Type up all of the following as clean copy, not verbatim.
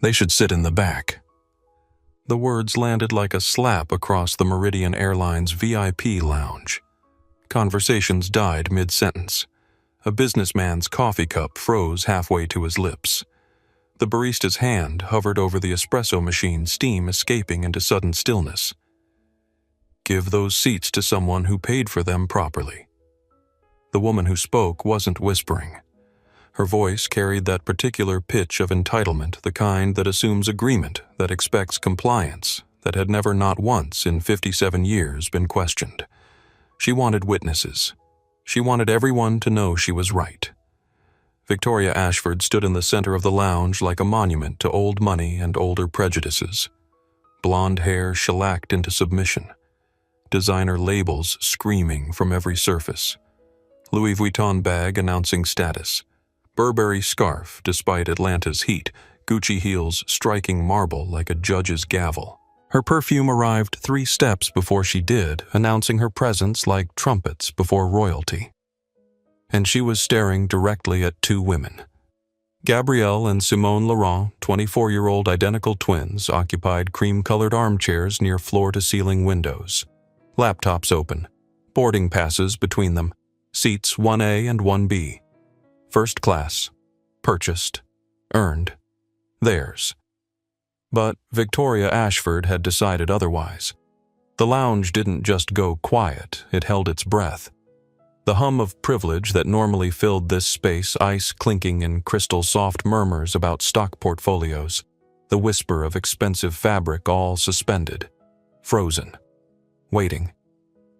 They should sit in the back." The words landed like a slap across the Meridian Airlines VIP lounge. Conversations died mid-sentence. A businessman's coffee cup froze halfway to his lips. The barista's hand hovered over the espresso machine, steam escaping into sudden stillness. "Give those seats to someone who paid for them properly." The woman who spoke wasn't whispering. Her voice carried that particular pitch of entitlement, the kind that assumes agreement, that expects compliance, that had never not once in 57 years been questioned. She wanted witnesses. She wanted everyone to know she was right. Victoria Ashford stood in the center of the lounge like a monument to old money and older prejudices. Blonde hair shellacked into submission. Designer labels screaming from every surface. Louis Vuitton bag announcing status. Burberry scarf despite Atlanta's heat, Gucci heels striking marble like a judge's gavel. Her perfume arrived 3 steps before she did, announcing her presence like trumpets before royalty. And she was staring directly at 2 women. Gabrielle and Simone Laurent, 24-year-old identical twins, occupied cream-colored armchairs near floor-to-ceiling windows. Laptops open. Boarding passes between them. Seats 1A and 1B. First class. Purchased. Earned. Theirs. But Victoria Ashford had decided otherwise. The lounge didn't just go quiet, it held its breath. The hum of privilege that normally filled this space, ice clinking in crystal-soft murmurs about stock portfolios, the whisper of expensive fabric all suspended, frozen, waiting.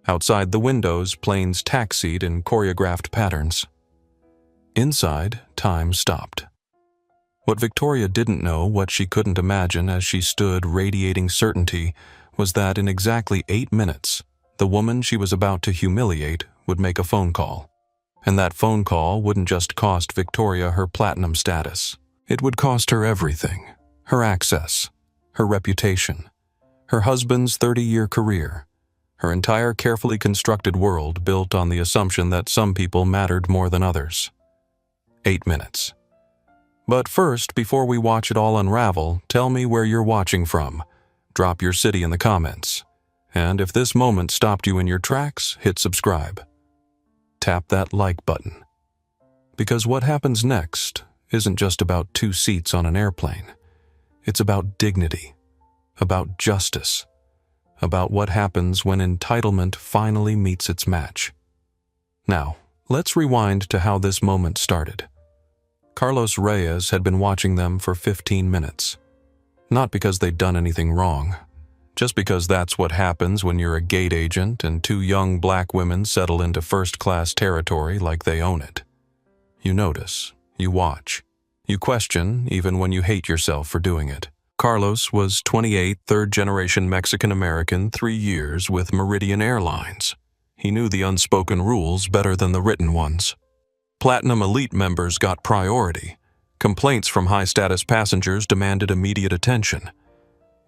Outside the windows, planes taxied in choreographed patterns. Inside, time stopped. What Victoria didn't know, what she couldn't imagine as she stood radiating certainty, was that in exactly 8 minutes, the woman she was about to humiliate would make a phone call. And that phone call wouldn't just cost Victoria her platinum status. It would cost her everything. Her access, her reputation, her husband's 30-year career, her entire carefully constructed world built on the assumption that some people mattered more than others. 8 minutes. But first, before we watch it all unravel, tell me where you're watching from. Drop your city in the comments. And if this moment stopped you in your tracks, hit subscribe. Tap that like button. Because what happens next isn't just about 2 seats on an airplane. It's about dignity, about justice, about what happens when entitlement finally meets its match. Now, let's rewind to how this moment started. Carlos Reyes had been watching them for 15 minutes. Not because they'd done anything wrong, just because that's what happens when you're a gate agent and 2 young black women settle into first-class territory like they own it. You notice, you watch, you question even when you hate yourself for doing it. Carlos was 28, third-generation Mexican-American, 3 years with Meridian Airlines. He knew the unspoken rules better than the written ones. Platinum Elite members got priority. Complaints from high-status passengers demanded immediate attention.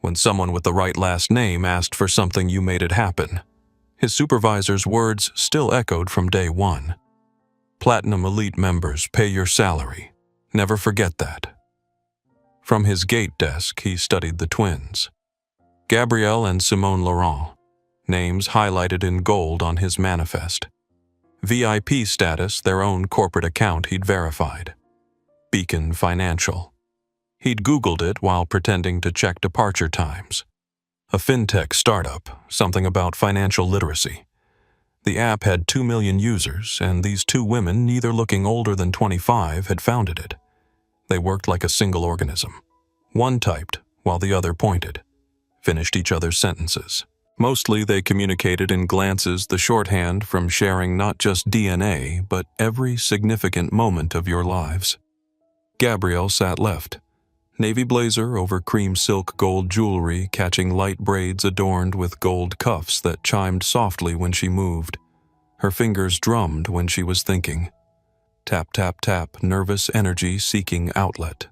When someone with the right last name asked for something, you made it happen. His supervisor's words still echoed from day 1. Platinum Elite members pay your salary. Never forget that. From his gate desk, he studied the twins. Gabrielle and Simone Laurent, names highlighted in gold on his manifest. VIP status, their own corporate account he'd verified. Beacon Financial. He'd Googled it while pretending to check departure times. A fintech startup, something about financial literacy. The app had 2 million users, and these 2 women, neither looking older than 25, had founded it. They worked like a single organism. One typed, while the other pointed. Finished each other's sentences. Mostly they communicated in glances, the shorthand from sharing not just DNA, but every significant moment of your lives. Gabrielle sat left. Navy blazer over cream silk gold jewelry catching light braids adorned with gold cuffs that chimed softly when she moved. Her fingers drummed when she was thinking. Tap, tap, tap, nervous energy seeking outlet.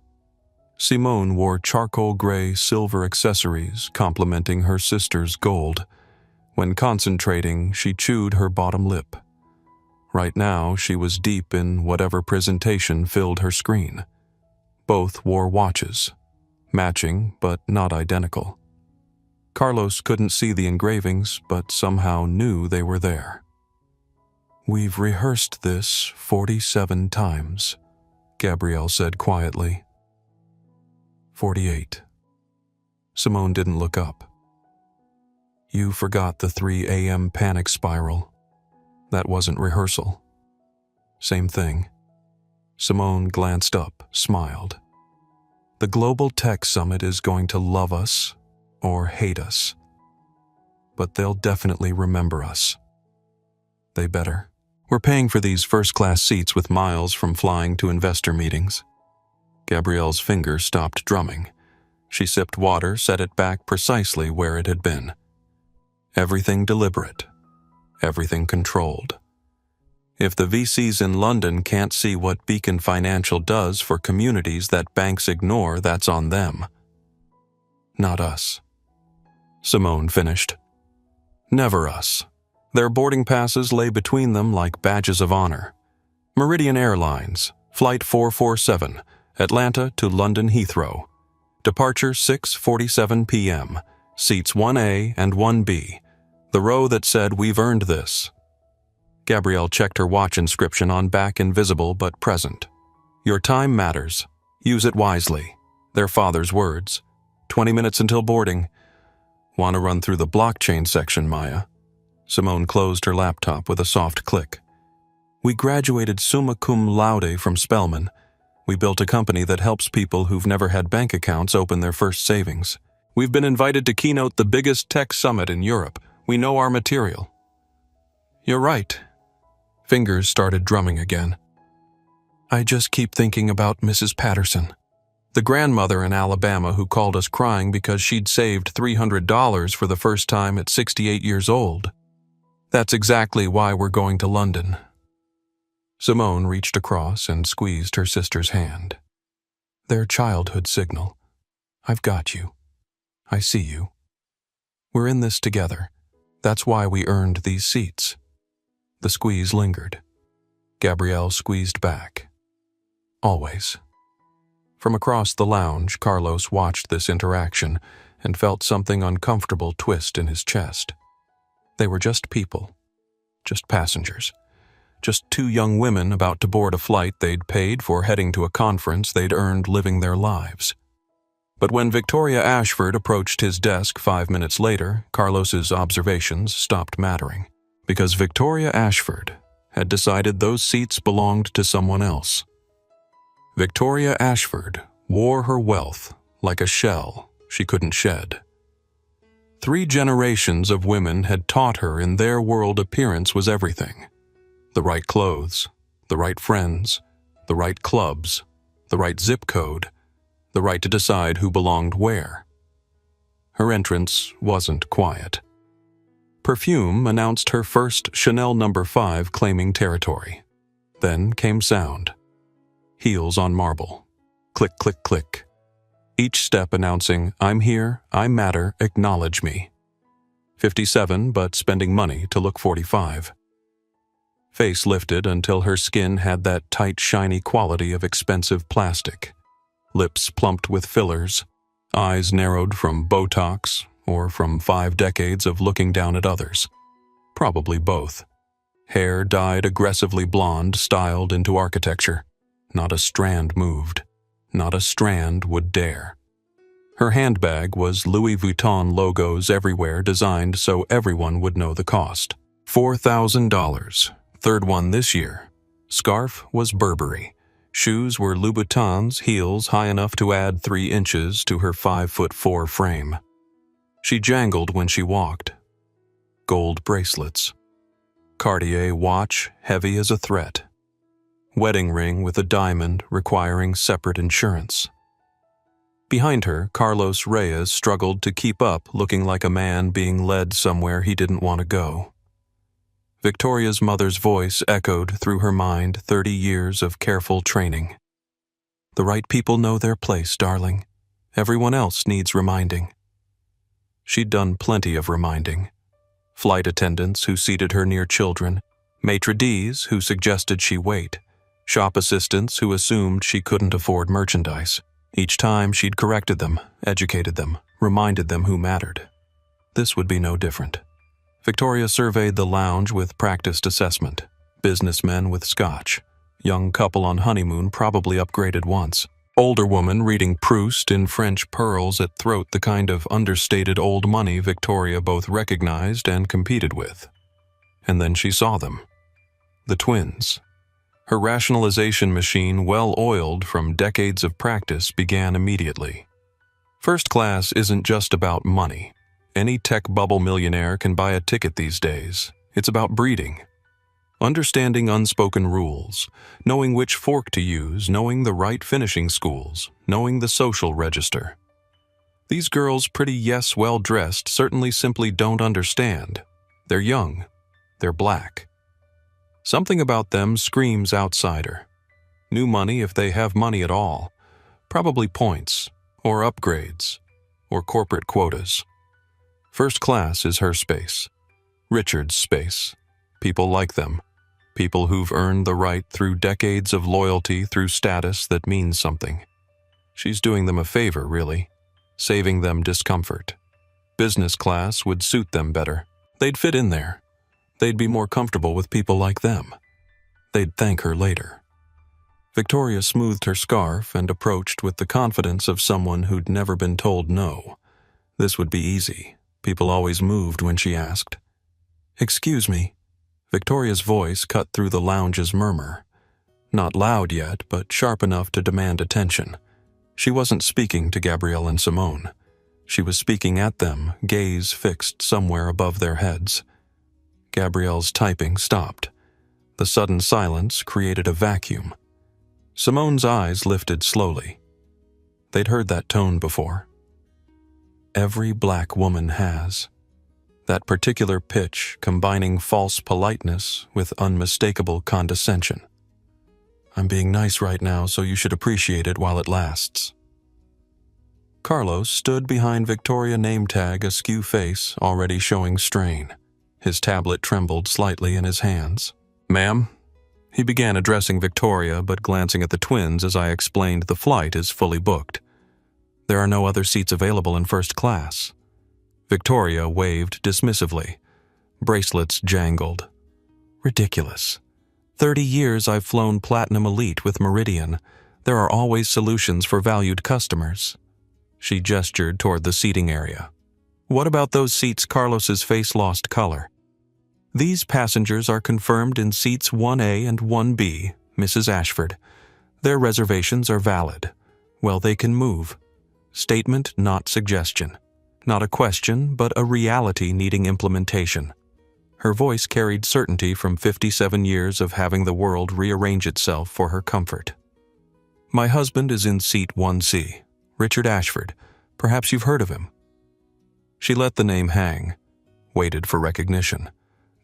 Simone wore charcoal gray silver accessories complementing her sister's gold. When concentrating, she chewed her bottom lip. Right now, she was deep in whatever presentation filled her screen. Both wore watches. matching but not identical. Carlos couldn't see the engravings, but somehow knew they were there. "We've rehearsed this 47 times," Gabrielle said quietly. 48. Simone didn't look up. "You forgot the 3 a.m. panic spiral. That wasn't rehearsal." "Same thing." Simone glanced up, smiled. "The Global Tech Summit is going to love us or hate us. But they'll definitely remember us. They better. We're paying for these first-class seats with miles from flying to investor meetings." Gabrielle's finger stopped drumming. She sipped water, set it back precisely where it had been. Everything deliberate. Everything controlled. If the VCs in London can't see what Beacon Financial does for communities that banks ignore, that's on them. Not us. Simone finished. Never us. Their boarding passes lay between them like badges of honor. Meridian Airlines, Flight 447, Atlanta to London Heathrow. Departure 6:47 p.m., seats 1A and 1B, the row that said "We've earned this." Gabrielle checked her watch inscription on back, invisible but present. "Your time matters. Use it wisely." Their father's words. 20 minutes until boarding. "Want to run through the blockchain section, Maya?" Simone closed her laptop with a soft click. "We graduated summa cum laude from Spelman. We built a company that helps people who've never had bank accounts open their first savings. We've been invited to keynote the biggest tech summit in Europe. We know our material." "You're right." Fingers started drumming again. "I just keep thinking about Mrs. Patterson, the grandmother in Alabama who called us crying because she'd saved $300 for the first time at 68 years old. That's exactly why we're going to London." Simone reached across and squeezed her sister's hand. "Their childhood signal. I've got you. I see you. We're in this together. That's why we earned these seats." The squeeze lingered. Gabrielle squeezed back. "Always." From across the lounge, Carlos watched this interaction and felt something uncomfortable twist in his chest. They were just people. Just passengers. Just two young women about to board a flight they'd paid for, heading to a conference they'd earned living their lives. But when Victoria Ashford approached his desk 5 minutes later, Carlos's observations stopped mattering, because Victoria Ashford had decided those seats belonged to someone else. Victoria Ashford wore her wealth like a shell she couldn't shed. 3 generations of women had taught her in their world appearance was everything. The right clothes, the right friends, the right clubs, the right zip code, the right to decide who belonged where. Her entrance wasn't quiet. Perfume announced her first Chanel No. 5 claiming territory. Then came sound. Heels on marble. Click, click, click. Each step announcing, "I'm here, I matter, acknowledge me." 57, but spending money to look 45. Face lifted until her skin had that tight, shiny quality of expensive plastic. Lips plumped with fillers, eyes narrowed from Botox or from 5 decades of looking down at others. Probably both. Hair dyed aggressively blonde, styled into architecture. Not a strand moved. Not a strand would dare. Her handbag was Louis Vuitton logos everywhere, designed so everyone would know the cost. $4,000. 3rd one this year. Scarf was Burberry. Shoes were Louboutins, heels high enough to add 3 inches to her 5'4" frame. She jangled when she walked. Gold bracelets. Cartier watch, heavy as a threat. Wedding ring with a diamond requiring separate insurance. Behind her, Carlos Reyes struggled to keep up, looking like a man being led somewhere he didn't want to go. Victoria's mother's voice echoed through her mind 30 years of careful training. "The right people know their place, darling. Everyone else needs reminding." She'd done plenty of reminding. Flight attendants who seated her near children, maitre d's who suggested she wait, shop assistants who assumed she couldn't afford merchandise, Each time she'd corrected them, educated them, reminded them who mattered. This would be no different. Victoria surveyed the lounge with practiced assessment. Businessmen with scotch. Young couple on honeymoon, probably upgraded once. Older woman reading Proust in French pearls at throat, the kind of understated old money Victoria both recognized and competed with. And then she saw them. The twins. Her rationalization machine, well-oiled from decades of practice, began immediately. First class isn't just about money. Any tech bubble millionaire can buy a ticket these days. It's about breeding. Understanding unspoken rules, knowing which fork to use, knowing the right finishing schools, knowing the social register. These girls, pretty yes, well-dressed, certainly simply don't understand. They're young. They're black. Something about them screams outsider. New money if they have money at all. Probably points, or upgrades, or corporate quotas. First class is her space. Richard's space. People like them. People who've earned the right through decades of loyalty, through status that means something. She's doing them a favor, really. Saving them discomfort. Business class would suit them better. They'd fit in there. They'd be more comfortable with people like them. They'd thank her later. Victoria smoothed her scarf and approached with the confidence of someone who'd never been told no. This would be easy. People always moved when she asked. "Excuse me." Victoria's voice cut through the lounge's murmur. Not loud yet, but sharp enough to demand attention. She wasn't speaking to Gabrielle and Simone. She was speaking at them, gaze fixed somewhere above their heads. Gabrielle's typing stopped. The sudden silence created a vacuum. Simone's eyes lifted slowly. They'd heard that tone before. Every black woman has. That particular pitch combining false politeness with unmistakable condescension. "I'm being nice right now, so you should appreciate it while it lasts." Carlos stood behind Victoria name tag, askew face already showing strain. His tablet trembled slightly in his hands. "Ma'am?" He began addressing Victoria, but glancing at the twins as I explained the flight is fully booked. There are no other seats available in first class. Victoria waved dismissively. Bracelets jangled. Ridiculous. 30 years I've flown Platinum Elite with Meridian. There are always solutions for valued customers. She gestured toward the seating area. What about those seats? Carlos's face lost color. These passengers are confirmed in seats 1A and 1B, Mrs. Ashford. Their reservations are valid. Well, they can move. Statement, not suggestion. Not a question, but a reality needing implementation. Her voice carried certainty from 57 years of having the world rearrange itself for her comfort. My husband is in seat 1C, Richard Ashford. Perhaps you've heard of him. She let the name hang, waited for recognition,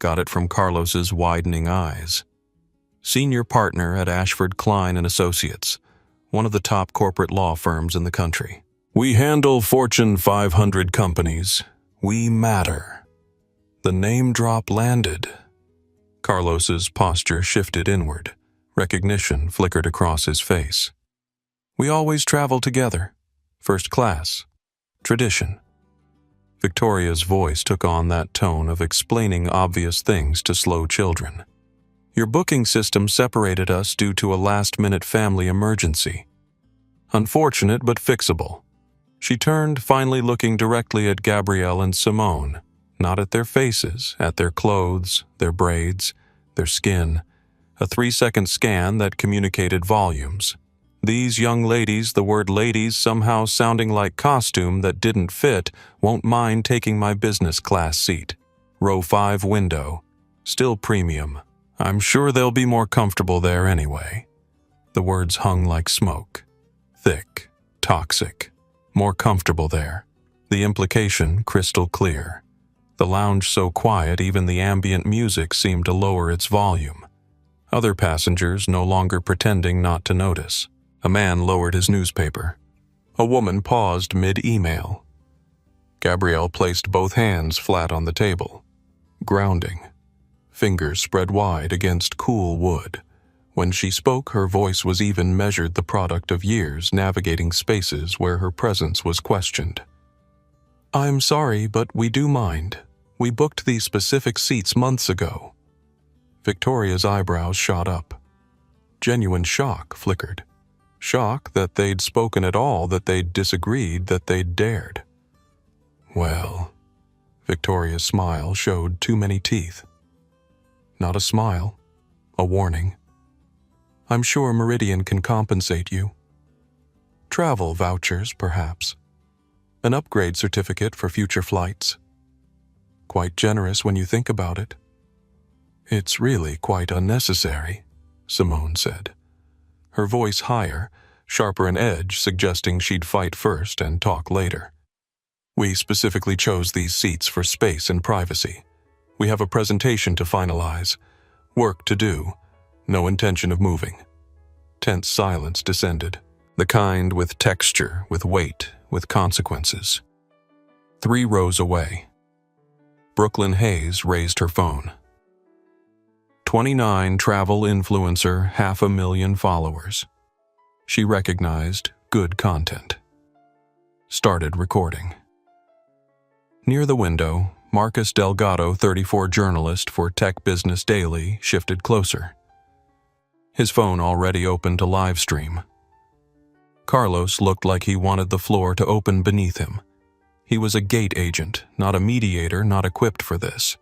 got it from Carlos's widening eyes. Senior partner at Ashford Klein and Associates, one of the top corporate law firms in the country. We handle Fortune 500 companies. We matter. The name drop landed. Carlos's posture shifted inward. Recognition flickered across his face. We always travel together. First class. Tradition. Victoria's voice took on that tone of explaining obvious things to slow children. Your booking system separated us due to a last-minute family emergency. Unfortunate but fixable. She turned, finally looking directly at Gabrielle and Simone, not at their faces, at their clothes, their braids, their skin. A 3-second scan that communicated volumes. These young ladies, the word ladies somehow sounding like costume that didn't fit, won't mind taking my business class seat. Row 5 window. Still premium. I'm sure they'll be more comfortable there anyway. The words hung like smoke. Thick. Toxic. More comfortable there. The implication crystal clear. The lounge so quiet even the ambient music seemed to lower its volume. Other passengers no longer pretending not to notice. A man lowered his newspaper. A woman paused mid-email. Gabrielle placed both hands flat on the table. Grounding. Fingers spread wide against cool wood, When she spoke, her voice was even measured, the product of years navigating spaces where her presence was questioned. "I'm sorry, but we do mind. We booked these specific seats months ago." Victoria's eyebrows shot up. Genuine shock flickered. Shock that they'd spoken at all, that they'd disagreed, that they'd dared. "Well," Victoria's smile showed too many teeth. Not a smile, a warning. "I'm sure Meridian can compensate you. Travel vouchers, perhaps. An upgrade certificate for future flights. Quite generous when you think about it." "It's really quite unnecessary," Simone said, her voice higher, sharper an edge suggesting she'd fight first and talk later. "We specifically chose these seats for space and privacy. We have a presentation to finalize, work to do, no intention of moving." Tense silence descended, the kind with texture, with weight, with consequences. 3 rows away, Brooklyn Hayes raised her phone. 29 travel influencer, 500,000 followers. She recognized good content. Started recording. Near the window, Marcus Delgado, 34 journalist for Tech Business Daily, shifted closer. His phone already open to live stream. Carlos looked like he wanted the floor to open beneath him. He was a gate agent, not a mediator, not equipped for this.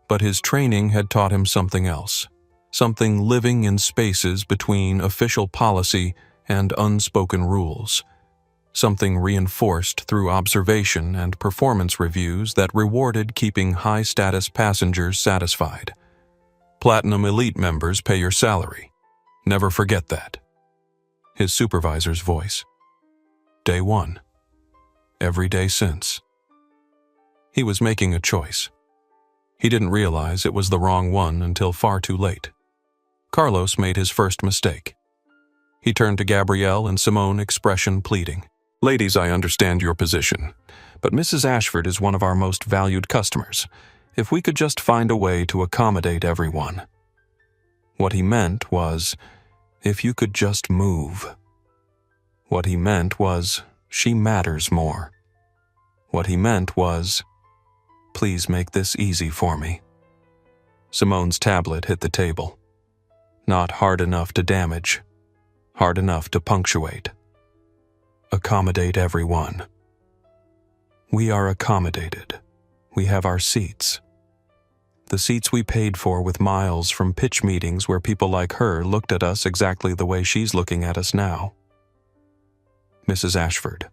But his training had taught him something else, something living in spaces between official policy and unspoken rules, something reinforced through observation and performance reviews that rewarded keeping high-status passengers satisfied. Platinum Elite members pay your salary. Never forget that. His supervisor's voice. Day 1. Every day since. He was making a choice. He didn't realize it was the wrong one until far too late. Carlos made his first mistake. He turned to Gabrielle and Simone, expression pleading. "Ladies, I understand your position, but Mrs. Ashford is one of our most valued customers. If we could just find a way to accommodate everyone." What he meant was, if you could just move. What he meant was, she matters more. What he meant was, please make this easy for me. Simone's tablet hit the table. Not hard enough to damage, hard enough to punctuate. Accommodate everyone. We are accommodated. We have our seats. The seats we paid for with miles from pitch meetings where people like her looked at us exactly the way she's looking at us now. Mrs. Ashford.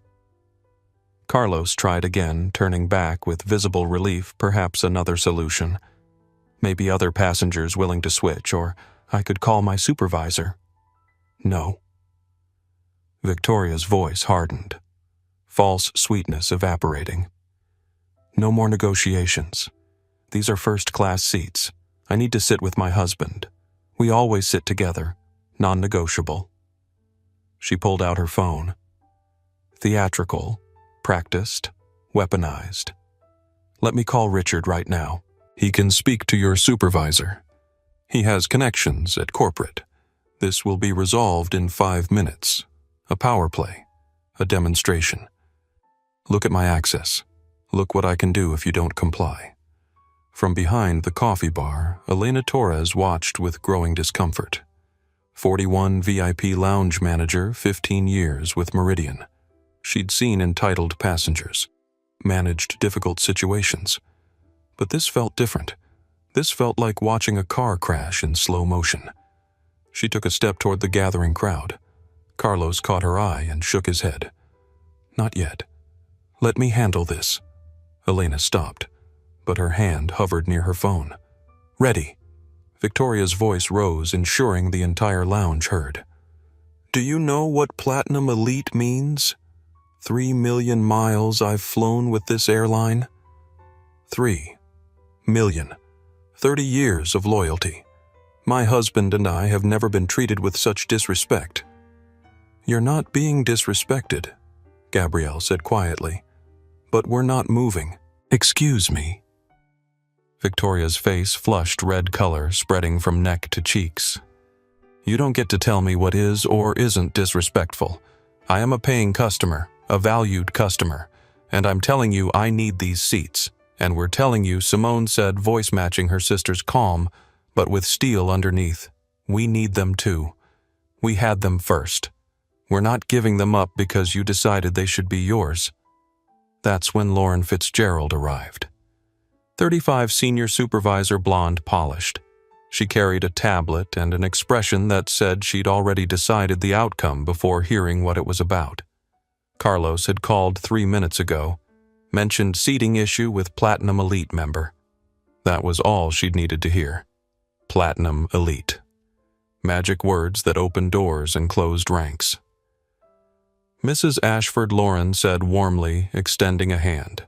Carlos tried again, turning back with visible relief, perhaps another solution. Maybe other passengers willing to switch, or I could call my supervisor. No. Victoria's voice hardened, false sweetness evaporating. No more negotiations. These are first-class seats. I need to sit with my husband. We always sit together, non-negotiable. She pulled out her phone. Theatrical, practiced, weaponized. Let me call Richard right now. He can speak to your supervisor. He has connections at corporate. This will be resolved in 5 minutes. A power play. A demonstration. Look at my access. Look what I can do if you don't comply. From behind the coffee bar, Elena Torres watched with growing discomfort. 41 VIP lounge manager, 15 years with Meridian. She'd seen entitled passengers, managed difficult situations. But this felt different. This felt like watching a car crash in slow motion. She took a step toward the gathering crowd. Carlos caught her eye and shook his head. Not yet. Let me handle this. Elena stopped, but her hand hovered near her phone. Ready. Victoria's voice rose, ensuring the entire lounge heard. Do you know what Platinum Elite means? 3 million miles I've flown with this airline. 3 million. 30 years of loyalty. My husband and I have never been treated with such disrespect. You're not being disrespected, Gabrielle said quietly. But we're not moving. Excuse me. Victoria's face flushed red color spreading from neck to cheeks. You don't get to tell me what is or isn't disrespectful. I am a paying customer, a valued customer, and I'm telling you I need these seats. And we're telling you, Simone said, voice matching her sister's calm, but with steel underneath. We need them too. We had them first. We're not giving them up because you decided they should be yours. That's when Lauren Fitzgerald arrived. 35 senior supervisor, blonde, polished. She carried a tablet and an expression that said she'd already decided the outcome before hearing what it was about. Carlos had called 3 minutes ago, mentioned seating issue with Platinum Elite member. That was all she'd needed to hear. Platinum Elite. Magic words that opened doors and closed ranks. Mrs. Ashford Lauren said warmly, extending a hand.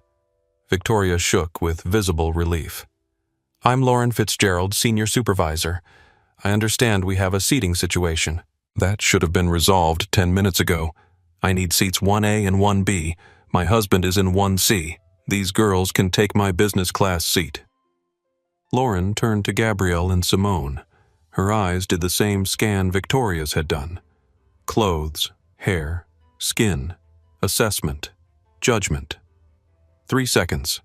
Victoria shook with visible relief. I'm Lauren Fitzgerald, senior supervisor. I understand we have a seating situation. That should have been resolved 10 minutes ago. I need seats 1A and 1B. My husband is in 1C. These girls can take my business class seat. Lauren turned to Gabrielle and Simone. Her eyes did the same scan Victoria's had done. Clothes, hair, skin, assessment, judgment. 3 seconds.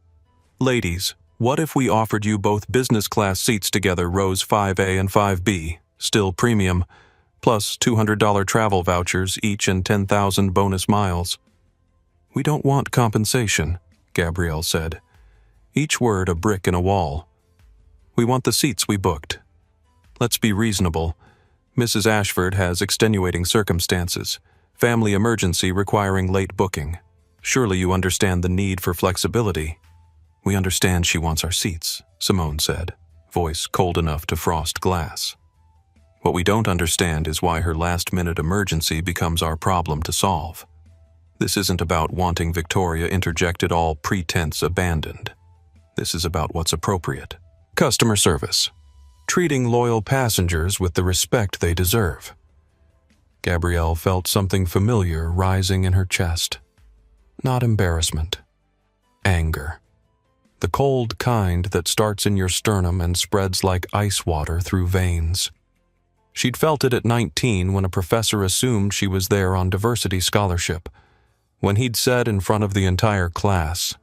Ladies, what if we offered you both business class seats together, rows 5A and 5B, still premium, plus $200 travel vouchers each and 10,000 bonus miles? We don't want compensation, Gabrielle said. Each word a brick in a wall. We want the seats we booked. Let's be reasonable. Mrs. Ashford has extenuating circumstances, family emergency requiring late booking. Surely you understand the need for flexibility. We understand she wants our seats, Simone said, voice cold enough to frost glass. What we don't understand is why her last-minute emergency becomes our problem to solve. This isn't about wanting Victoria interjected, all pretense abandoned. This is about what's appropriate. Customer service. Treating loyal passengers with the respect they deserve. Gabrielle felt something familiar rising in her chest. Not embarrassment. Anger. The cold kind that starts in your sternum and spreads like ice water through veins. She'd felt it at 19 when a professor assumed she was there on diversity scholarship, when he'd said in front of the entire class,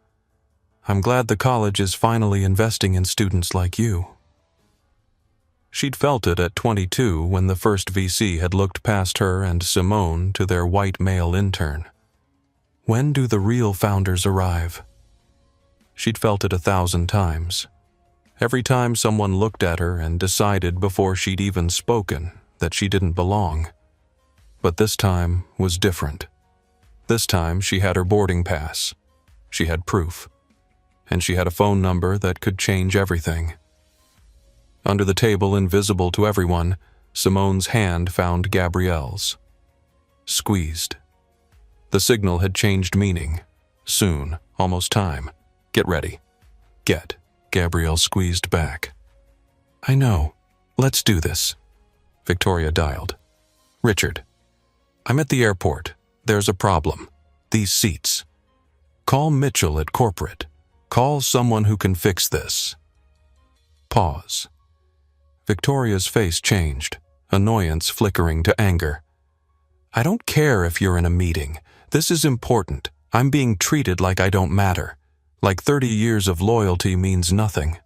"I'm glad the college is finally investing in students like you." She'd felt it at 22 when the first VC had looked past her and Simone to their white male intern. When do the real founders arrive? She'd felt it 1,000 times. Every time someone looked at her and decided before she'd even spoken that she didn't belong. But this time was different. This time she had her boarding pass. She had proof. And she had a phone number that could change everything. Under the table, invisible to everyone, Simone's hand found Gabrielle's. Squeezed. The signal had changed meaning. Soon, almost time. Get ready. Get. Gabrielle squeezed back. I know. Let's do this. Victoria dialed. Richard. I'm at the airport. There's a problem. These seats. Call Mitchell at corporate. Call someone who can fix this. Pause. Victoria's face changed, annoyance flickering to anger. I don't care if you're in a meeting. This is important. I'm being treated like I don't matter. Like 30 years of loyalty means nothing.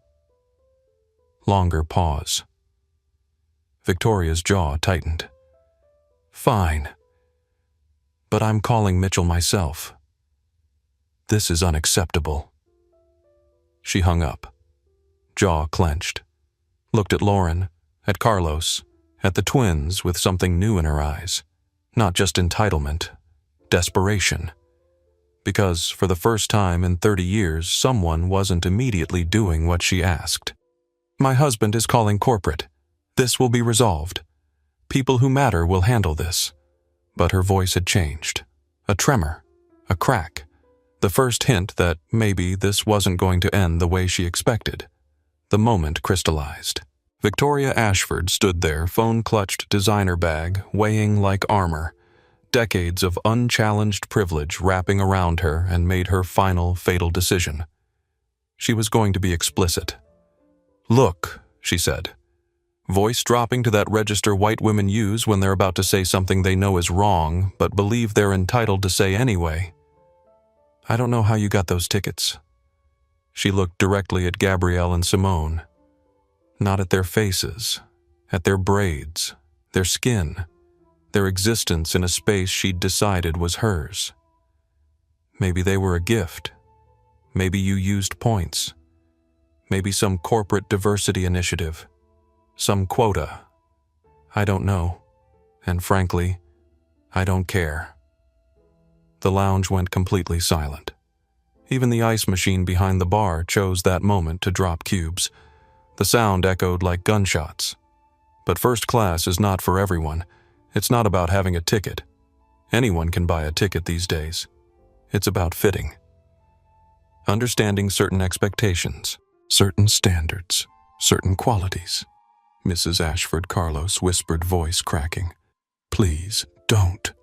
Longer pause. Victoria's jaw tightened. Fine. But I'm calling Mitchell myself. This is unacceptable. She hung up. Jaw clenched. Looked at Lauren, at Carlos, at the twins with something new in her eyes. Not just entitlement, desperation. Because for the first time in 30 years, someone wasn't immediately doing what she asked. My husband is calling corporate. This will be resolved. People who matter will handle this. But her voice had changed. A tremor. A crack. The first hint that maybe this wasn't going to end the way she expected. The moment crystallized. Victoria Ashford stood there, phone-clutched designer bag, weighing like armor. Decades of unchallenged privilege wrapping around her and made her final, fatal decision. She was going to be explicit. Look, she said. voice dropping to that register white women use when they're about to say something they know is wrong but believe they're entitled to say anyway. I don't know how you got those tickets. She looked directly at Gabrielle and Simone. Not at their faces, at their braids, their skin, their existence in a space she'd decided was hers. Maybe they were a gift. Maybe you used points. Maybe some corporate diversity initiative. Some quota. I don't know. And frankly, I don't care. The lounge went completely silent. Even the ice machine behind the bar chose that moment to drop cubes. The sound echoed like gunshots. But first class is not for everyone. It's not about having a ticket. Anyone can buy a ticket these days. It's about fitting. Understanding certain expectations, certain standards, certain qualities. Mrs. Ashford Carlos' whispered voice cracking. Please, don't.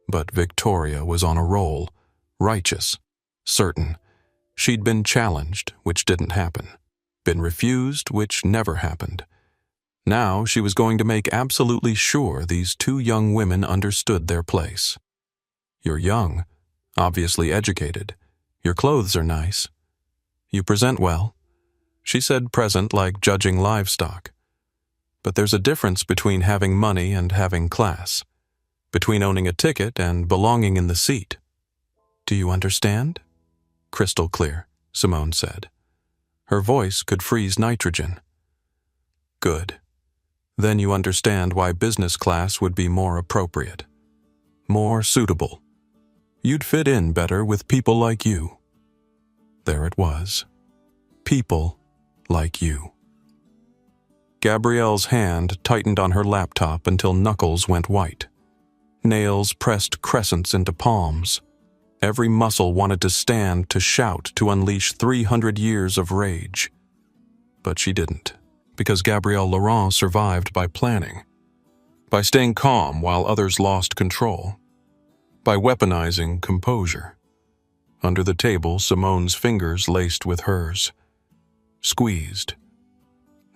But Victoria was on a roll, righteous, certain. She'd been challenged, which didn't happen. Been refused, which never happened. Now she was going to make absolutely sure these two young women understood their place. You're young, obviously educated. Your clothes are nice. You present well. She said present like judging livestock. But there's a difference between having money and having class. Between owning a ticket and belonging in the seat. Do you understand? Crystal clear, Simone said. Her voice could freeze nitrogen. Good. Then you understand why business class would be more appropriate. More suitable. You'd fit in better with people like you. There it was. People like you. Gabrielle's hand tightened on her laptop until knuckles went white. Nails pressed crescents into palms. Every muscle wanted to stand, to shout, to unleash 300 years of rage. But she didn't, because Gabrielle Laurent survived by planning. By staying calm while others lost control. By weaponizing composure. Under the table, Simone's fingers laced with hers. Squeezed.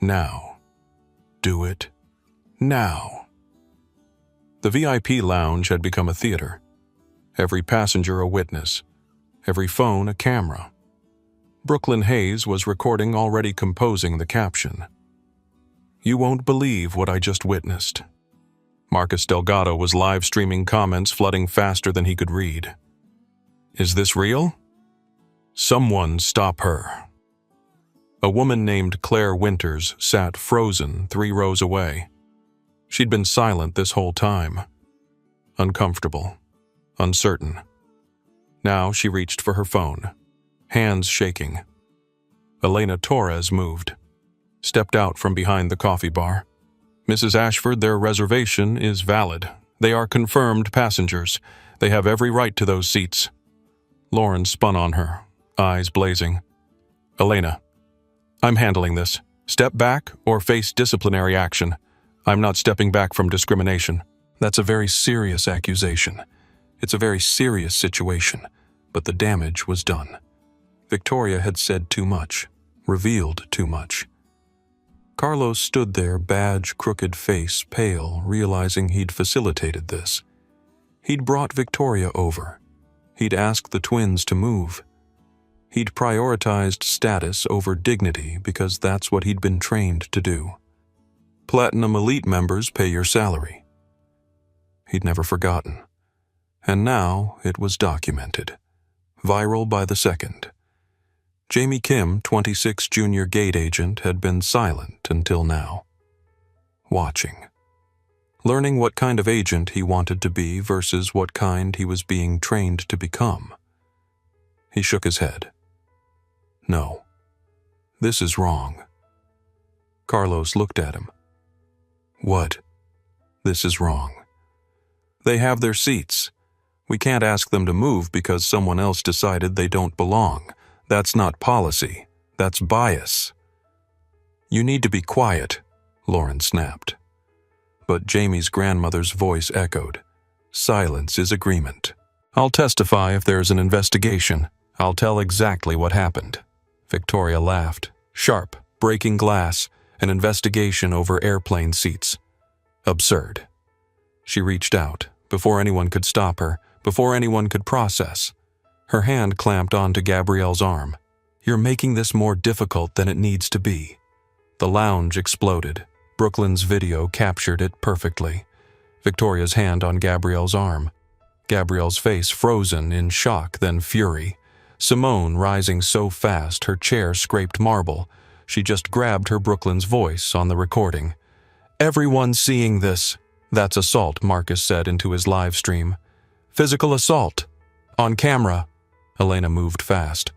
Now. Do it. Now. The VIP lounge had become a theater. Every passenger a witness. Every phone a camera. Brooklyn Hayes was recording, already composing the caption. You won't believe what I just witnessed. Marcus Delgado was live streaming comments flooding faster than he could read. Is this real? Someone stop her. A woman named Claire Winters sat frozen 3 rows away. She'd been silent this whole time. Uncomfortable. Uncertain. Now she reached for her phone, hands shaking. Elena Torres moved, stepped out from behind the coffee bar. Mrs. Ashford, their reservation is valid. They are confirmed passengers. They have every right to those seats. Lauren spun on her, eyes blazing. Elena, I'm handling this. Step back or face disciplinary action. I'm not stepping back from discrimination. That's a very serious accusation. It's a very serious situation, but the damage was done. Victoria had said too much, revealed too much. Carlos stood there, badge, crooked face, pale, realizing he'd facilitated this. He'd brought Victoria over. He'd asked the twins to move. He'd prioritized status over dignity because that's what he'd been trained to do. Platinum Elite members pay your salary. He'd never forgotten. And now it was documented. Viral by the second. Jamie Kim, 26 junior gate agent, had been silent until now. Watching. Learning what kind of agent he wanted to be versus what kind he was being trained to become. He shook his head. No. This is wrong. Carlos looked at him. What? This is wrong. They have their seats. We can't ask them to move because someone else decided they don't belong. That's not policy. That's bias. You need to be quiet, Lauren snapped. But Jamie's grandmother's voice echoed. Silence is agreement. I'll testify if there's an investigation. I'll tell exactly what happened. Victoria laughed, sharp, breaking glass, an investigation over airplane seats. Absurd. She reached out, before anyone could stop her, before anyone could process. Her hand clamped onto Gabrielle's arm. "You're making this more difficult than it needs to be." The lounge exploded. Brooklyn's video captured it perfectly. Victoria's hand on Gabrielle's arm. Gabrielle's face frozen in shock, then fury. Simone rising so fast her chair scraped marble. She just grabbed her Brooklyn's voice on the recording. "Everyone's seeing this." "That's assault," Marcus said into his live stream. "Physical assault. On camera." Elena moved fast.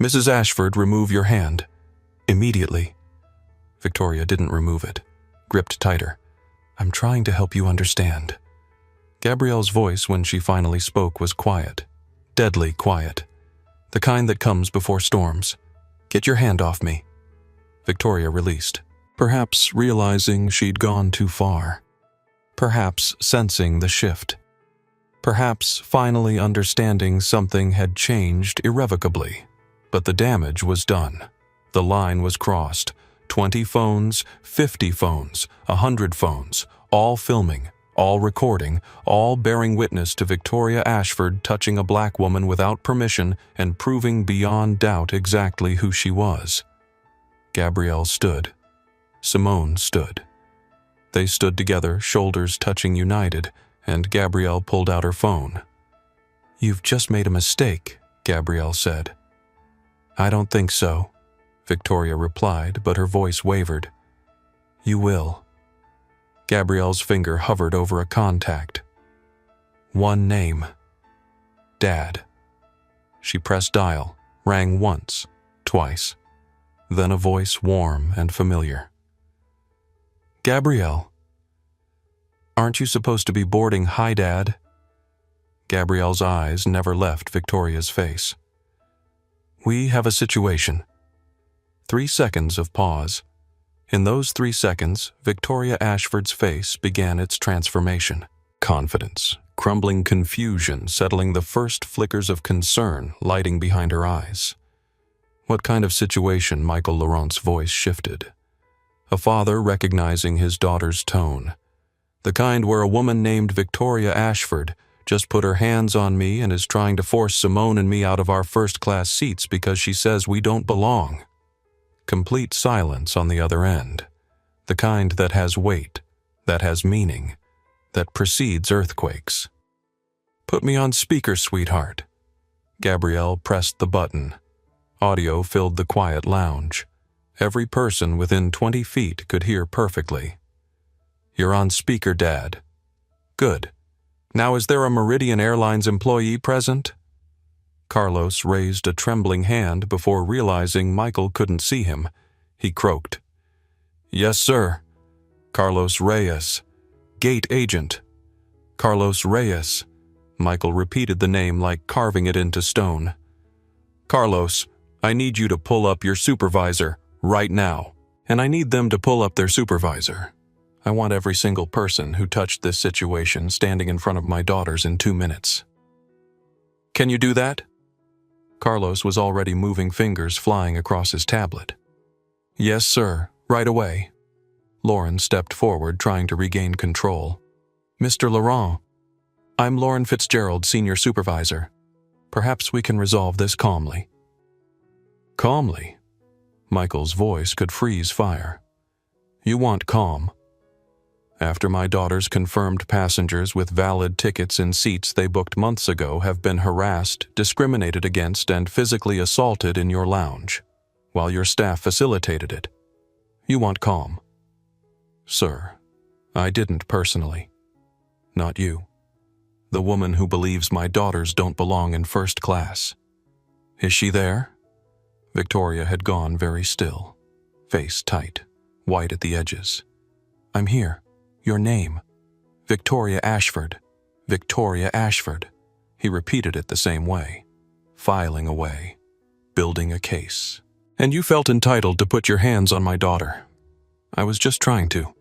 "Mrs. Ashford, remove your hand." "Immediately." Victoria didn't remove it. Gripped tighter. "I'm trying to help you understand." Gabrielle's voice when she finally spoke was quiet. Deadly quiet. The kind that comes before storms. "Get your hand off me." Victoria released. Perhaps realizing she'd gone too far. Perhaps sensing the shift. Perhaps finally understanding something had changed irrevocably. But the damage was done. The line was crossed. 20 phones, 50 phones, 100 phones, all filming, all recording, all bearing witness to Victoria Ashford touching a black woman without permission and proving beyond doubt exactly who she was. Gabrielle stood. Simone stood. They stood together, shoulders touching united, and Gabrielle pulled out her phone. "You've just made a mistake," Gabrielle said. "I don't think so," Victoria replied, but her voice wavered. "You will." Gabrielle's finger hovered over a contact. One name. Dad. She pressed dial, rang once, twice. Then a voice warm and familiar. "Gabrielle. Aren't you supposed to be boarding? Hi, Dad." Gabrielle's eyes never left Victoria's face. "We have a situation." 3 seconds of pause. In those 3 seconds, Victoria Ashford's face began its transformation. Confidence, crumbling confusion, settling the first flickers of concern, lighting behind her eyes. What kind of situation? Michael Laurent's voice shifted. A father recognizing his daughter's tone. The kind where a woman named Victoria Ashford just put her hands on me and is trying to force Simone and me out of our first-class seats because she says we don't belong. Complete silence on the other end. The kind that has weight, that has meaning, that precedes earthquakes. "Put me on speaker, sweetheart." Gabrielle pressed the button. Audio filled the quiet lounge. Every person within 20 feet could hear perfectly. "You're on speaker, Dad." "Good. Now is there a Meridian Airlines employee present?" Carlos raised a trembling hand before realizing Michael couldn't see him. He croaked. "Yes, sir. Carlos Reyes. Gate agent." "Carlos Reyes." Michael repeated the name like carving it into stone. "Carlos, I need you to pull up your supervisor, right now. And I need them to pull up their supervisor. I want every single person who touched this situation standing in front of my daughters in 2 minutes." "Can you do that?" Carlos was already moving, fingers flying across his tablet. "Yes, sir, right away." Lauren stepped forward, trying to regain control. "Mr. Laurent, I'm Lauren Fitzgerald, senior supervisor. Perhaps we can resolve this calmly." "Calmly?" Michael's voice could freeze fire. "You want calm? After my daughters confirmed passengers with valid tickets in seats they booked months ago have been harassed, discriminated against, and physically assaulted in your lounge, while your staff facilitated it. You want calm?" "Sir, I didn't personally. Not you. The woman who believes my daughters don't belong in first class. Is she there?" Victoria had gone very still, face tight, white at the edges. "I'm here. Your name. Victoria Ashford. Victoria Ashford." He repeated it the same way, filing away, building a case. "And you felt entitled to put your hands on my daughter. I was just trying to.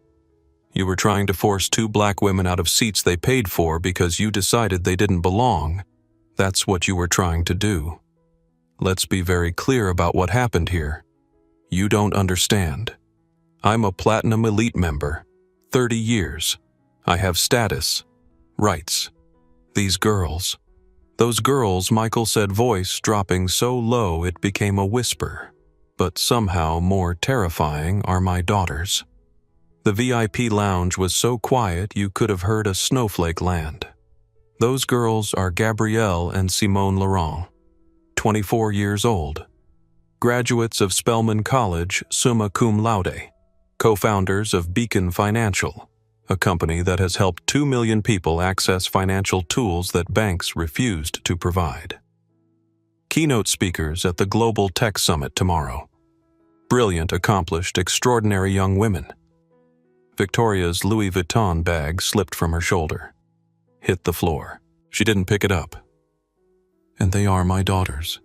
You were trying to force 2 black women out of seats they paid for because you decided they didn't belong. That's what you were trying to do. Let's be very clear about what happened here. You don't understand. I'm a Platinum Elite member. 30 years. I have status. Rights. Those girls, Michael said, voice dropping so low it became a whisper. But somehow more terrifying are my daughters. The VIP lounge was so quiet you could have heard a snowflake land. Those girls are Gabrielle and Simone Laurent, 24 years old. Graduates of Spelman College, summa cum laude. Co-founders of Beacon Financial, a company that has helped 2 million people access financial tools that banks refused to provide. Keynote speakers at the Global Tech Summit tomorrow. Brilliant, accomplished, extraordinary young women. Victoria's Louis Vuitton bag slipped from her shoulder. Hit the floor. She didn't pick it up. And they are my daughters.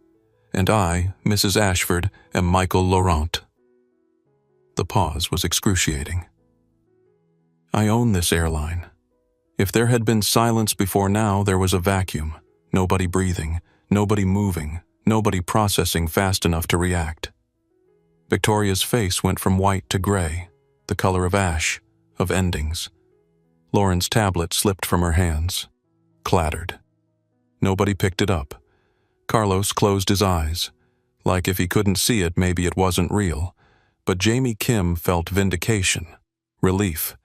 And I, Mrs. Ashford, am Michael Laurent. The pause was excruciating. I own this airline. If there had been silence before now, there was a vacuum. Nobody breathing, nobody moving, nobody processing fast enough to react. Victoria's face went from white to gray, the color of ash, of endings. Lauren's tablet slipped from her hands. Clattered. Nobody picked it up. Carlos closed his eyes. Like if he couldn't see it, maybe it wasn't real. But Jamie Kim felt vindication, relief.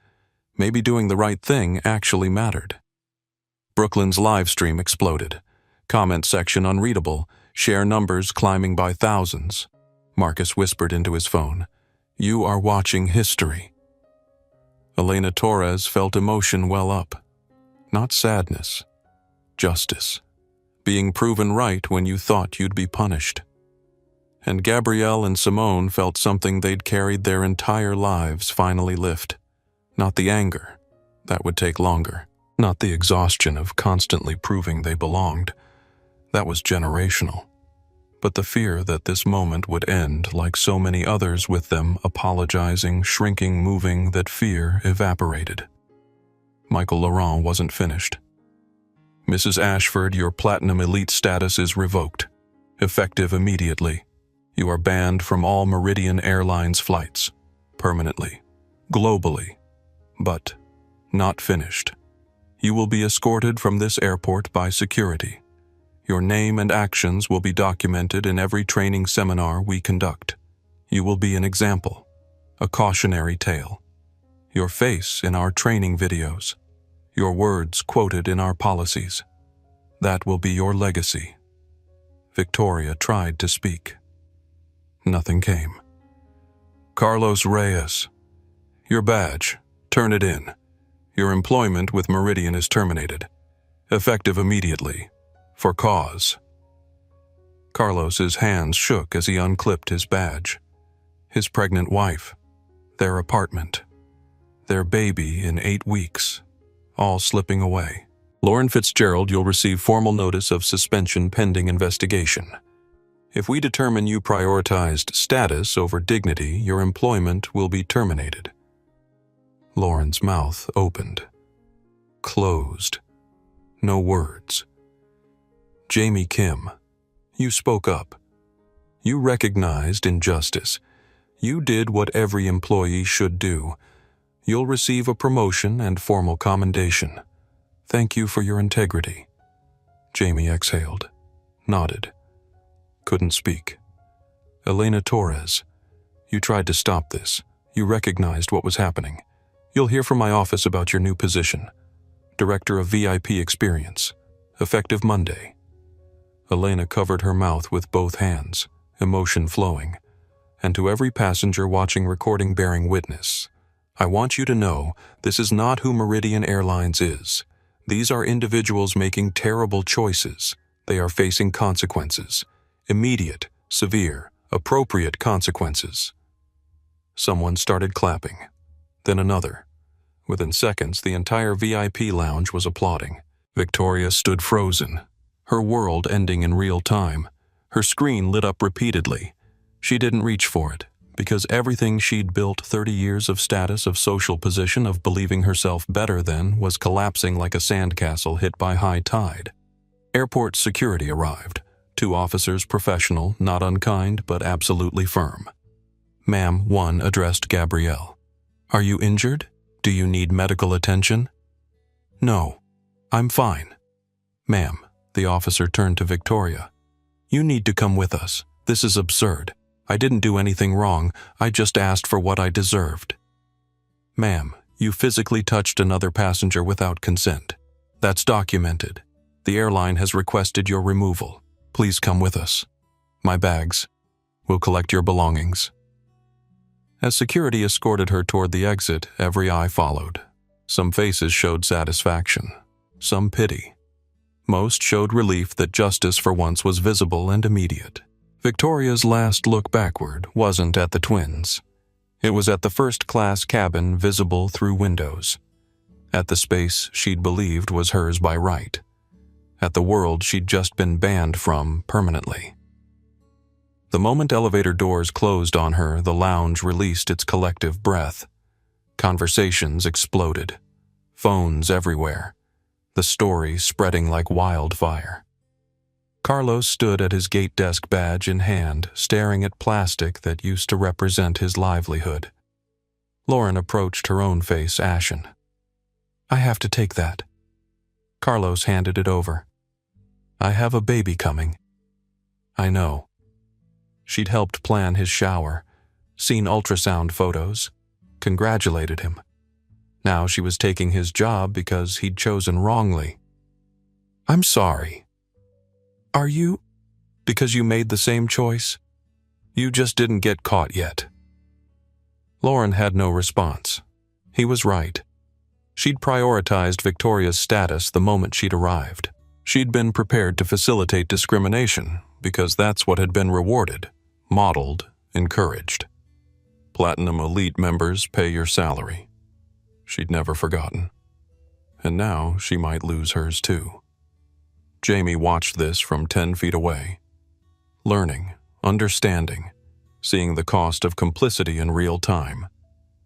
Maybe doing the right thing actually mattered. Brooklyn's live stream exploded. Comment section unreadable, share numbers climbing by thousands. Marcus whispered into his phone, "You are watching history." Elena Torres felt emotion well up. Not sadness. Justice. Being proven right when you thought you'd be punished. And Gabrielle and Simone felt something they'd carried their entire lives finally lift. Not the anger. That would take longer. Not the exhaustion of constantly proving they belonged. That was generational. But the fear that this moment would end like so many others with them apologizing, shrinking, moving, that fear evaporated. Michael Laurent wasn't finished. Mrs. Ashford, your Platinum Elite status is revoked. Effective immediately. You are banned from all Meridian Airlines flights. Permanently. Globally. But not finished. You will be escorted from this airport by security. Your name and actions will be documented in every training seminar we conduct. You will be an example, a cautionary tale. Your face in our training videos. Your words quoted in our policies. That will be your legacy. Victoria tried to speak. Nothing came. Carlos Reyes, your badge. Turn it in. Your employment with Meridian is terminated. Effective immediately. For cause. Carlos's hands shook as he unclipped his badge. His pregnant wife. Their apartment. Their baby in 8 weeks. All slipping away. Lauren Fitzgerald, you'll receive formal notice of suspension pending investigation. If we determine you prioritized status over dignity, your employment will be terminated. Lauren's mouth opened. Closed. No words. Jamie Kim, you spoke up. You recognized injustice. You did what every employee should do. You'll receive a promotion and formal commendation. Thank you for your integrity. Jamie exhaled, nodded. Couldn't speak. Elena Torres, you tried to stop this. You recognized what was happening. You'll hear from my office about your new position. Director of VIP Experience. Effective Monday. Elena covered her mouth with both hands, emotion flowing. And to every passenger watching recording bearing witness, I want you to know this is not who Meridian Airlines is. These are individuals making terrible choices. They are facing consequences. Immediate, severe, appropriate consequences. Someone started clapping. Then another. Within seconds, the entire VIP lounge was applauding. Victoria stood frozen, her world ending in real time. Her screen lit up repeatedly. She didn't reach for it, because everything she'd built 30 years of status, of social position, of believing herself better than, was collapsing like a sandcastle hit by high tide. Airport security arrived. 2 officers, professional, not unkind, but absolutely firm. Ma'am, one addressed Gabrielle. Are you injured? Do you need medical attention? No, I'm fine. Ma'am, the officer turned to Victoria. You need to come with us. This is absurd. I didn't do anything wrong. I just asked for what I deserved. Ma'am, you physically touched another passenger without consent. That's documented. The airline has requested your removal. Please come with us. My bags. We'll collect your belongings. As security escorted her toward the exit, every eye followed. Some faces showed satisfaction, some pity. Most showed relief that justice for once was visible and immediate. Victoria's last look backward wasn't at the twins. It was at the first-class cabin visible through windows, at the space she'd believed was hers by right, at the world she'd just been banned from permanently. The moment elevator doors closed on her, the lounge released its collective breath. Conversations exploded. Phones everywhere. The story spreading like wildfire. Carlos stood at his gate desk, badge in hand, staring at plastic that used to represent his livelihood. Lauren approached, her own face ashen. I have to take that. Carlos handed it over. I have a baby coming. I know. She'd helped plan his shower, seen ultrasound photos, congratulated him. Now she was taking his job because he'd chosen wrongly. I'm sorry. Are you? Because you made the same choice? You just didn't get caught yet. Lauren had no response. He was right. She'd prioritized Victoria's status the moment she'd arrived. She'd been prepared to facilitate discrimination because that's what had been rewarded, modeled, encouraged. Platinum Elite members pay your salary. She'd never forgotten. And now she might lose hers too. Jamie watched this from 10 feet away, learning, understanding, seeing the cost of complicity in real time.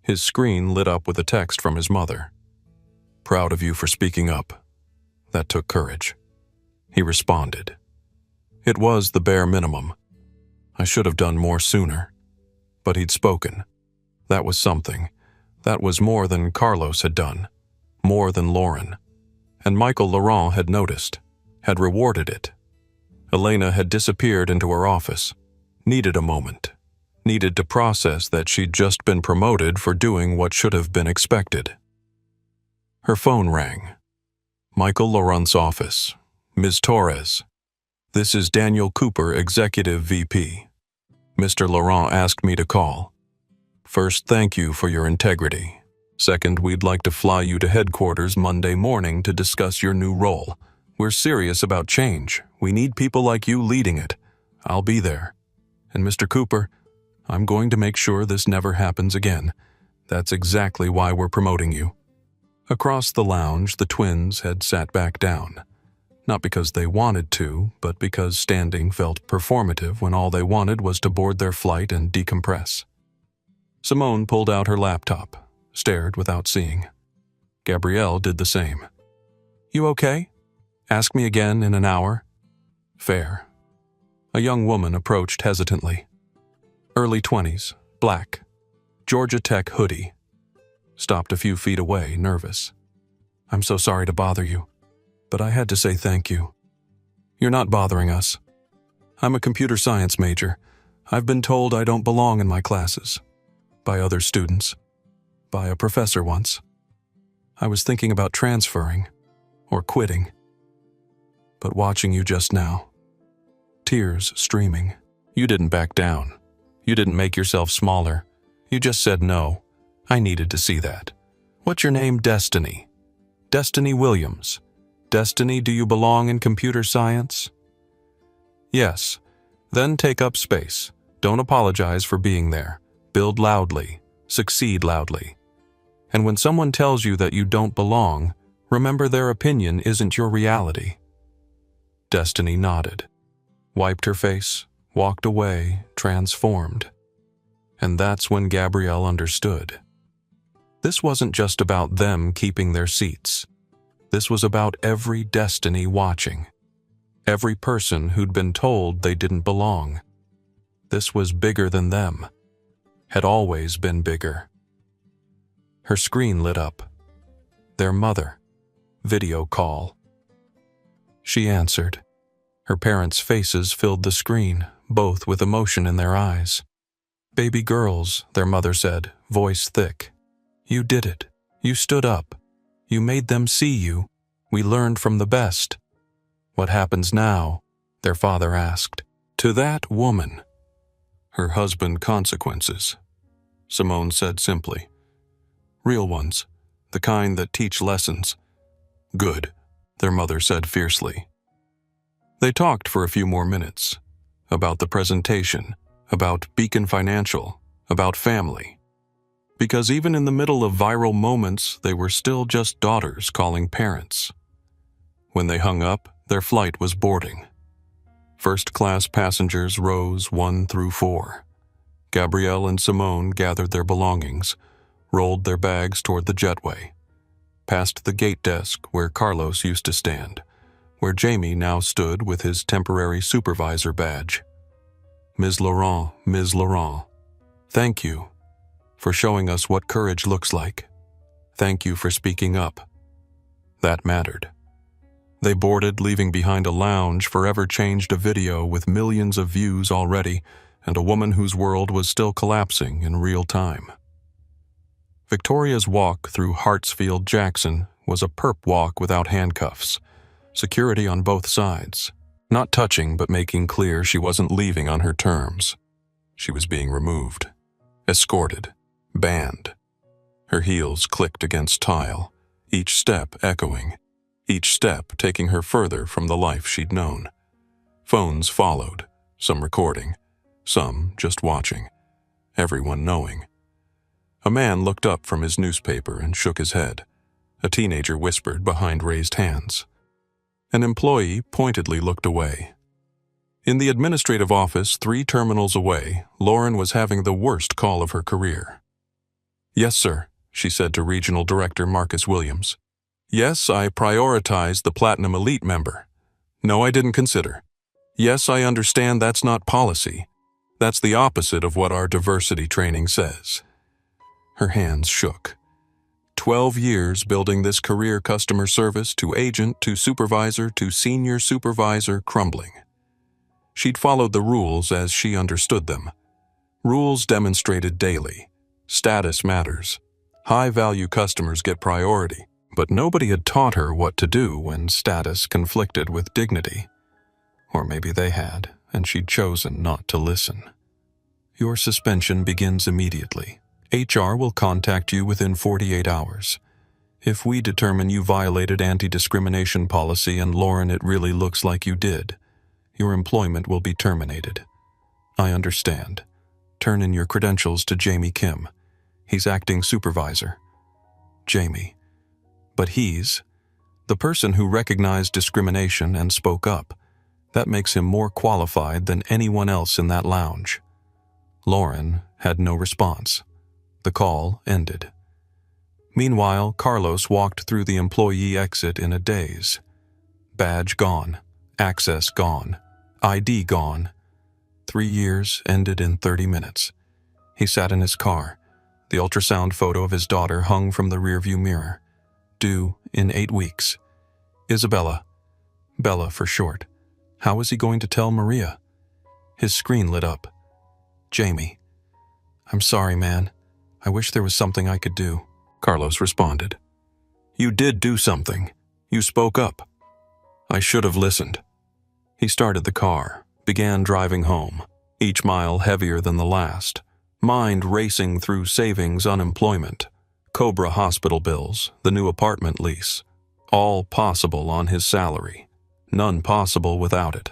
His screen lit up with a text from his mother. Proud of you for speaking up. That took courage. He responded. It was the bare minimum. I should have done more sooner. But he'd spoken. That was something. That was more than Carlos had done. More than Lauren. And Michael Laurent had noticed. Had rewarded it. Elena had disappeared into her office. Needed a moment. Needed to process that she'd just been promoted for doing what should have been expected. Her phone rang. Michael Laurent's office. Ms. Torres. This is Daniel Cooper, Executive VP. Mr. Laurent asked me to call. First, thank you for your integrity. Second, we'd like to fly you to headquarters Monday morning to discuss your new role. We're serious about change. We need people like you leading it. I'll be there. And Mr. Cooper, I'm going to make sure this never happens again. That's exactly why we're promoting you. Across the lounge, the twins had sat back down. Not because they wanted to, but because standing felt performative when all they wanted was to board their flight and decompress. Simone pulled out her laptop, stared without seeing. Gabrielle did the same. You okay? Ask me again in an hour. Fair. A young woman approached hesitantly. Early 20s, black, Georgia Tech hoodie. Stopped a few feet away, nervous. I'm so sorry to bother you, but I had to say thank you. You're not bothering us. I'm a computer science major. I've been told I don't belong in my classes. By other students. By a professor once. I was thinking about transferring, or quitting. But watching you just now, tears streaming, you didn't back down. You didn't make yourself smaller. You just said no. I needed to see that. What's your name? Destiny. Destiny Williams. Destiny, do you belong in computer science? Yes. Then take up space. Don't apologize for being there. Build loudly. Succeed loudly. And when someone tells you that you don't belong, remember their opinion isn't your reality. Destiny nodded, wiped her face, walked away, transformed. And that's when Gabrielle understood. This wasn't just about them keeping their seats. This was about every Destiny watching. Every person who'd been told they didn't belong. This was bigger than them. had always been bigger. Her screen lit up. Their mother. Video call. She answered. Her parents' faces filled the screen, both with emotion in their eyes. "Baby girls," their mother said, voice thick. "You did it. You stood up. You made them see you. We learned from the best." "What happens now?" their father asked. "To that woman." "Her husband consequences," Simone said simply. "Real ones, the kind that teach lessons." "Good," their mother said fiercely. They talked for a few more minutes, about the presentation, about Beacon Financial, about family. Because even in the middle of viral moments, they were still just daughters calling parents. When they hung up, their flight was boarding. First-class passengers rows 1 through 4. Gabrielle and Simone gathered their belongings, rolled their bags toward the jetway, past the gate desk where Carlos used to stand, where Jamie now stood with his temporary supervisor badge. Ms. Laurent, thank you for showing us what courage looks like. Thank you for speaking up." That mattered. They boarded, leaving behind a lounge forever changed a video with millions of views already, and a woman whose world was still collapsing in real time. Victoria's walk through Hartsfield-Jackson was a perp walk without handcuffs, security on both sides, not touching but making clear she wasn't leaving on her terms. She was being removed, escorted, banned. Her heels clicked against tile, each step echoing, each step taking her further from the life she'd known. Phones followed, some recording, some just watching, everyone knowing. A man looked up from his newspaper and shook his head. A teenager whispered behind raised hands. An employee pointedly looked away. In the administrative office 3 terminals away, Lauren was having the worst call of her career. "Yes, sir," she said to Regional Director Marcus Williams. "Yes, I prioritized the Platinum Elite member. No, I didn't consider. Yes, I understand that's not policy. That's the opposite of what our diversity training says." Her hands shook. 12 years building this career customer service to agent to supervisor to senior supervisor crumbling. She'd followed the rules as she understood them. Rules demonstrated daily. Status matters. High-value customers get priority, but nobody had taught her what to do when status conflicted with dignity. Or maybe they had, and she'd chosen not to listen. "Your suspension begins immediately. HR will contact you within 48 hours. If we determine you violated anti-discrimination policy and Lauren, it really looks like you did, your employment will be terminated. I understand. Turn in your credentials to Jamie Kim. He's acting supervisor." Jamie. But he's the person who recognized discrimination and spoke up. That makes him more qualified than anyone else in that lounge. Lauren had no response. The call ended. Meanwhile, Carlos walked through the employee exit in a daze. Badge gone, access gone, ID gone. 3 years ended in 30 minutes. He sat in his car. The ultrasound photo of his daughter hung from the rearview mirror. Due in 8 weeks. Isabella. Bella for short. How was he going to tell Maria? His screen lit up. Jamie. "I'm sorry, man. I wish there was something I could do." Carlos responded. "You did do something. You spoke up." "I should have listened." He started the car, began driving home, each mile heavier than the last, mind racing through savings, unemployment, Cobra hospital bills, the new apartment lease, all possible on his salary, none possible without it.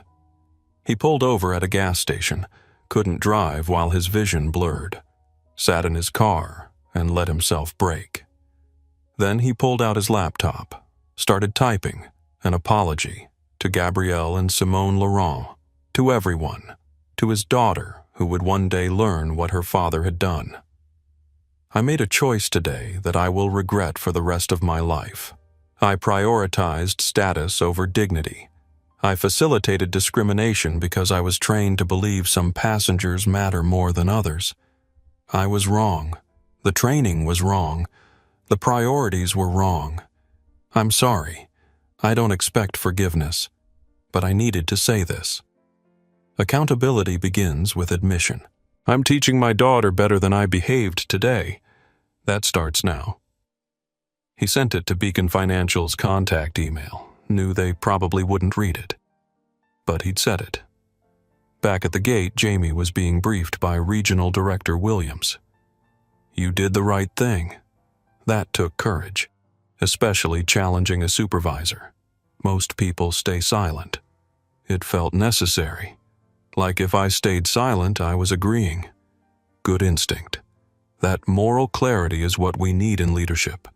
He pulled over at a gas station, couldn't drive while his vision blurred, sat in his car and let himself break. Then he pulled out his laptop, started typing an apology to Gabrielle and Simone Laurent, to everyone, to his daughter who would one day learn what her father had done. "I made a choice today that I will regret for the rest of my life. I prioritized status over dignity. I facilitated discrimination because I was trained to believe some passengers matter more than others. I was wrong. The training was wrong. The priorities were wrong. I'm sorry. I don't expect forgiveness, but I needed to say this. Accountability begins with admission. I'm teaching my daughter better than I behaved today. That starts now. He sent it to Beacon Financial's contact email, knew they probably wouldn't read it. But he'd said it. Back at the gate, Jamie was being briefed by Regional Director Williams. You did the right thing. That took courage, especially challenging a supervisor. Most people stay silent. It felt necessary. Like if I stayed silent, I was agreeing. Good instinct. That moral clarity is what we need in leadership.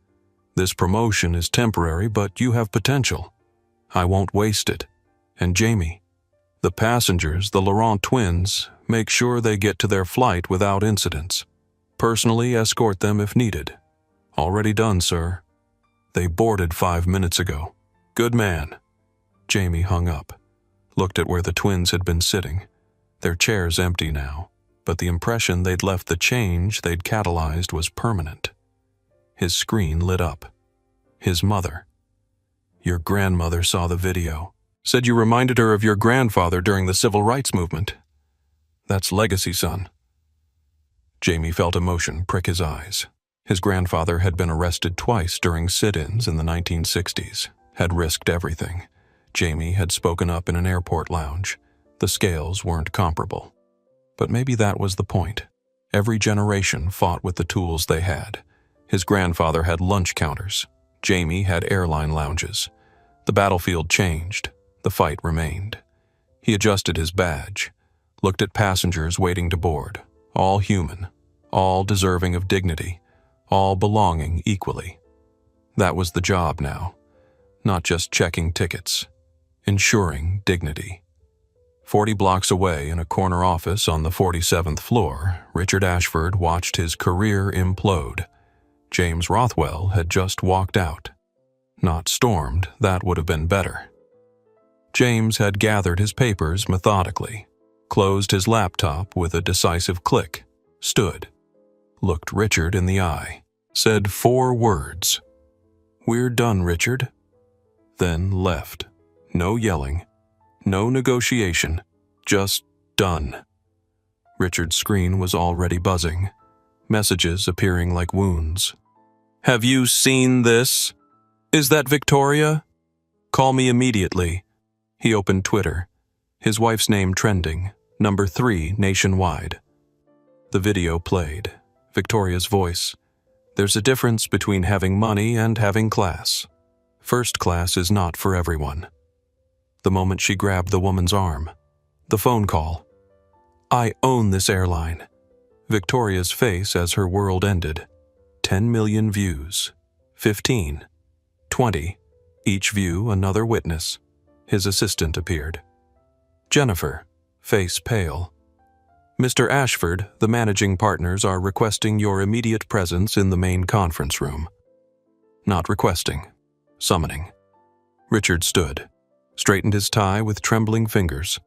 This promotion is temporary, but you have potential. I won't waste it. And Jamie, the passengers, the Laurent twins, make sure they get to their flight without incidents. Personally escort them if needed. Already done, sir. They boarded 5 minutes ago. Good man. Jamie hung up, looked at where the twins had been sitting. Their chairs empty now, but the impression they'd left the change they'd catalyzed was permanent. His screen lit up. His mother. Your grandmother saw the video. Said you reminded her of your grandfather during the civil rights movement. That's legacy, son. Jamie felt emotion prick his eyes. His grandfather had been arrested twice during sit-ins in the 1960s, had risked everything. Jamie had spoken up in an airport lounge. The scales weren't comparable. But maybe that was the point. Every generation fought with the tools they had. His grandfather had lunch counters. Jamie had airline lounges. The battlefield changed. The fight remained. He adjusted his badge, looked at passengers waiting to board, all human, all deserving of dignity, all belonging equally. That was the job now, not just checking tickets, ensuring dignity. 40 blocks away in a corner office on the 47th floor, Richard Ashford watched his career implode. James Rothwell had just walked out. Not stormed, that would have been better. James had gathered his papers methodically, closed his laptop with a decisive click, stood, looked Richard in the eye, said 4 words. We're done, Richard. Then left. No yelling, no negotiation, just done. Richard's screen was already buzzing, messages appearing like wounds. Have you seen this? Is that Victoria? Call me immediately. He opened Twitter, his wife's name trending, number 3 nationwide. The video played, Victoria's voice. There's a difference between having money and having class. First class is not for everyone. The moment she grabbed the woman's arm. The phone call. I own this airline. Victoria's face as her world ended. 10 million views. 15. 20. Each view another witness. His assistant appeared. Jennifer, face pale. Mr. Ashford, the managing partners are requesting your immediate presence in the main conference room. Not requesting. Summoning. Richard stood, straightened his tie with trembling fingers,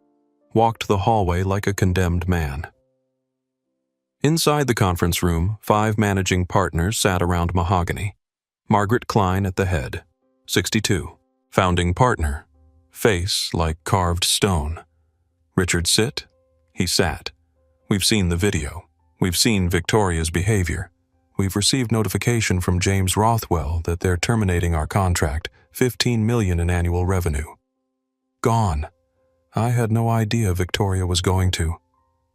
walked the hallway like a condemned man. Inside the conference room, 5 managing partners sat around mahogany. Margaret Klein at the head, 62. Founding partner, face like carved stone. Richard sit? He sat. We've seen the video. We've seen Victoria's behavior. We've received notification from James Rothwell that they're terminating our contract, $15 million in annual revenue. Gone. I had no idea Victoria was going to.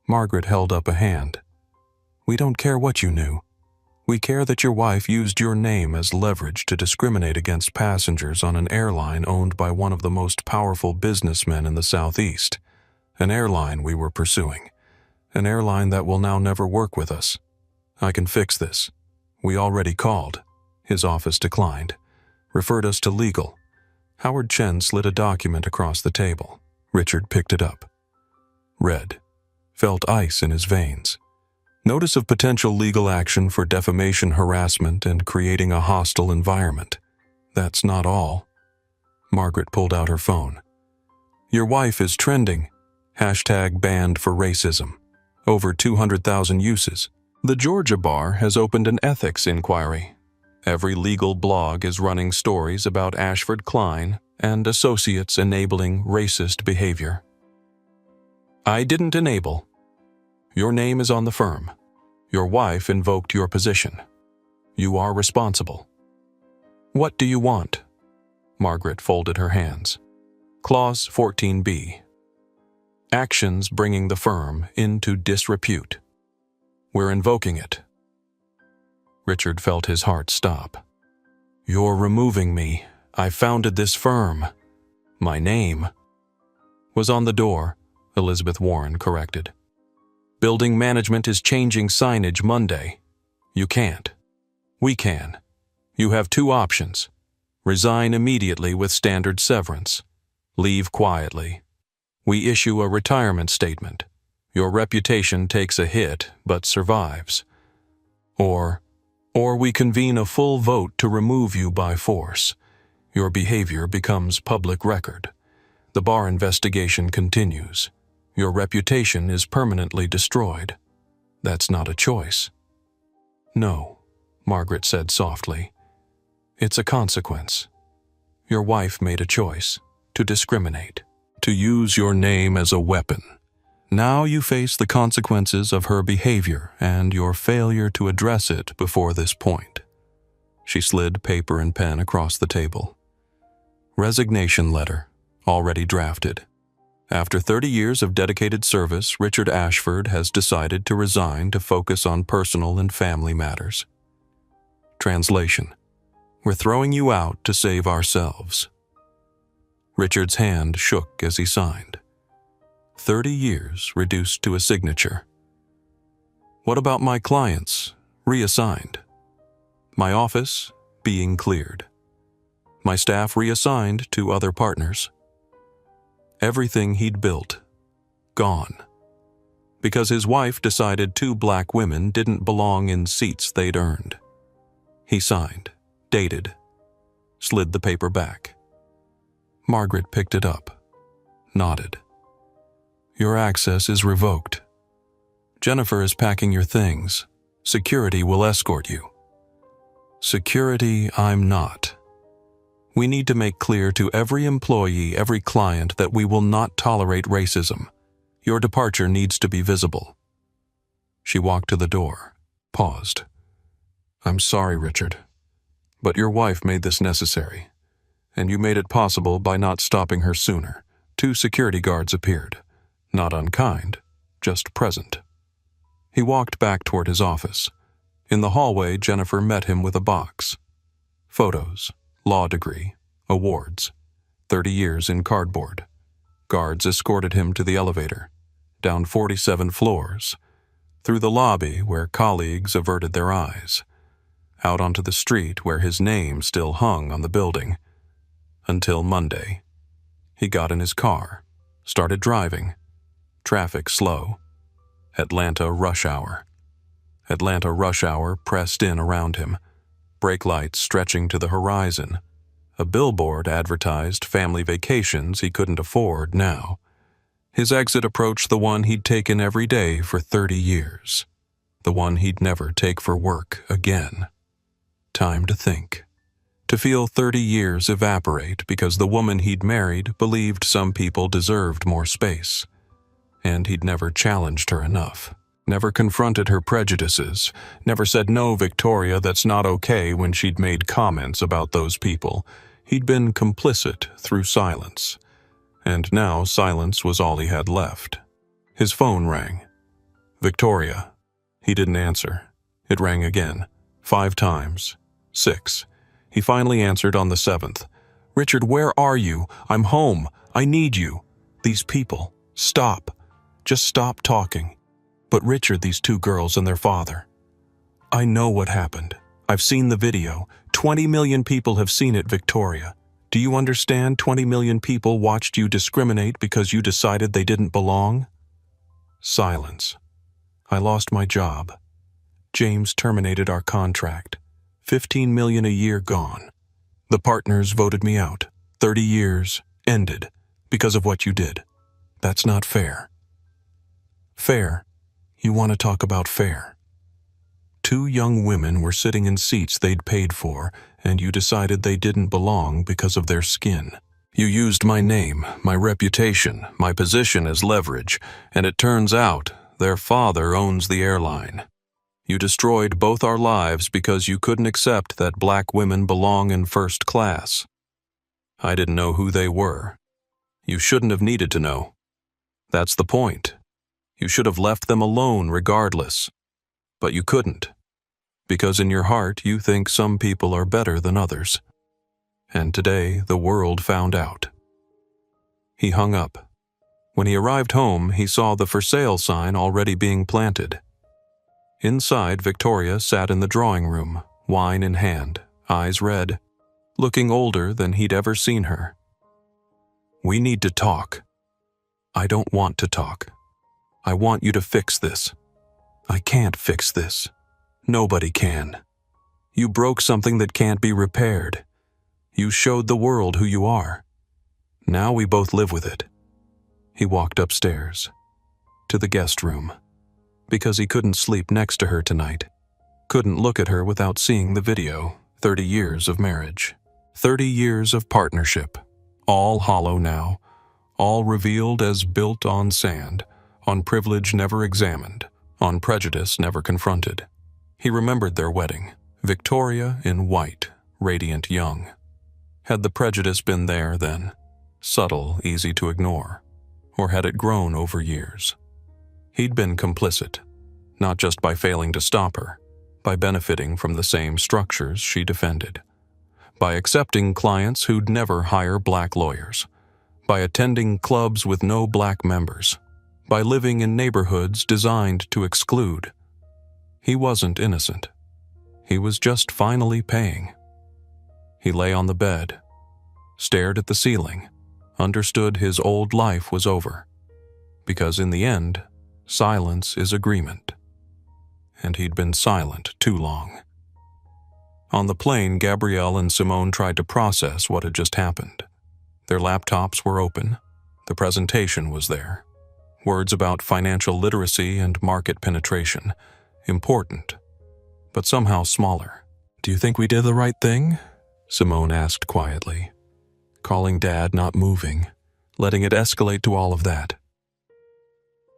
Margaret held up a hand. We don't care what you knew. We care that your wife used your name as leverage to discriminate against passengers on an airline owned by one of the most powerful businessmen in the Southeast. An airline we were pursuing. An airline that will now never work with us. I can fix this. We already called. His office declined. Referred us to legal. Howard Chen slid a document across the table. Richard picked it up. Read. Felt ice in his veins. Notice of potential legal action for defamation, harassment, and creating a hostile environment. That's not all. Margaret pulled out her phone. Your wife is trending. # banned for racism. Over 200,000 uses. The Georgia Bar has opened an ethics inquiry. Every legal blog is running stories about Ashford Klein and associates enabling racist behavior. I didn't enable. Your name is on the firm. Your wife invoked your position. You are responsible. What do you want? Margaret folded her hands. Clause 14b. Actions bringing the firm into disrepute. We're invoking it. Richard felt his heart stop. You're removing me. I founded this firm. My name was on the door, Elizabeth Warren corrected. Building management is changing signage Monday. You can't. We can. You have two options. Resign immediately with standard severance. Leave quietly. We issue a retirement statement. Your reputation takes a hit but survives. Or we convene a full vote to remove you by force. Your behavior becomes public record. The bar investigation continues. Your reputation is permanently destroyed. That's not a choice. No, Margaret said softly. It's a consequence. Your wife made a choice to discriminate, to use your name as a weapon. Now you face the consequences of her behavior and your failure to address it before this point. She slid paper and pen across the table. Resignation letter, already drafted. After 30 years of dedicated service, Richard Ashford has decided to resign to focus on personal and family matters. Translation: We're throwing you out to save ourselves. Richard's hand shook as he signed. 30 years reduced to a signature. What about my clients? Reassigned. My office being cleared. My staff reassigned to other partners. Everything he'd built, gone. Because his wife decided 2 black women didn't belong in seats they'd earned. He signed, dated, slid the paper back. Margaret picked it up, nodded. Your access is revoked. Jennifer is packing your things. Security will escort you. Security, I'm not. We need to make clear to every employee, every client, that we will not tolerate racism. Your departure needs to be visible. She walked to the door, paused. I'm sorry, Richard, but your wife made this necessary, and you made it possible by not stopping her sooner. 2 security guards appeared. Not unkind, just present. He walked back toward his office. In the hallway, Jennifer met him with a box. Photos, law degree, awards, 30 years in cardboard. Guards escorted him to the elevator, down 47 floors, through the lobby where colleagues averted their eyes, out onto the street where his name still hung on the building. Until Monday. He got in his car, started driving. Traffic slow. Atlanta rush hour. Atlanta rush hour pressed in around him. Brake lights stretching to the horizon. A billboard advertised family vacations he couldn't afford now. His exit approached the one he'd taken every day for 30 years. The one he'd never take for work again. Time to think. To feel 30 years evaporate because the woman he'd married believed some people deserved more space. And he'd never challenged her enough. Never confronted her prejudices. Never said, no, Victoria, that's not okay when she'd made comments about those people. He'd been complicit through silence. And now silence was all he had left. His phone rang. Victoria. He didn't answer. It rang again. 5 times. 6. He finally answered on the 7th. Richard, where are you? I'm home. I need you. These people. Stop. Just stop talking. But Richard, these 2 girls and their father. I know what happened. I've seen the video. 20 million people have seen it, Victoria. Do you understand? 20 million people watched you discriminate because you decided they didn't belong? Silence. I lost my job. James terminated our contract. 15 million a year gone. The partners voted me out. 30 years ended because of what you did. That's not fair. Fair? You want to talk about fair? two young women were sitting in seats they'd paid for, and you decided they didn't belong because of their skin. You used my name, my reputation, my position as leverage, and it turns out their father owns the airline. You destroyed both our lives because you couldn't accept that black women belong in first class. I didn't know who they were. You shouldn't have needed to know. That's the point. You should have left them alone regardless. But you couldn't, because in your heart you think some people are better than others. And today the world found out. He hung up. When he arrived home, he saw the for sale sign already being planted. Inside, Victoria sat in the drawing room, wine in hand, eyes red, looking older than he'd ever seen her. "We need to talk." "I don't want to talk. I want you to fix this." "I can't fix this. Nobody can. You broke something that can't be repaired. You showed the world who you are. Now we both live with it." He walked upstairs, to the guest room, because he couldn't sleep next to her tonight. Couldn't look at her without seeing the video. 30 years of marriage. 30 years of partnership. All hollow now. All revealed as built on sand, on privilege never examined, on prejudice never confronted. He remembered their wedding. Victoria in white, radiant young. Had the prejudice been there then? Subtle, easy to ignore. Or had it grown over years? He'd been complicit, not just by failing to stop her, by benefiting from the same structures she defended, by accepting clients who'd never hire black lawyers, by attending clubs with no black members, by living in neighborhoods designed to exclude. He wasn't innocent. He was just finally paying. He lay on the bed, stared at the ceiling, understood his old life was over, because in the end, silence is agreement. And he'd been silent too long. On the plane, Gabrielle and Simone tried to process what had just happened. Their laptops were open. The presentation was there. Words about financial literacy and market penetration. Important, but somehow smaller. "Do you think we did the right thing?" Simone asked quietly. Calling Dad, not moving, letting it escalate to all of that.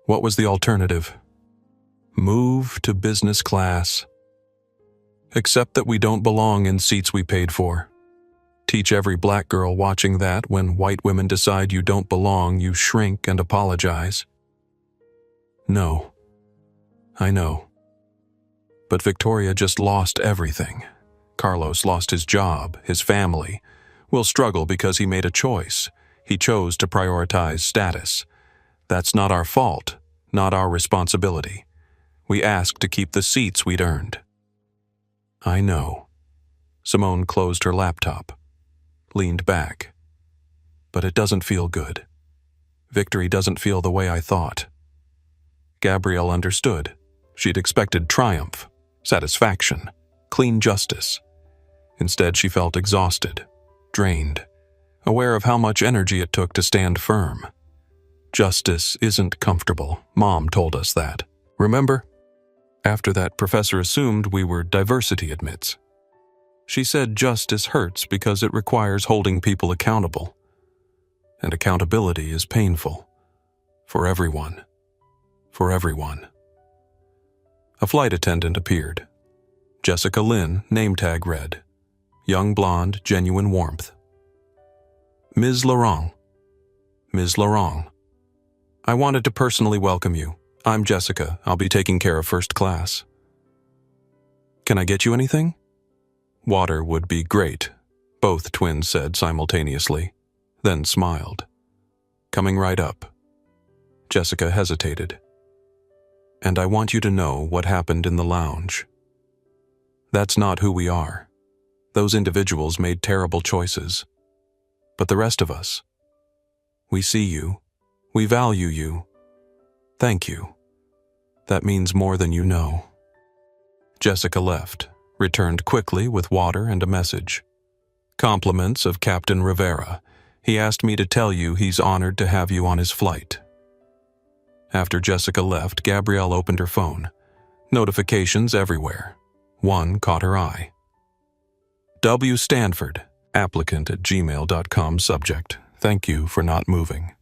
What was the alternative? Move to business class. Accept that we don't belong in seats we paid for. Teach every black girl watching that when white women decide you don't belong, you shrink and apologize. No. I know. But Victoria just lost everything. Carlos lost his job, his family. Will struggle because he made a choice. He chose to prioritize status. That's not our fault, not our responsibility. We asked to keep the seats we'd earned. I know. Simone closed her laptop, leaned back. But it doesn't feel good. Victory doesn't feel the way I thought. Gabrielle understood. She'd expected triumph, satisfaction, clean justice. Instead, she felt exhausted, drained, aware of how much energy it took to stand firm. Justice isn't comfortable. Mom told us that. Remember? After that, Professor assumed we were diversity admits. She said justice hurts because it requires holding people accountable. And accountability is painful. For everyone. For everyone. A flight attendant appeared. Jessica Lynn, name tag read. Young blonde, genuine warmth. Ms. Laurent. Ms. Laurent. I wanted to personally welcome you. I'm Jessica. I'll be taking care of first class. Can I get you anything? Water would be great, both twins said simultaneously, then smiled. Coming right up. Jessica hesitated. And I want you to know what happened in the lounge. That's not who we are. Those individuals made terrible choices. But the rest of us, we see you. We value you. Thank you. That means more than you know. Jessica left, returned quickly with water and a message. Compliments of Captain Rivera. He asked me to tell you he's honored to have you on his flight. After Jessica left, Gabrielle opened her phone. Notifications everywhere. One caught her eye. W. Stanford, applicant@gmail.com, subject, "Thank you for not moving."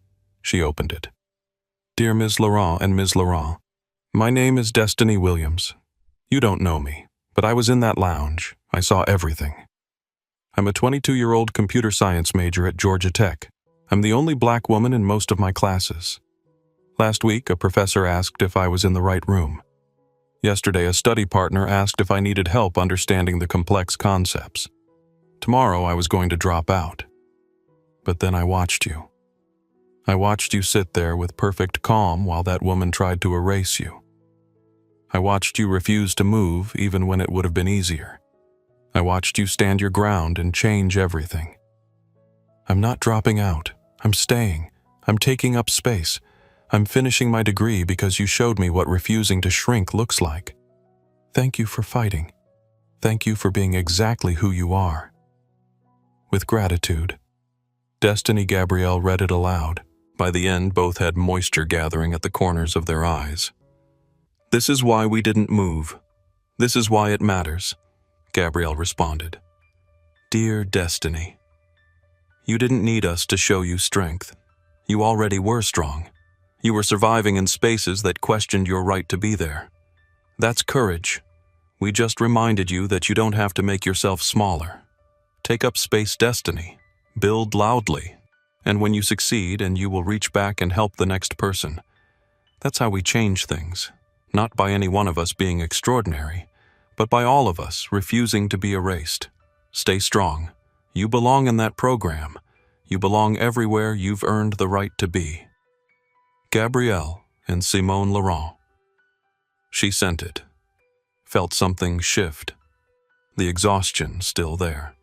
She opened it. "Dear Ms. Laurent and Ms. Laurent, my name is Destiny Williams. You don't know me, but I was in that lounge. I saw everything. I'm a 22-year-old computer science major at Georgia Tech. I'm the only black woman in most of my classes. Last week, a professor asked if I was in the right room. Yesterday, a study partner asked if I needed help understanding the complex concepts. Tomorrow, I was going to drop out. But then I watched you. I watched you sit there with perfect calm while that woman tried to erase you. I watched you refuse to move even when it would have been easier. I watched you stand your ground and change everything. I'm not dropping out. I'm staying. I'm taking up space. I'm finishing my degree because you showed me what refusing to shrink looks like. Thank you for fighting. Thank you for being exactly who you are. With gratitude." Destiny Gabrielle read it aloud. By the end, both had moisture gathering at the corners of their eyes. "This is why we didn't move. This is why it matters," Gabrielle responded. "Dear Destiny, you didn't need us to show you strength. You already were strong. You were surviving in spaces that questioned your right to be there. That's courage. We just reminded you that you don't have to make yourself smaller. Take up space, Destiny. Build loudly. And when you succeed, and you will reach back and help the next person. That's how we change things, not by any one of us being extraordinary, but by all of us refusing to be erased. Stay strong. You belong in that program. You belong everywhere you've earned the right to be. Gabrielle and Simone Laurent." She sent it. Felt something shift. The exhaustion still there.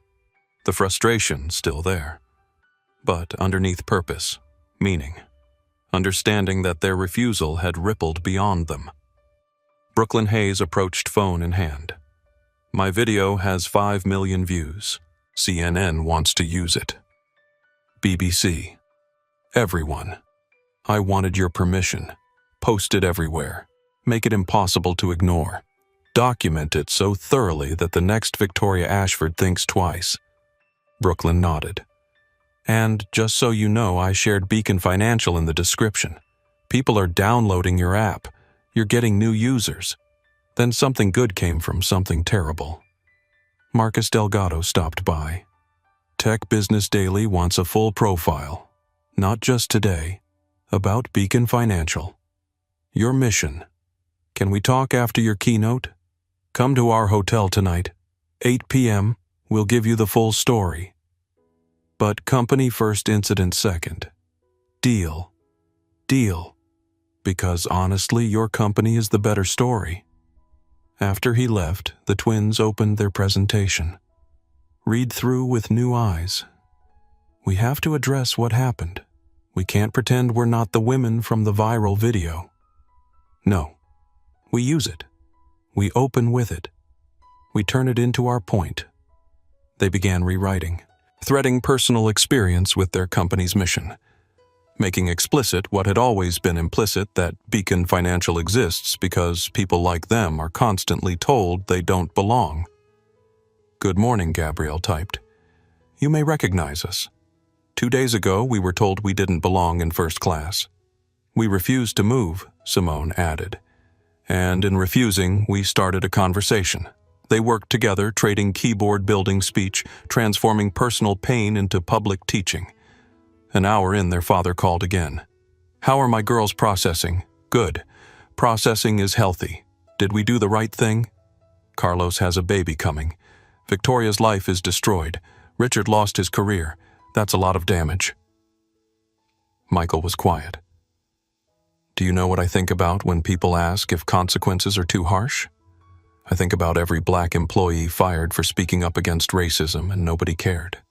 The frustration still there. But underneath purpose, meaning, understanding that their refusal had rippled beyond them. Brooklyn Hayes approached phone in hand. "My video has 5 million views. CNN wants to use it. BBC. Everyone. I wanted your permission. Post it everywhere. Make it impossible to ignore. Document it so thoroughly that the next Victoria Ashford thinks twice." Brooklyn nodded. "And just so you know, I shared Beacon Financial in the description. People are downloading your app. You're getting new users." Then something good came from something terrible. Marcus Delgado stopped by. "Tech Business Daily wants a full profile. Not just today. About Beacon Financial. Your mission. Can we talk after your keynote? Come to our hotel tonight. 8 p.m. We'll give you the full story. But company first, incident second. Deal. Deal. Because honestly, your company is the better story." After he left, the twins opened their presentation. Read through with new eyes. "We have to address what happened. We can't pretend we're not the women from the viral video. No. We use it. We open with it. We turn it into our point." They began rewriting, threading personal experience with their company's mission, making explicit what had always been implicit, that Beacon Financial exists because people like them are constantly told they don't belong. "Good morning," Gabrielle typed. "You may recognize us. 2 days ago, we were told we didn't belong in first class. We refused to move," Simone added. "And in refusing, we started a conversation. They worked together, trading keyboard, building speech, transforming personal pain into public teaching. An hour in, their father called again. 'How are my girls processing?' 'Good. Processing is healthy. Did we do the right thing?' 'Carlos has a baby coming. Victoria's life is destroyed. Richard lost his career. That's a lot of damage.' Michael was quiet. "Do you know what I think about when people ask if consequences are too harsh? I think about every black employee fired for speaking up against racism and nobody cared.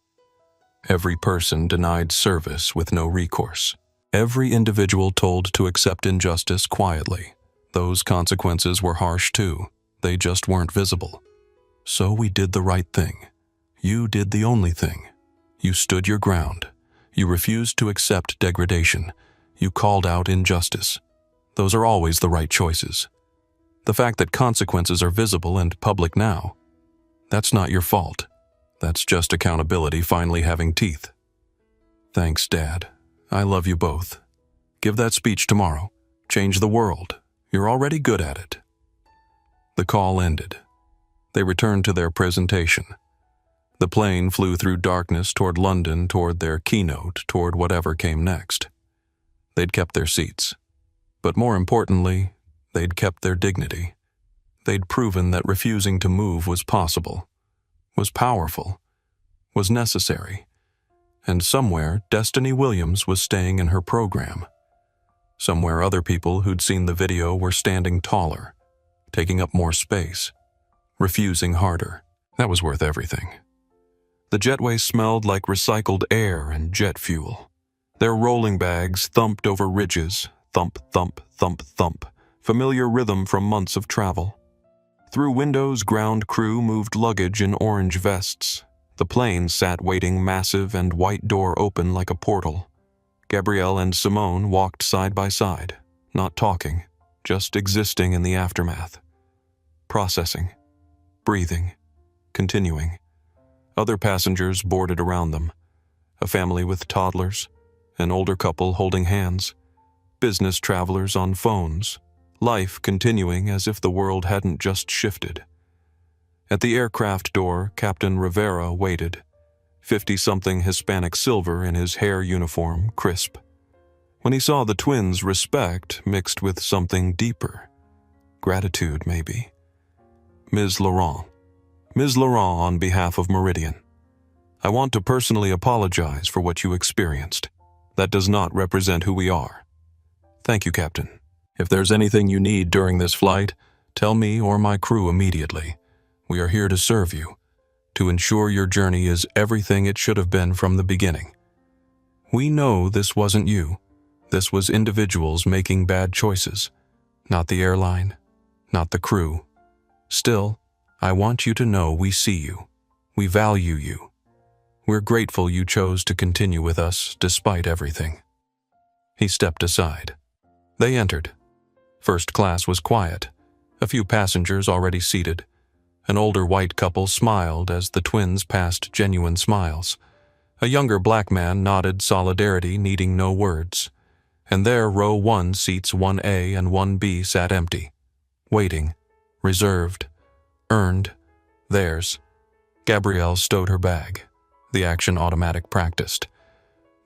Every person denied service with no recourse. Every individual told to accept injustice quietly. Those consequences were harsh too. They just weren't visible. So we did the right thing. You did the only thing. You stood your ground. You refused to accept degradation. You called out injustice. Those are always the right choices. The fact that consequences are visible and public now, that's not your fault. That's just accountability finally having teeth. Thanks, Dad. I love you both. Give that speech tomorrow. Change the world. You're already good at it. The call ended. They returned to their presentation. The plane flew through darkness toward London, toward their keynote, toward whatever came next. They'd kept their seats. But more importantly, they'd kept their dignity. They'd proven that refusing to move was possible, was powerful, was necessary. And somewhere, Destiny Williams was staying in her program. Somewhere other people who'd seen the video were standing taller, taking up more space, refusing harder. That was worth everything. The jetway smelled like recycled air and jet fuel. Their rolling bags thumped over ridges, thump, thump, thump, thump, familiar rhythm from months of travel. Through windows, ground crew moved luggage in orange vests. The plane sat waiting, massive and white door open like a portal. Gabrielle and Simone walked side by side, not talking, just existing in the aftermath. Processing, breathing, continuing. Other passengers boarded around them. A family with toddlers, an older couple holding hands, business travelers on phones, life continuing as if the world hadn't just shifted. At the aircraft door, Captain Rivera waited, 50-something Hispanic silver in his hair uniform, crisp. When he saw the twins, respect mixed with something deeper. Gratitude, maybe. Ms. Laurent, on behalf of Meridian. I want to personally apologize for what you experienced. That does not represent who we are. Thank you, Captain. If there's anything you need during this flight, tell me or my crew immediately. We are here to serve you, to ensure your journey is everything it should have been from the beginning. We know this wasn't you. This was individuals making bad choices, not the airline, not the crew. Still, I want you to know we see you. We value you. We're grateful you chose to continue with us despite everything. He stepped aside. They entered. First class was quiet. A few passengers already seated. An older white couple smiled as the twins passed genuine smiles. A younger black man nodded solidarity, needing no words. And there, row 1 seats 1A and 1B sat empty, waiting, reserved, earned, theirs. Gabrielle stowed her bag, the action automatic practiced.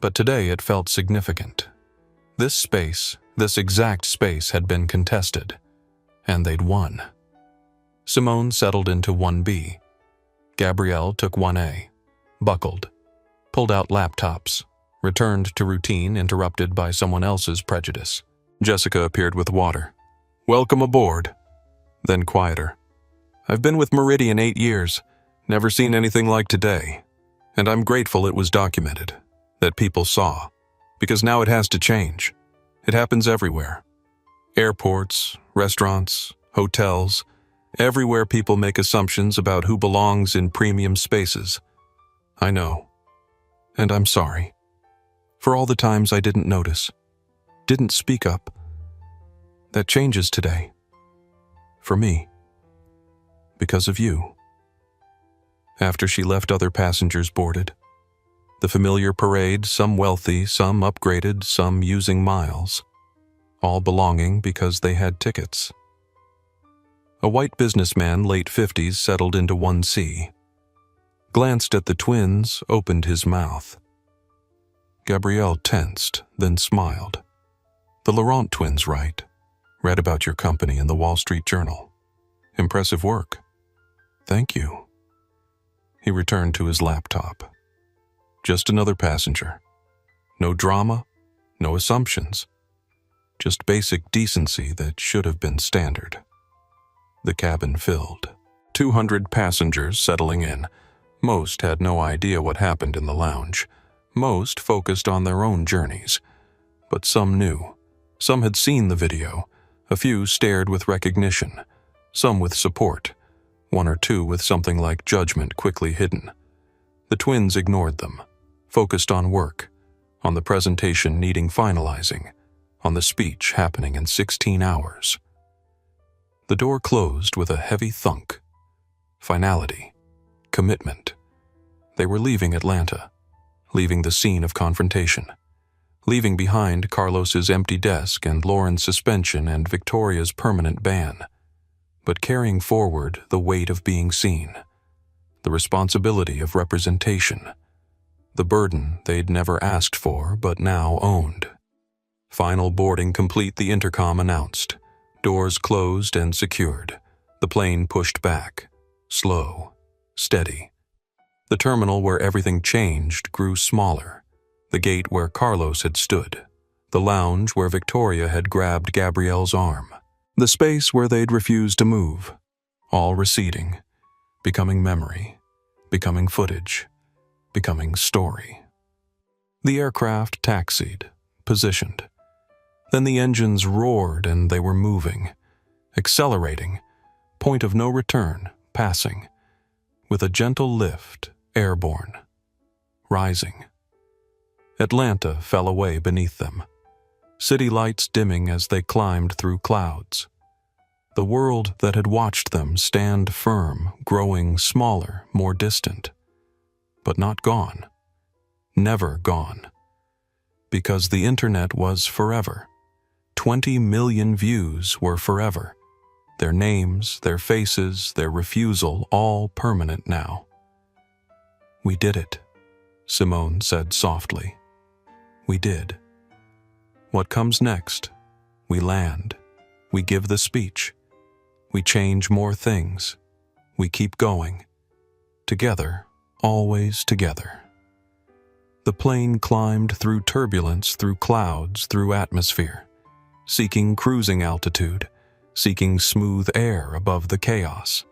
But today it felt significant. This space, this exact space had been contested, and they'd won. Simone settled into 1B. Gabrielle took 1A, buckled, pulled out laptops, returned to routine interrupted by someone else's prejudice. Jessica appeared with water. Welcome aboard. Then quieter. I've been with Meridian 8 years, never seen anything like today. And I'm grateful it was documented, that people saw, because now it has to change. It happens everywhere. Airports, restaurants, hotels, everywhere people make assumptions about who belongs in premium spaces. I know. And I'm sorry. For all the times I didn't notice, didn't speak up. That changes today. For me. Because of you. After she left, other passengers boarded. The familiar parade, some wealthy, some upgraded, some using miles. All belonging because they had tickets. A white businessman, late 50s, settled into 1C. Glanced at the twins, opened his mouth. Gabrielle tensed, then smiled. The Laurent twins, right? Read about your company in the Wall Street Journal. Impressive work. Thank you. He returned to his laptop. Just another passenger. No drama, no assumptions. Just basic decency that should have been standard. The cabin filled. 200 passengers settling in. Most had no idea what happened in the lounge. Most focused on their own journeys. But some knew. Some had seen the video. A few stared with recognition. Some with support. 1 or 2 with something like judgment quickly hidden. The twins ignored them. Focused on work. On the presentation needing finalizing. On the speech happening in 16 hours. The door closed with a heavy thunk. Finality. Commitment. They were leaving Atlanta, leaving the scene of confrontation, leaving behind Carlos's empty desk and Lauren's suspension and Victoria's permanent ban, but carrying forward the weight of being seen, the responsibility of representation, the burden they'd never asked for but now owned. Final boarding complete, the intercom announced. Doors closed and secured. The plane pushed back. Slow. Steady. The terminal where everything changed grew smaller. The gate where Carlos had stood. The lounge where Victoria had grabbed Gabrielle's arm. The space where they'd refused to move. All receding. Becoming memory. Becoming footage. Becoming story. The aircraft taxied. Positioned. Then the engines roared and they were moving. Accelerating. Point of no return. Passing. With a gentle lift. Airborne. Rising. Atlanta fell away beneath them. City lights dimming as they climbed through clouds. The world that had watched them stand firm, growing smaller, more distant. But not gone. Never gone. Because the internet was forever. 20 million views were forever. Their names, their faces, their refusal, all permanent now. "We did it," Simone said softly. "We did. What comes next? We land. We give the speech. We change more things. We keep going. Together, always together." The plane climbed through turbulence, through clouds, through atmosphere, seeking cruising altitude, seeking smooth air above the chaos.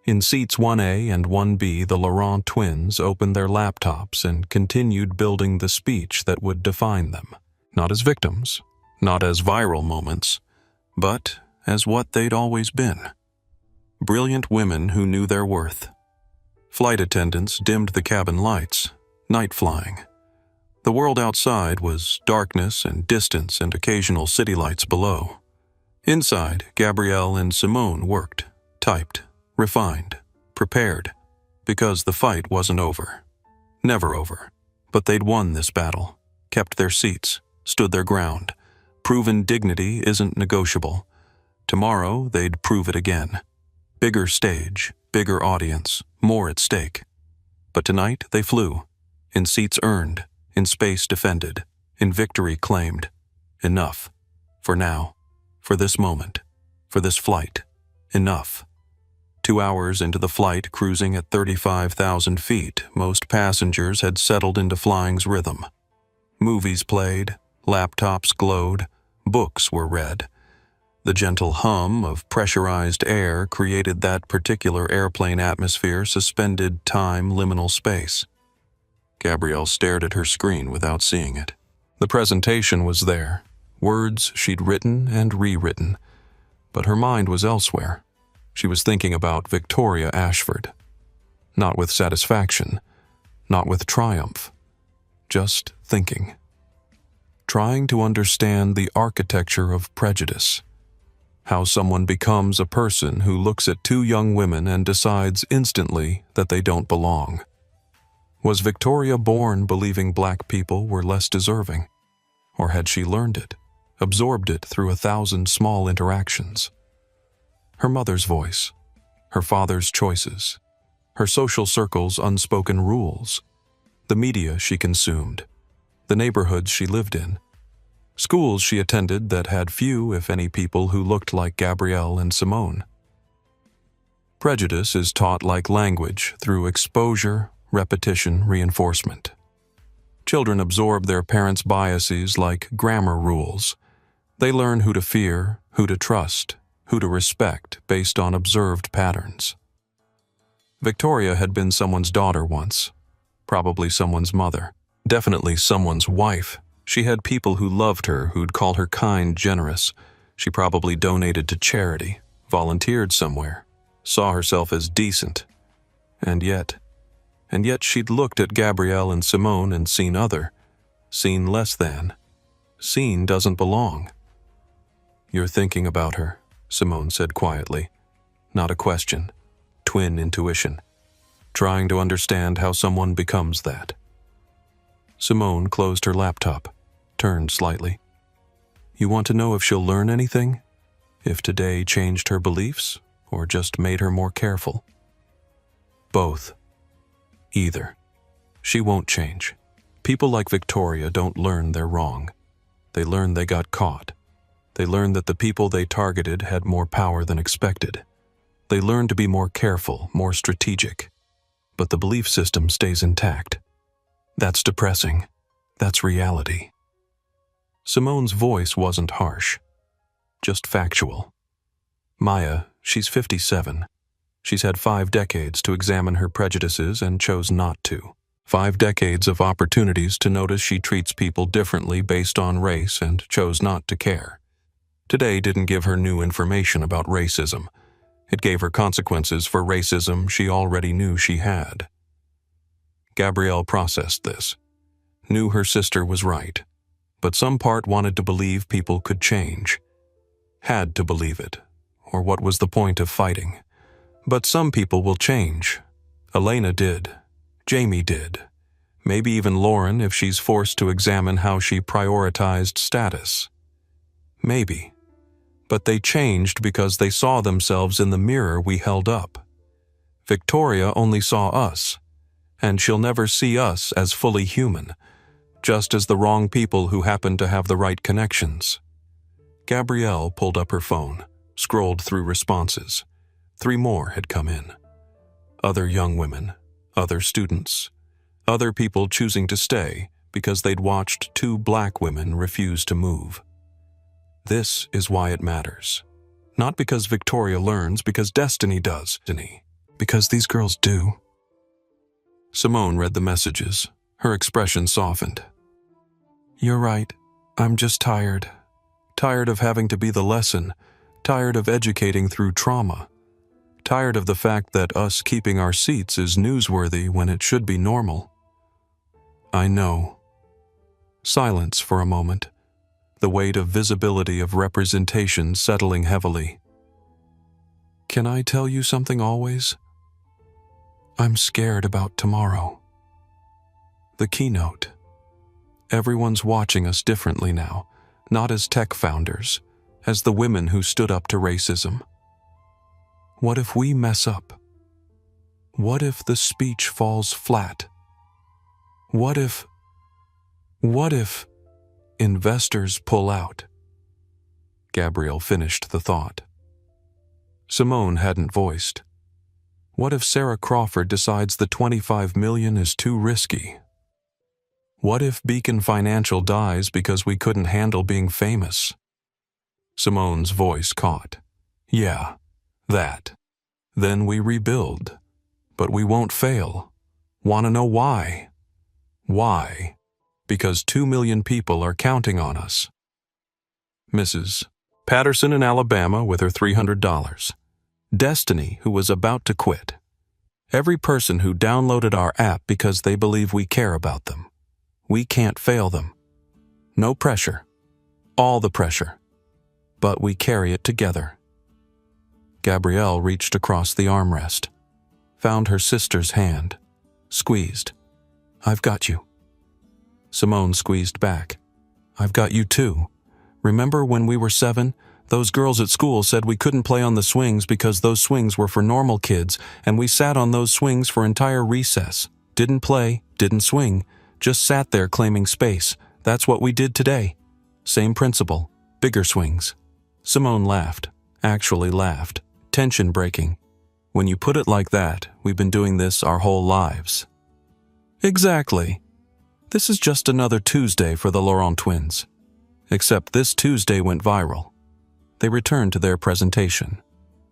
In seats 1A and 1B, the Laurent twins opened their laptops and continued building the speech that would define them, not as victims, not as viral moments, but as what they'd always been. Brilliant women who knew their worth. Flight attendants dimmed the cabin lights, night flying. The world outside was darkness and distance and occasional city lights below. Inside, Gabrielle and Simone worked, typed, refined, prepared, because the fight wasn't over. Never over. But they'd won this battle, kept their seats, stood their ground. Proven dignity isn't negotiable. Tomorrow, they'd prove it again. Bigger stage, bigger audience, more at stake. But tonight, they flew. In seats earned, in space defended, in victory claimed. Enough. For now. For this moment. For this flight. Enough. 2 hours into the flight, cruising at 35,000 feet, most passengers had settled into flying's rhythm. Movies played, laptops glowed, books were read. The gentle hum of pressurized air created that particular airplane atmosphere, suspended time, liminal space. Gabrielle stared at her screen without seeing it. The presentation was there, words she'd written and rewritten, but her mind was elsewhere. She was thinking about Victoria Ashford. Not with satisfaction, not with triumph, just thinking. Trying to understand the architecture of prejudice. How someone becomes a person who looks at two young women and decides instantly that they don't belong. Was Victoria born believing black people were less deserving? Or had she learned it, absorbed it through 1,000 small interactions? Her mother's voice, her father's choices, her social circle's unspoken rules, the media she consumed, the neighborhoods she lived in, schools she attended that had few, if any, people who looked like Gabrielle and Simone. Prejudice is taught like language through exposure, repetition, reinforcement. Children absorb their parents' biases like grammar rules. They learn who to fear, who to trust, who to respect based on observed patterns. Victoria had been someone's daughter once, probably someone's mother, definitely someone's wife. She had people who loved her, who'd call her kind, generous. She probably donated to charity, volunteered somewhere, saw herself as decent. And yet she'd looked at Gabrielle and Simone and seen other, seen less than. Seen doesn't belong. "You're thinking about her," Simone said quietly. Not a question. Twin intuition. Trying to understand how someone becomes that. Simone closed her laptop, turned slightly. You want to know if she'll learn anything? If today changed her beliefs, or just made her more careful? Both. Either. She won't change. People like Victoria don't learn they're wrong. They learn they got caught. They learn that the people they targeted had more power than expected. They learn to be more careful, more strategic. But the belief system stays intact. That's depressing. That's reality. Simone's voice wasn't harsh, just factual. Maya, she's 57. She's had 5 decades to examine her prejudices and chose not to. 5 decades of opportunities to notice she treats people differently based on race and chose not to care. Today didn't give her new information about racism. It gave her consequences for racism she already knew she had. Gabrielle processed this, knew her sister was right, but some part wanted to believe people could change. Had to believe it, or what was the point of fighting? But some people will change. Elena did. Jamie did. Maybe even Lauren if she's forced to examine how she prioritized status. Maybe. But they changed because they saw themselves in the mirror we held up. Victoria only saw us, and she'll never see us as fully human, just as the wrong people who happen to have the right connections. Gabrielle pulled up her phone, scrolled through responses. 3 more had come in. Other young women, other students, other people choosing to stay because they'd watched 2 black women refuse to move. This is why it matters. Not because Victoria learns, because destiny does. Because these girls do. Simone read the messages. Her expression softened. You're right. I'm just tired. Tired of having to be the lesson. Tired of educating through trauma. Tired of the fact that us keeping our seats is newsworthy when it should be normal. I know. Silence for a moment. The weight of visibility of representation settling heavily. Can I tell you something always? I'm scared about tomorrow. The keynote. Everyone's watching us differently now, not as tech founders, as the women who stood up to racism. What if we mess up? What if the speech falls flat? What if investors pull out? Gabrielle finished the thought. Simone hadn't voiced. What if Sarah Crawford decides the $25 million is too risky? What if Beacon Financial dies because we couldn't handle being famous? Simone's voice caught. Yeah, that. Then we rebuild. But we won't fail. Want to know why? Why? Because 2 million people are counting on us. Mrs. Patterson in Alabama with her $300. Destiny, who was about to quit. Every person who downloaded our app because they believe we care about them. We can't fail them. No pressure. All the pressure. But we carry it together. Gabrielle reached across the armrest, found her sister's hand, squeezed. I've got you. Simone squeezed back. I've got you too. Remember when we were 7? Those girls at school said we couldn't play on the swings because those swings were for normal kids, and we sat on those swings for entire recess. Didn't play, didn't swing, just sat there claiming space. That's what we did today. Same principle, bigger swings. Simone laughed, actually laughed, tension breaking. When you put it like that, we've been doing this our whole lives. Exactly. This is just another Tuesday for the Laurent twins. Except this Tuesday went viral. They returned to their presentation.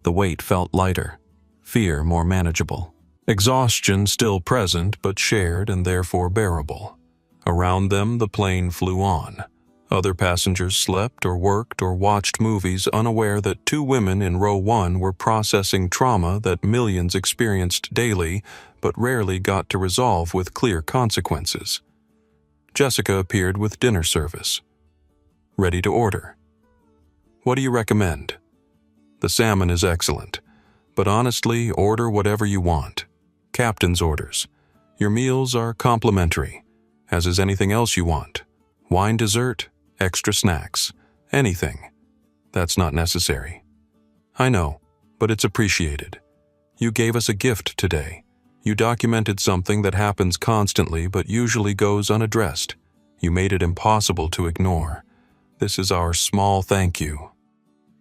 The weight felt lighter, fear more manageable. Exhaustion still present but shared and therefore bearable. Around them the plane flew on. Other passengers slept or worked or watched movies unaware that 2 women in row 1 were processing trauma that millions experienced daily but rarely got to resolve with clear consequences. Jessica appeared with dinner service. Ready to order. What do you recommend? The salmon is excellent, but honestly, order whatever you want. Captain's orders. Your meals are complimentary, as is anything else you want. Wine dessert, extra snacks, anything. That's not necessary. I know, but it's appreciated. You gave us a gift today. You documented something that happens constantly but usually goes unaddressed. You made it impossible to ignore. This is our small thank you.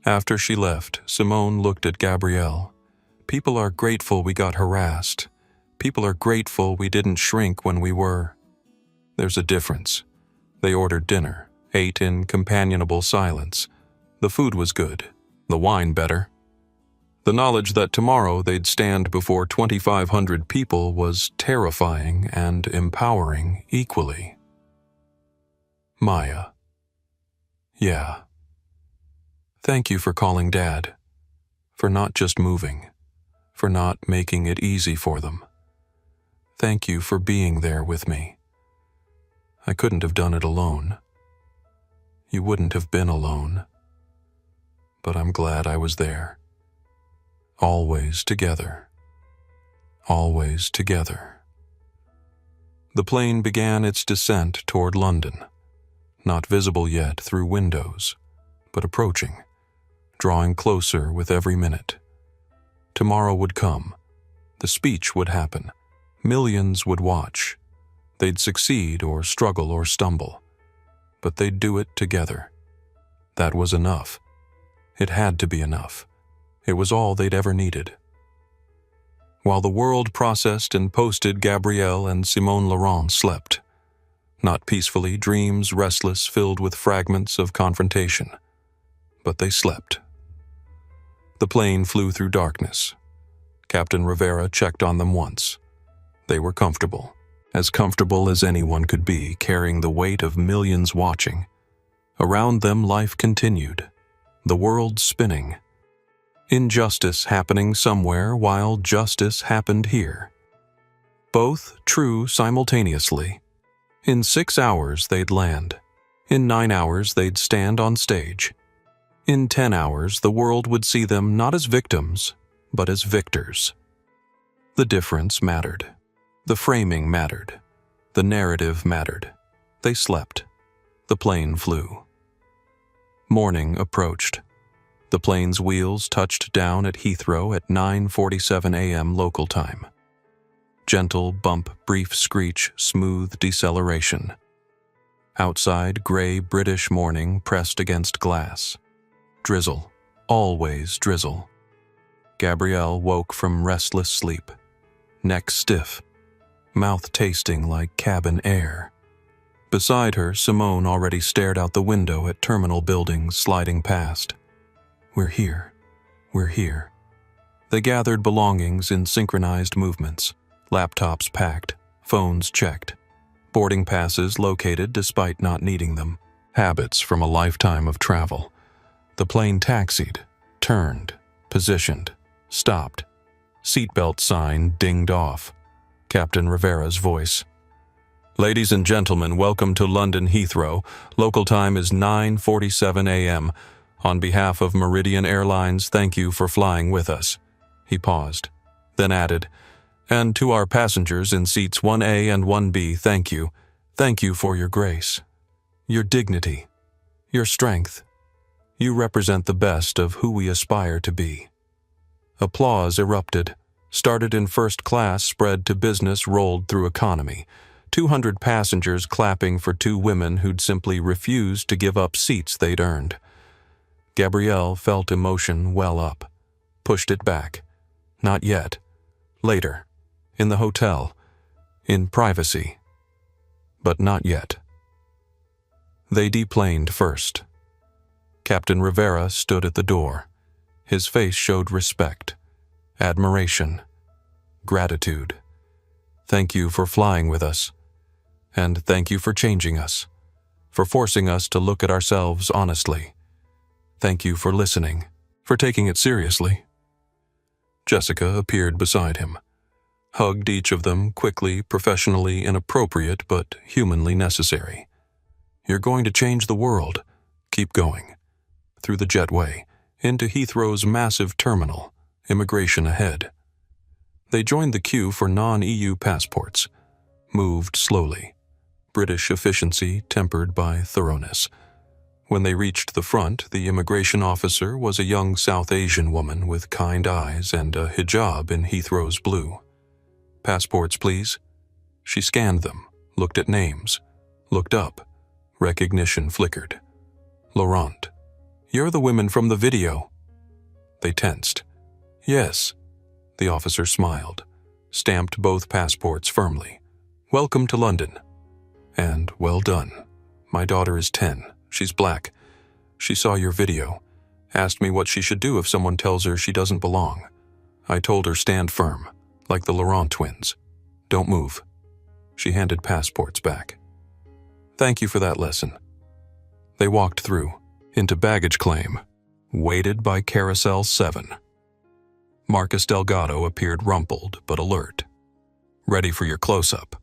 After she left, Simone looked at Gabrielle. People are grateful we got harassed. People are grateful we didn't shrink when we were. There's a difference. They ordered dinner, ate in companionable silence. The food was good, the wine better. The knowledge that tomorrow they'd stand before 2,500 people was terrifying and empowering equally. Maya. Yeah. Thank you for calling Dad, for not just moving, for not making it easy for them. Thank you for being there with me. I couldn't have done it alone. You wouldn't have been alone. But I'm glad I was there. Always together. Always together. The plane began its descent toward London, not visible yet through windows, but approaching, drawing closer with every minute. Tomorrow would come. The speech would happen. Millions would watch. They'd succeed or struggle or stumble, but they'd do it together. That was enough. It had to be enough. It was all they'd ever needed. While the world processed and posted, Gabrielle and Simone Laurent slept. Not peacefully, dreams restless, filled with fragments of confrontation. But they slept. The plane flew through darkness. Captain Rivera checked on them once. They were comfortable as anyone could be, carrying the weight of millions watching. Around them, life continued, the world spinning. Injustice happening somewhere while justice happened here. Both true simultaneously. In 6 hours they'd land. In 9 hours they'd stand on stage. In 10 hours the world would see them not as victims, but as victors. The difference mattered. The framing mattered. The narrative mattered. They slept. The plane flew. Morning approached. The plane's wheels touched down at Heathrow at 9:47 a.m. local time. Gentle bump, brief screech, smooth deceleration. Outside, gray British morning pressed against glass. Drizzle, always drizzle. Gabrielle woke from restless sleep, neck stiff, mouth tasting like cabin air. Beside her, Simone already stared out the window at terminal buildings sliding past. We're here. We're here. They gathered belongings in synchronized movements, laptops packed, phones checked, boarding passes located despite not needing them, habits from a lifetime of travel. The plane taxied, turned, positioned, stopped. Seatbelt sign dinged off. Captain Rivera's voice. Ladies and gentlemen, welcome to London Heathrow. Local time is 9:47 a.m. On behalf of Meridian Airlines, thank you for flying with us. He paused, then added, and to our passengers in seats 1A and 1B, thank you. Thank you for your grace, your dignity, your strength. You represent the best of who we aspire to be. Applause erupted, started in first class, spread to business, rolled through economy. 200 passengers clapping for two women who'd simply refused to give up seats they'd earned. Gabrielle felt emotion well up, pushed it back. Not yet. Later. In the hotel. In privacy. But not yet. They deplaned first. Captain Rivera stood at the door. His face showed respect, admiration, gratitude. Thank you for flying with us. And thank you for changing us, for forcing us to look at ourselves honestly. Thank you for listening, for taking it seriously. Jessica appeared beside him, hugged each of them quickly, professionally inappropriate, but humanly necessary. You're going to change the world. Keep going. Through the jetway, into Heathrow's massive terminal, immigration ahead. They joined the queue for non-EU passports, moved slowly, British efficiency tempered by thoroughness. When they reached the front, the immigration officer was a young South Asian woman with kind eyes and a hijab in Heathrow's blue. "Passports, please." She scanned them, looked at names, looked up. Recognition flickered. "Laurent, you're the women from the video." They tensed. "Yes." The officer smiled, stamped both passports firmly. "Welcome to London." And "Well done. My daughter is 10. She's black. She saw your video. Asked me what she should do if someone tells her she doesn't belong. I told her stand firm, like the Laurent twins. Don't move." She handed passports back. "Thank you for that lesson." They walked through, into baggage claim, weighted by Carousel 7. Marcus Delgado appeared rumpled but alert. "Ready for your close-up.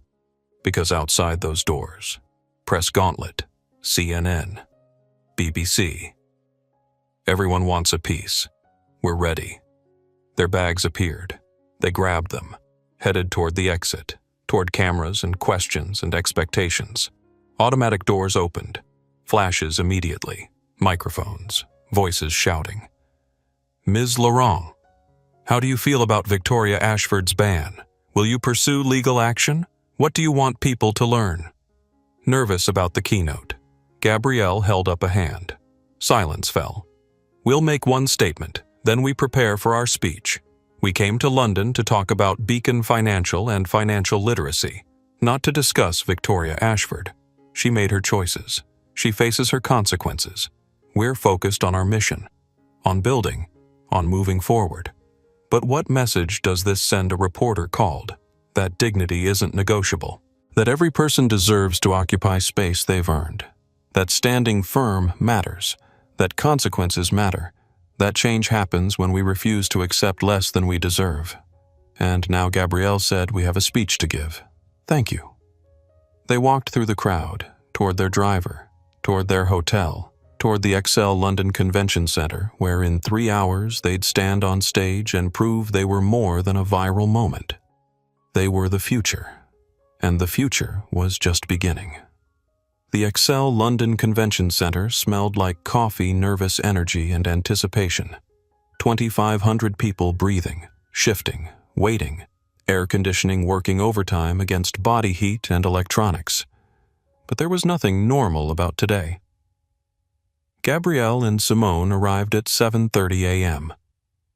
Because outside those doors, Press Gauntlet, CNN, BBC. Everyone wants a piece. We're ready." Their bags appeared. They grabbed them, headed toward the exit, toward cameras and questions and expectations. Automatic doors opened, flashes immediately, microphones, voices shouting. "Ms. Laurent, how do you feel about Victoria Ashford's ban? Will you pursue legal action? What do you want people to learn?" Nervous about the keynote, Gabrielle held up a hand. Silence fell. "We'll make one statement, then we prepare for our speech. We came to London to talk about Beacon Financial and financial literacy, not to discuss Victoria Ashford. She made her choices. She faces her consequences. We're focused on our mission, on building, on moving forward. But what message does this send a reporter called that dignity isn't negotiable, that every person deserves to occupy space they've earned, that standing firm matters, that consequences matter, that change happens when we refuse to accept less than we deserve?" And now Gabrielle said, "We have a speech to give. Thank you." They walked through the crowd, toward their driver, toward their hotel, toward the XL London Convention Center, where in 3 hours they'd stand on stage and prove they were more than a viral moment. They were the future, and the future was just beginning. The XL London Convention Center smelled like coffee, nervous energy, and anticipation. 2,500 people breathing, shifting, waiting, air conditioning working overtime against body heat and electronics. But there was nothing normal about today. Gabrielle and Simone arrived at 7:30 a.m.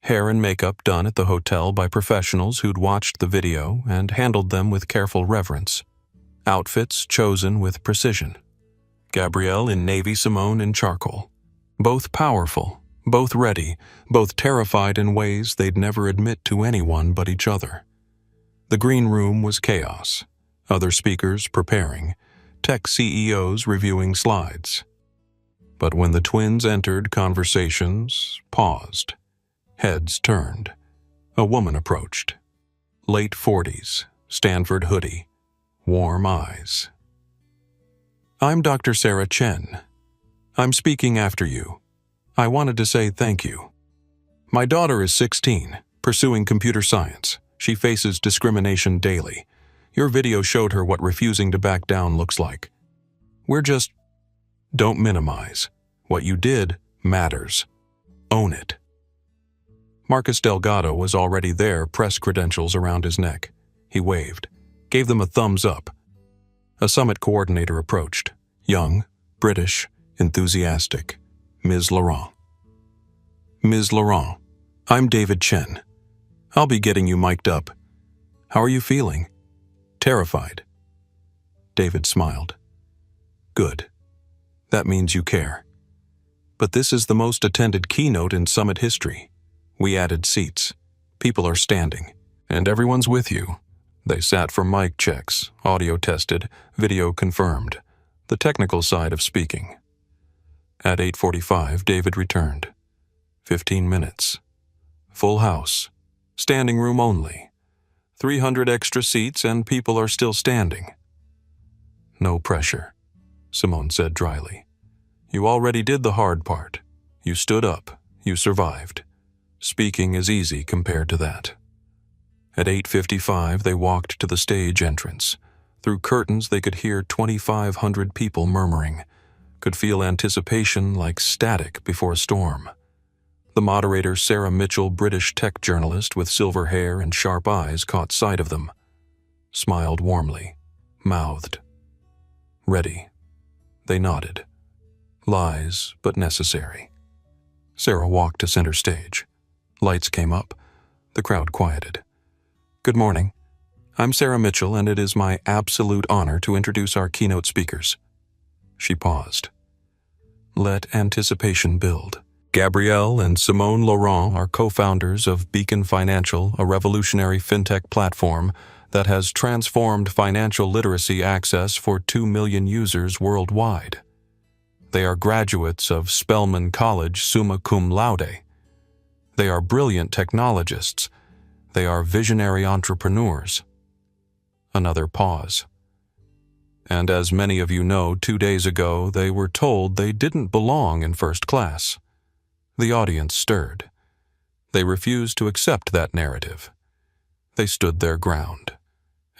Hair and makeup done at the hotel by professionals who'd watched the video and handled them with careful reverence. Outfits chosen with precision. Gabrielle in navy, Simone in charcoal. Both powerful, both ready, both terrified in ways they'd never admit to anyone but each other. The green room was chaos. Other speakers preparing, tech CEOs reviewing slides. But when the twins entered, conversations paused. Heads turned. A woman approached. Late 40s, Stanford hoodie, warm eyes. "I'm Dr. Sarah Chen. I'm speaking after you. I wanted to say thank you. My daughter is 16, pursuing computer science. She faces discrimination daily. Your video showed her what refusing to back down looks like. We're just... Don't minimize. What you did matters. Own it." Marcus Delgado was already there, press credentials around his neck. He waved, gave them a thumbs up. A summit coordinator approached. Young, British, enthusiastic. "Ms. Laurent." "Ms. Laurent, I'm David Chen. I'll be getting you mic'd up. How are you feeling?" "Terrified." David smiled. "Good. That means you care. But this is the most attended keynote in summit history. We added seats. People are standing. And everyone's with you." They sat for mic checks, audio tested, video confirmed, the technical side of speaking. At 8:45, David returned. 15 minutes. Full house. Standing room only. 300 extra seats and people are still standing. "No pressure," Simone said dryly. "You already did the hard part. You stood up. You survived. Speaking is easy compared to that. At 8:55, they walked to the stage entrance. Through curtains, they could hear 2,500 people murmuring, could feel anticipation like static before a storm. The moderator, Sarah Mitchell, British tech journalist with silver hair and sharp eyes, caught sight of them, smiled warmly, mouthed, "Ready." They nodded. Lies, but necessary. Sarah walked to center stage. Lights came up. The crowd quieted. "Good morning. I'm Sarah Mitchell, and it is my absolute honor to introduce our keynote speakers." She paused. Let anticipation build. Gabrielle and Simone Laurent are co-founders of Beacon Financial, a revolutionary fintech platform that has transformed financial literacy access for 2 million users worldwide. They are graduates of Spelman College summa cum laude. They are brilliant technologists. They are visionary entrepreneurs. Another pause. And as many of you know, 2 days ago, they were told they didn't belong in first class. The audience stirred. They refused to accept that narrative. They stood their ground.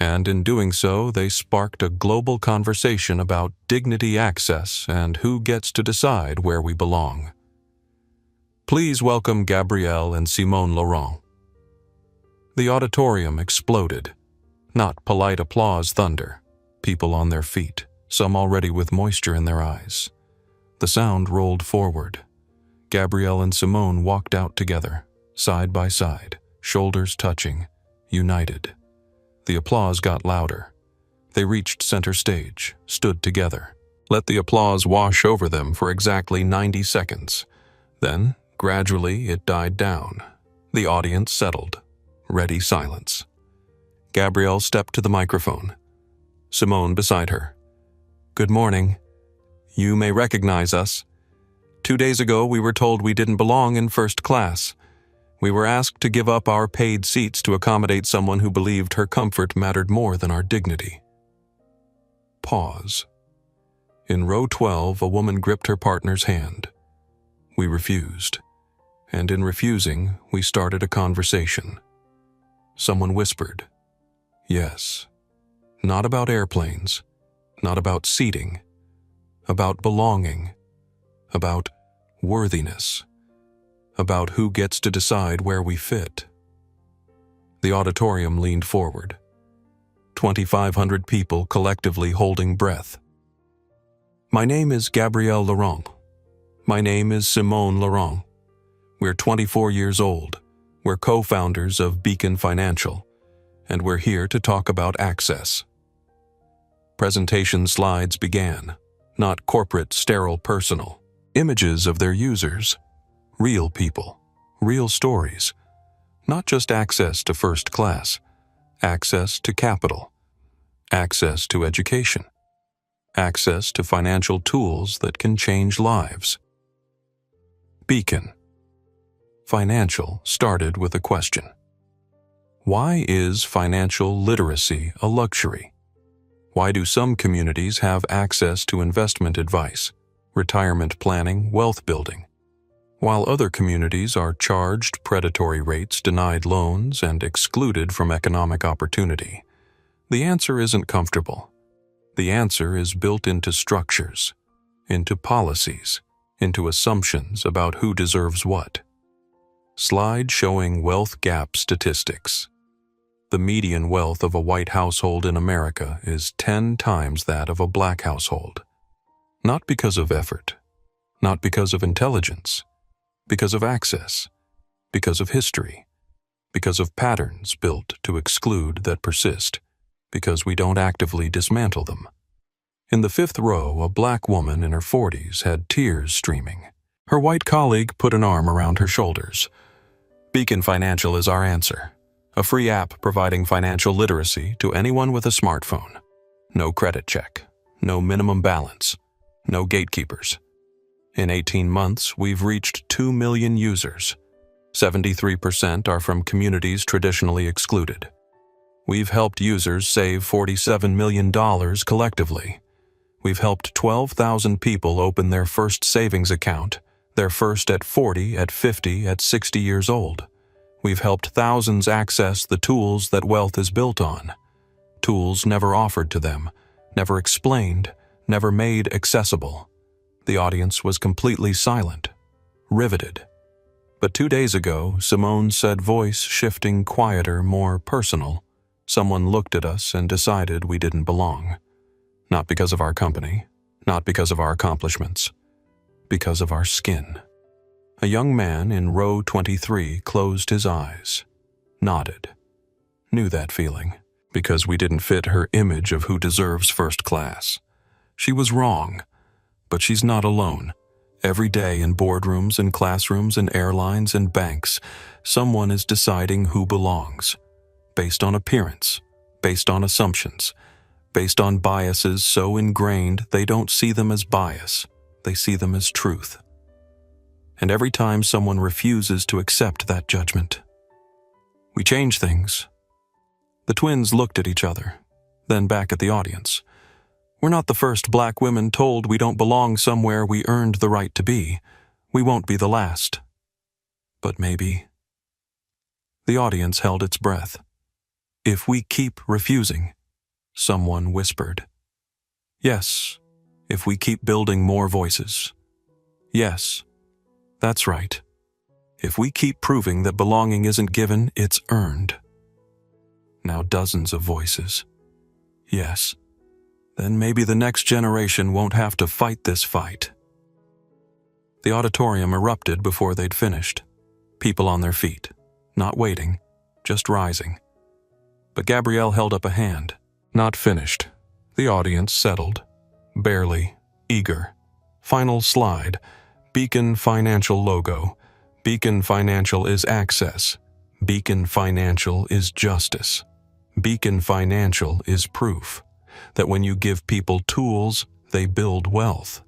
And in doing so, they sparked a global conversation about dignity access and who gets to decide where we belong. Please welcome Gabrielle and Simone Laurent. The auditorium exploded. Not polite applause thunder. People on their feet, some already with moisture in their eyes. The sound rolled forward. Gabrielle and Simone walked out together, side by side, shoulders touching, united. The applause got louder. They reached center stage, stood together. Let the applause wash over them for exactly 90 seconds. Then, gradually, it died down. The audience settled. Ready silence. Gabrielle stepped to the microphone. Simone beside her. "Good morning. You may recognize us. 2 days ago, we were told we didn't belong in first class. We were asked to give up our paid seats to accommodate someone who believed her comfort mattered more than our dignity." Pause. In row 12, a woman gripped her partner's hand. We refused. And in refusing, we started a conversation. Someone whispered, "Yes." Not about airplanes, not about seating, about belonging, about worthiness, about who gets to decide where we fit. The auditorium leaned forward. 2,500 people collectively holding breath. "My name is Gabrielle Laurent. My name is Simone Laurent. We're 24 years old. We're co-founders of Beacon Financial, and we're here to talk about access." Presentation slides began, not corporate, sterile, personal. Images of their users. Real people. Real stories. Not just access to first class. Access to capital. Access to education. Access to financial tools that can change lives. Beacon Financial started with a question. Why is financial literacy a luxury? Why do some communities have access to investment advice, retirement planning, wealth building, while other communities are charged predatory rates, denied loans, and excluded from economic opportunity? The answer isn't comfortable. The answer is built into structures, into policies, into assumptions about who deserves what. Slide showing wealth gap statistics. The median wealth of a white household in America is 10 times that of a black household. Not because of effort, not because of intelligence, because of access, because of history, because of patterns built to exclude that persist, because we don't actively dismantle them. In the fifth row, a black woman in her 40s had tears streaming. Her white colleague put an arm around her shoulders. Beacon Financial is our answer. A free app providing financial literacy to anyone with a smartphone. No credit check, no minimum balance, no gatekeepers. In 18 months, we've reached 2 million users. 73% are from communities traditionally excluded. We've helped users save $47 million collectively. We've helped 12,000 people open their first savings account, They're first at 40, at 50, at 60 years old. We've helped thousands access the tools that wealth is built on. Tools never offered to them, never explained, never made accessible. The audience was completely silent, riveted. But 2 days ago, Simone's said voice shifting quieter, more personal. Someone looked at us and decided we didn't belong. Not because of our company, not because of our accomplishments, because of our skin. A young man in row 23 closed his eyes, nodded. Knew that feeling, because we didn't fit her image of who deserves first class. She was wrong, but she's not alone. Every day in boardrooms and classrooms and airlines and banks, someone is deciding who belongs. Based on appearance, based on assumptions, based on biases so ingrained they don't see them as bias, they see them as truth. And every time someone refuses to accept that judgment, we change things. The twins looked at each other, then back at the audience. We're not the first black women told we don't belong somewhere we earned the right to be. We won't be the last. But maybe. The audience held its breath. If we keep refusing, someone whispered. Yes, if we keep building more voices. Yes, that's right. If we keep proving that belonging isn't given, it's earned. Now dozens of voices. Yes. Then maybe the next generation won't have to fight this fight. The auditorium erupted before they'd finished. People on their feet, not waiting, just rising. But Gabrielle held up a hand. Not finished. The audience settled. Barely, eager. Final slide. Beacon Financial logo. Beacon Financial is access. Beacon Financial is justice. Beacon Financial is proof that when you give people tools, they build wealth.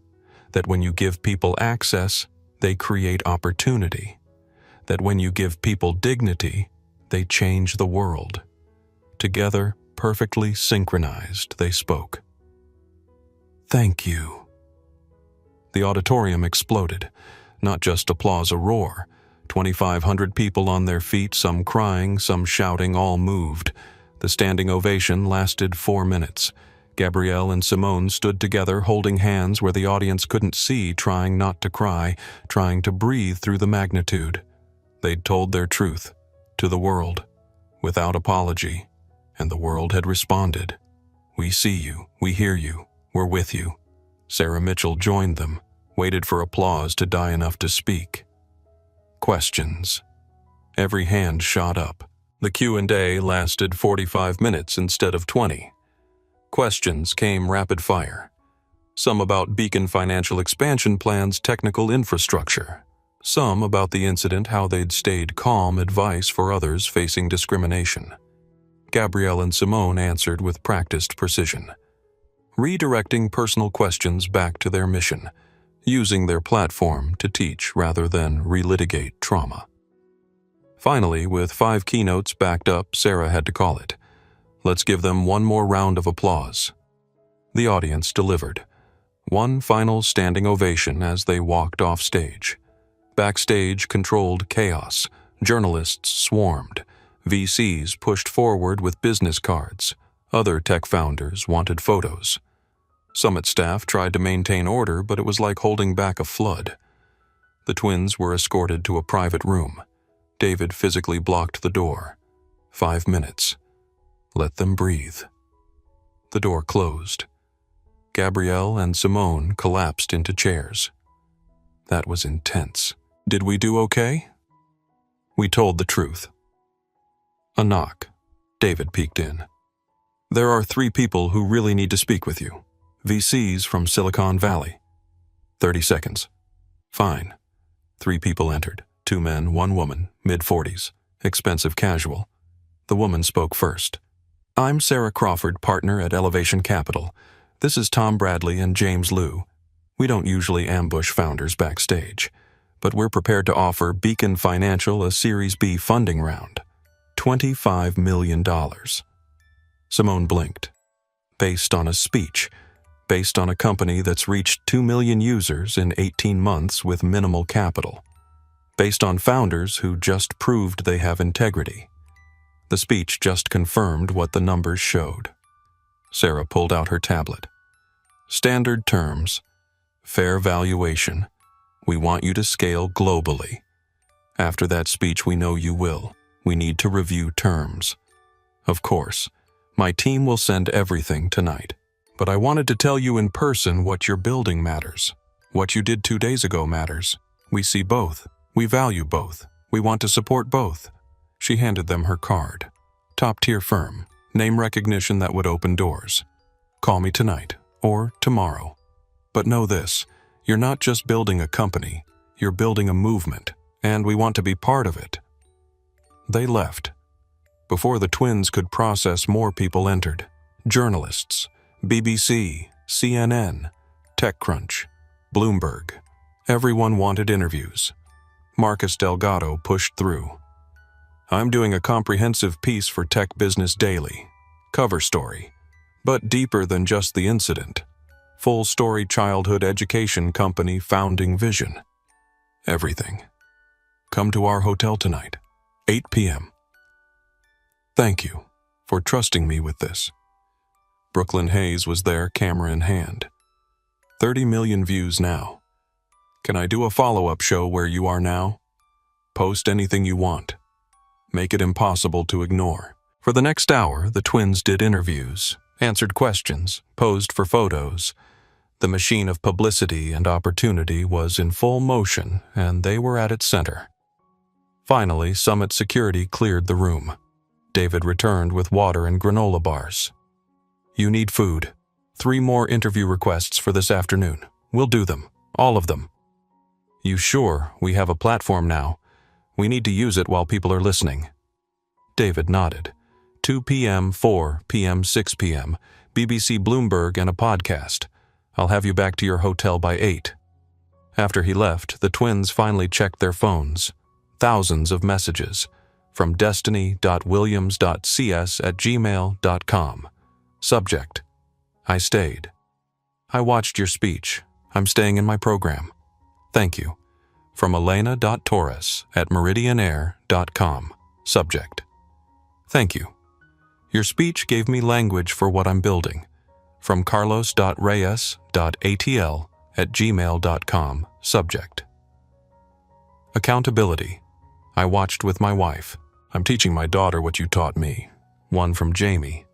That when you give people access, they create opportunity. That when you give people dignity, they change the world. Together, perfectly synchronized, they spoke. Thank you. The auditorium exploded. Not just applause, a roar. 2,500 people on their feet, some crying, some shouting, all moved. The standing ovation lasted 4 minutes. Gabrielle and Simone stood together, holding hands where the audience couldn't see, trying not to cry, trying to breathe through the magnitude. They'd told their truth to the world, without apology, and the world had responded. We see you, we hear you, we're with you. Sarah Mitchell joined them, waited for applause to die enough to speak. Questions. Every hand shot up. The Q&A lasted 45 minutes instead of 20. Questions came rapid fire. Some about Beacon Financial expansion plans' technical infrastructure. Some about the incident, how they'd stayed calm, advice for others facing discrimination. Gabrielle and Simone answered with practiced precision, redirecting personal questions back to their mission, using their platform to teach rather than relitigate trauma. Finally, with 5 keynotes backed up, Sarah had to call it. Let's give them one more round of applause. The audience delivered. One final standing ovation as they walked off stage. Backstage controlled chaos. Journalists swarmed. VCs pushed forward with business cards. Other tech founders wanted photos. Summit staff tried to maintain order, but it was like holding back a flood. The twins were escorted to a private room. David physically blocked the door. 5 minutes. Let them breathe. The door closed. Gabrielle and Simone collapsed into chairs. That was intense. Did we do okay? We told the truth. A knock. David peeked in. There are 3 people who really need to speak with you. VCs from Silicon Valley. 30 seconds. Fine. 3 people entered. 2 men, 1 woman, mid-40s, expensive casual. The woman spoke first. I'm Sarah Crawford, partner at Elevation Capital. This is Tom Bradley and James Liu. We don't usually ambush founders backstage, but we're prepared to offer Beacon Financial a Series B funding round. $25 million. Simone blinked. Based on a speech. based on a company that's reached 2 million users in 18 months with minimal capital, based on founders who just proved they have integrity. The speech just confirmed what the numbers showed. Sarah pulled out her tablet. Standard terms. Fair valuation. We want you to scale globally. After that speech, we know you will. We need to review terms. Of course, my team will send everything tonight. But I wanted to tell you in person what you're building matters. What you did 2 days ago matters. We see both. We value both. We want to support both. She handed them her card. Top-tier firm. Name recognition that would open doors. Call me tonight or tomorrow. But know this, you're not just building a company, you're building a movement, and we want to be part of it. They left. Before the twins could process, more people entered. Journalists, BBC, CNN, TechCrunch, Bloomberg. Everyone wanted interviews. Marcus Delgado pushed through. I'm doing a comprehensive piece for Tech Business Daily. Cover story. But deeper than just the incident. Full story childhood education company founding vision. Everything. Come to our hotel tonight, 8 p.m. Thank you for trusting me with this. Brooklyn Hayes was there, camera in hand. 30 million views now. Can I do a follow-up show where you are now? Post anything you want. Make it impossible to ignore. For the next hour, the twins did interviews, answered questions, posed for photos. The machine of publicity and opportunity was in full motion, and they were at its center. Finally, Summit Security cleared the room. David returned with water and granola bars. You need food. 3 more interview requests for this afternoon. We'll do them. All of them. You sure we have a platform now? We need to use it while people are listening. David nodded. 2 p.m., 4 p.m., 6 p.m., BBC, Bloomberg, and a podcast. I'll have you back to your hotel by 8. After he left, the twins finally checked their phones. Thousands of messages. From destiny.williams.cs@gmail.com. Subject: I stayed. I watched your speech. I'm staying in my program. Thank you. From elena.torres@meridianair.com. Subject: Thank you. Your speech gave me language for what I'm building. From carlos.reyes.atl@gmail.com. Subject: Accountability. I watched with my wife. I'm teaching my daughter what you taught me. One from Jamie.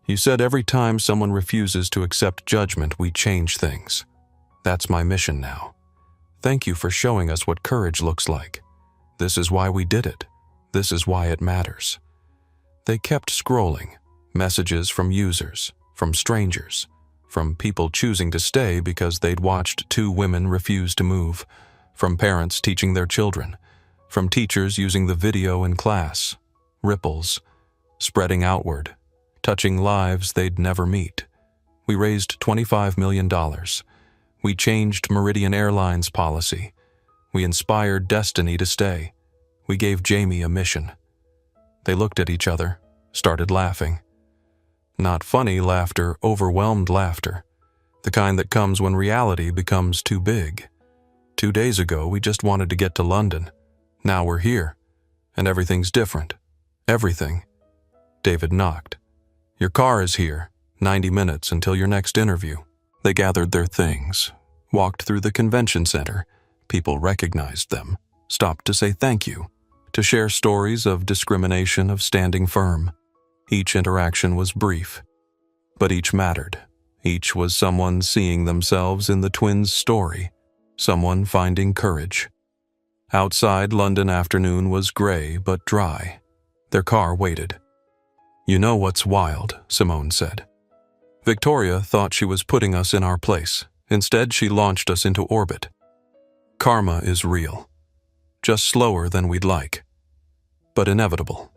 You said every time someone refuses to accept judgment, we change things. That's my mission now. Thank you for showing us what courage looks like. This is why we did it. This is why it matters. They kept scrolling. Messages from users, from strangers, from people choosing to stay because they'd watched 2 women refuse to move, from parents teaching their children, from teachers using the video in class. Ripples, spreading outward, touching lives they'd never meet. We raised $25 million. We changed Meridian Airlines policy. We inspired Destiny to stay. We gave Jamie a mission. They looked at each other, started laughing. Not funny laughter, overwhelmed laughter. The kind that comes when reality becomes too big. 2 days ago, we just wanted to get to London. Now we're here, and everything's different. Everything. David knocked. Your car is here. 90 minutes until your next interview. They gathered their things, walked through the convention center. People recognized them, stopped to say thank you, to share stories of discrimination, of standing firm. Each interaction was brief, but each mattered. Each was someone seeing themselves in the twins' story, someone finding courage. Outside, London afternoon was gray but dry. Their car waited. You know what's wild, Simone said. Victoria thought she was putting us in our place. Instead, she launched us into orbit. Karma is real. Just slower than we'd like. But inevitable.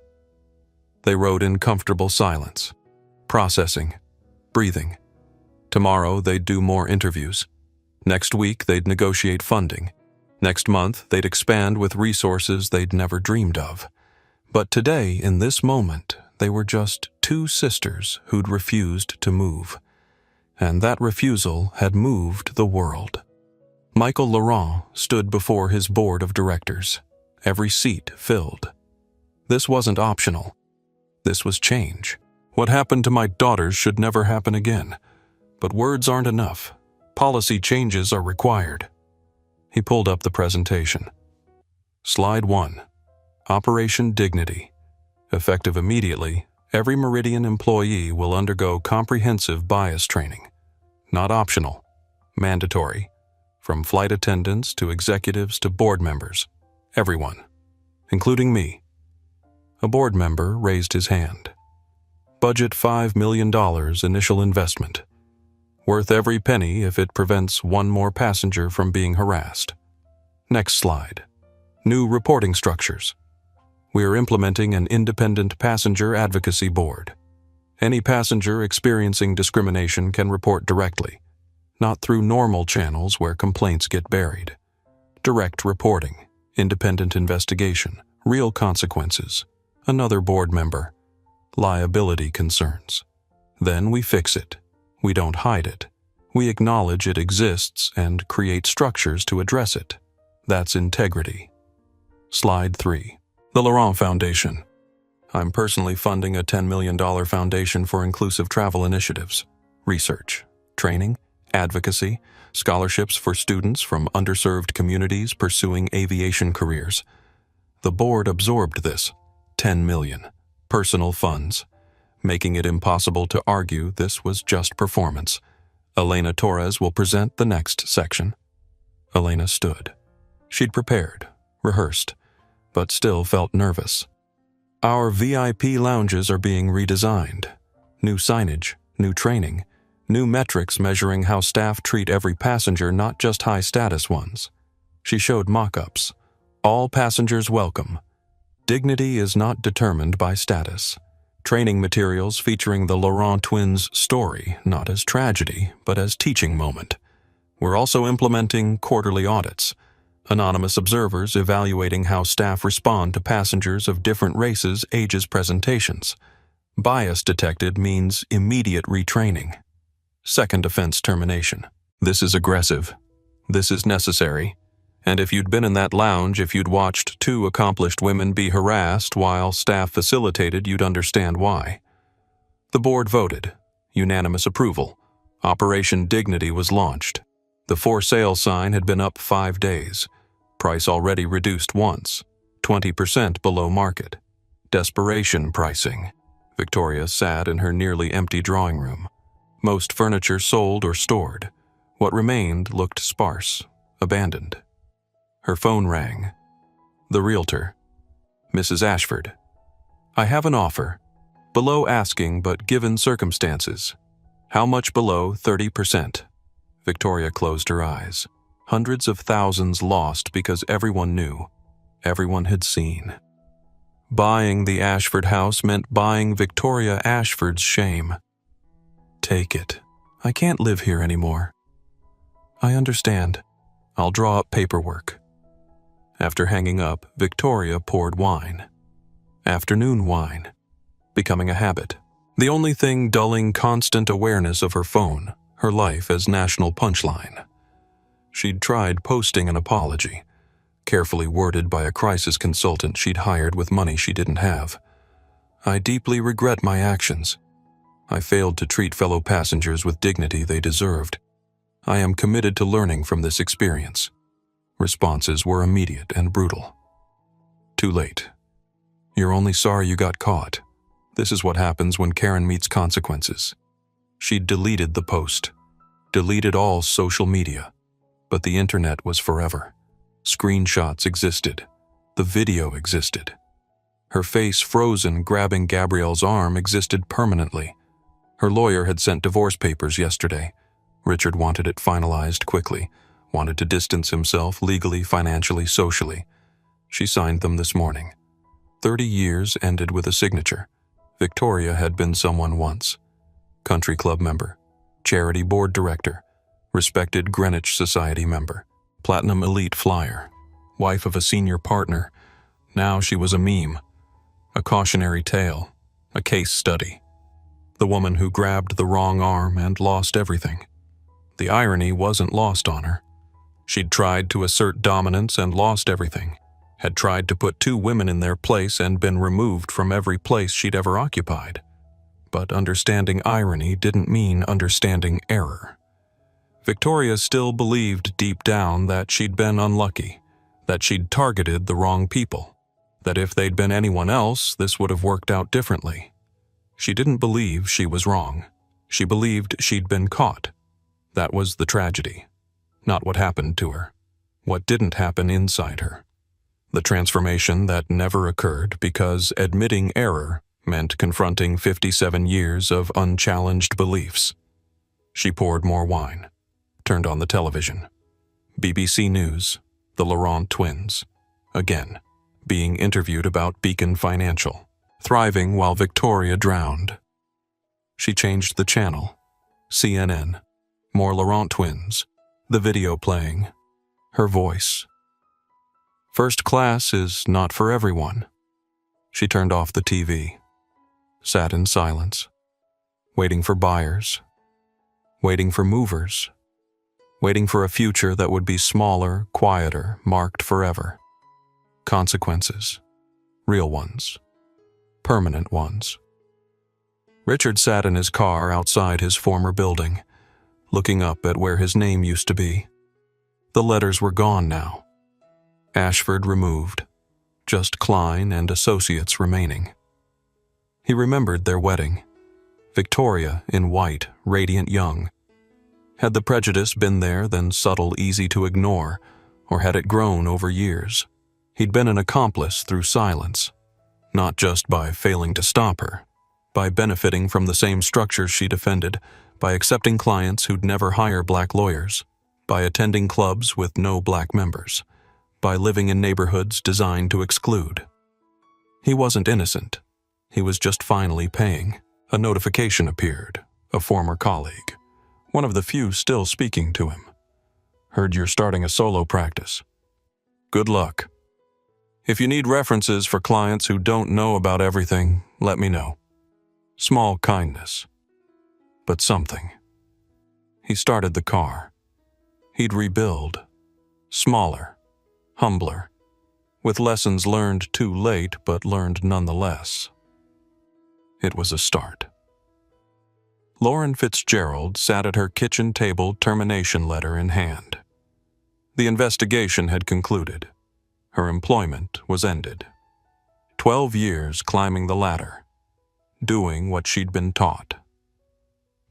They rode in comfortable silence. Processing. Breathing. Tomorrow, they'd do more interviews. Next week, they'd negotiate funding. Next month, they'd expand with resources they'd never dreamed of. But today, in this moment, they were just 2 sisters who'd refused to move. and that refusal had moved the world. Michael Laurent stood before his board of directors, every seat filled. This wasn't optional. This was change. What happened to my daughters should never happen again. But words aren't enough. Policy changes are required. He pulled up the presentation. Slide 1. Operation Dignity. Effective immediately, every Meridian employee will undergo comprehensive bias training. Not optional. Mandatory. From flight attendants to executives to board members. Everyone. Including me. A board member raised his hand. Budget $5 million initial investment. Worth every penny if it prevents one more passenger from being harassed. Next slide. New reporting structures. We are implementing an independent passenger advocacy board. Any passenger experiencing discrimination can report directly, not through normal channels where complaints get buried. Direct reporting, independent investigation, real consequences. Another board member. Liability concerns. Then we fix it. We don't hide it. We acknowledge it exists and create structures to address it. That's integrity. Slide 3. The Laurent Foundation. I'm personally funding a $10 million foundation for inclusive travel initiatives, research, training, advocacy, scholarships for students from underserved communities pursuing aviation careers. The board absorbed this, $10 million, personal funds, making it impossible to argue this was just performance. Elena Torres will present the next section. Elena stood. She'd prepared, rehearsed, but still felt nervous. Our VIP lounges are being redesigned. New signage, new training, new metrics measuring how staff treat every passenger, not just high-status ones. She showed mock-ups. All passengers welcome. Dignity is not determined by status. Training materials featuring the Laurent twins' story, not as tragedy, but as teaching moment. We're also implementing quarterly audits. Anonymous observers evaluating how staff respond to passengers of different races, ages, presentations. Bias detected means immediate retraining. Second offense termination. This is aggressive. This is necessary. And if you'd been in that lounge, if you'd watched 2 accomplished women be harassed while staff facilitated, you'd understand why. The board voted. Unanimous approval. Operation Dignity was launched. The for sale sign had been up 5 days. Price already reduced once. 20% below market. Desperation pricing. Victoria sat in her nearly empty drawing room. Most furniture sold or stored. What remained looked sparse, abandoned. Her phone rang. The realtor. Mrs. Ashford. I have an offer. Below asking, but given circumstances. How much below 30%? Victoria closed her eyes. Hundreds of thousands lost because everyone knew. Everyone had seen. Buying the Ashford house meant buying Victoria Ashford's shame. Take it. I can't live here anymore. I understand. I'll draw up paperwork. After hanging up, Victoria poured wine. Afternoon wine. Becoming a habit. The only thing dulling constant awareness of her phone, her life as national punchline. She'd tried posting an apology, carefully worded by a crisis consultant she'd hired with money she didn't have. I deeply regret my actions. I failed to treat fellow passengers with dignity they deserved. I am committed to learning from this experience. Responses were immediate and brutal. Too late. You're only sorry you got caught. This is what happens when Karen meets consequences. She'd deleted the post, deleted all social media, but the internet was forever. Screenshots existed. The video existed. Her face frozen grabbing Gabrielle's arm existed permanently. Her lawyer had sent divorce papers yesterday. Richard wanted it finalized quickly, wanted to distance himself legally, financially, socially. She signed them this morning. 30 years ended with a signature. Victoria had been someone once. Country club member, charity board director, respected Greenwich Society member, platinum elite flyer, wife of a senior partner. Now she was a meme, a cautionary tale, a case study. The woman who grabbed the wrong arm and lost everything. The irony wasn't lost on her. She'd tried to assert dominance and lost everything, had tried to put two women in their place and been removed from every place she'd ever occupied. But understanding irony didn't mean understanding error. Victoria still believed deep down that she'd been unlucky, that she'd targeted the wrong people, that if they'd been anyone else, this would have worked out differently. She didn't believe she was wrong. She believed she'd been caught. That was the tragedy. Not what happened to her. What didn't happen inside her. The transformation that never occurred because admitting error meant confronting 57 years of unchallenged beliefs. She poured more wine, turned on the television. BBC News, the Laurent twins, again, being interviewed about Beacon Financial, thriving while Victoria drowned. She changed the channel. CNN, more Laurent twins, the video playing, her voice. First class is not for everyone. She turned off the TV, sat in silence, waiting for buyers, waiting for movers, waiting for a future that would be smaller, quieter, marked forever. Consequences, real ones, permanent ones. Richard sat in his car outside his former building, looking up at where his name used to be. The letters were gone now. Ashford removed, just Klein and Associates remaining. He remembered their wedding. Victoria, in white, radiant young. Had the prejudice been there, then subtle, easy to ignore, or had it grown over years? He'd been an accomplice through silence, not just by failing to stop her, by benefiting from the same structures she defended, by accepting clients who'd never hire black lawyers, by attending clubs with no black members, by living in neighborhoods designed to exclude. He wasn't innocent. He was just finally paying. A notification appeared, a former colleague, one of the few still speaking to him. Heard you're starting a solo practice. Good luck. If you need references for clients who don't know about everything, let me know. Small kindness, but something. He started the car. He'd rebuild. Smaller, humbler, with lessons learned too late but learned nonetheless. It was a start. Lauren Fitzgerald sat at her kitchen table, termination letter in hand. The investigation had concluded. Her employment was ended. 12 years climbing the ladder, doing what she'd been taught.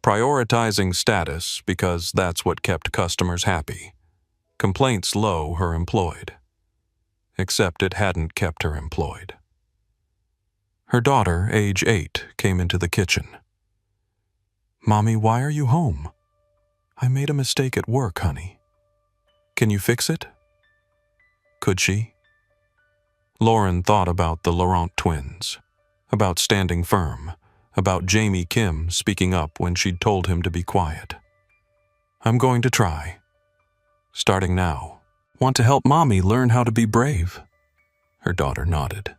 Prioritizing status because that's what kept customers happy. Complaints low, her employed. Except it hadn't kept her employed. Her daughter, age 8, came into the kitchen. "Mommy, why are you home?" "I made a mistake at work, honey." "Can you fix it?" Could she? Lauren thought about the Laurent twins, about standing firm, about Jamie Kim speaking up when she'd told him to be quiet. "I'm going to try. Starting now. Want to help Mommy learn how to be brave?" Her daughter nodded.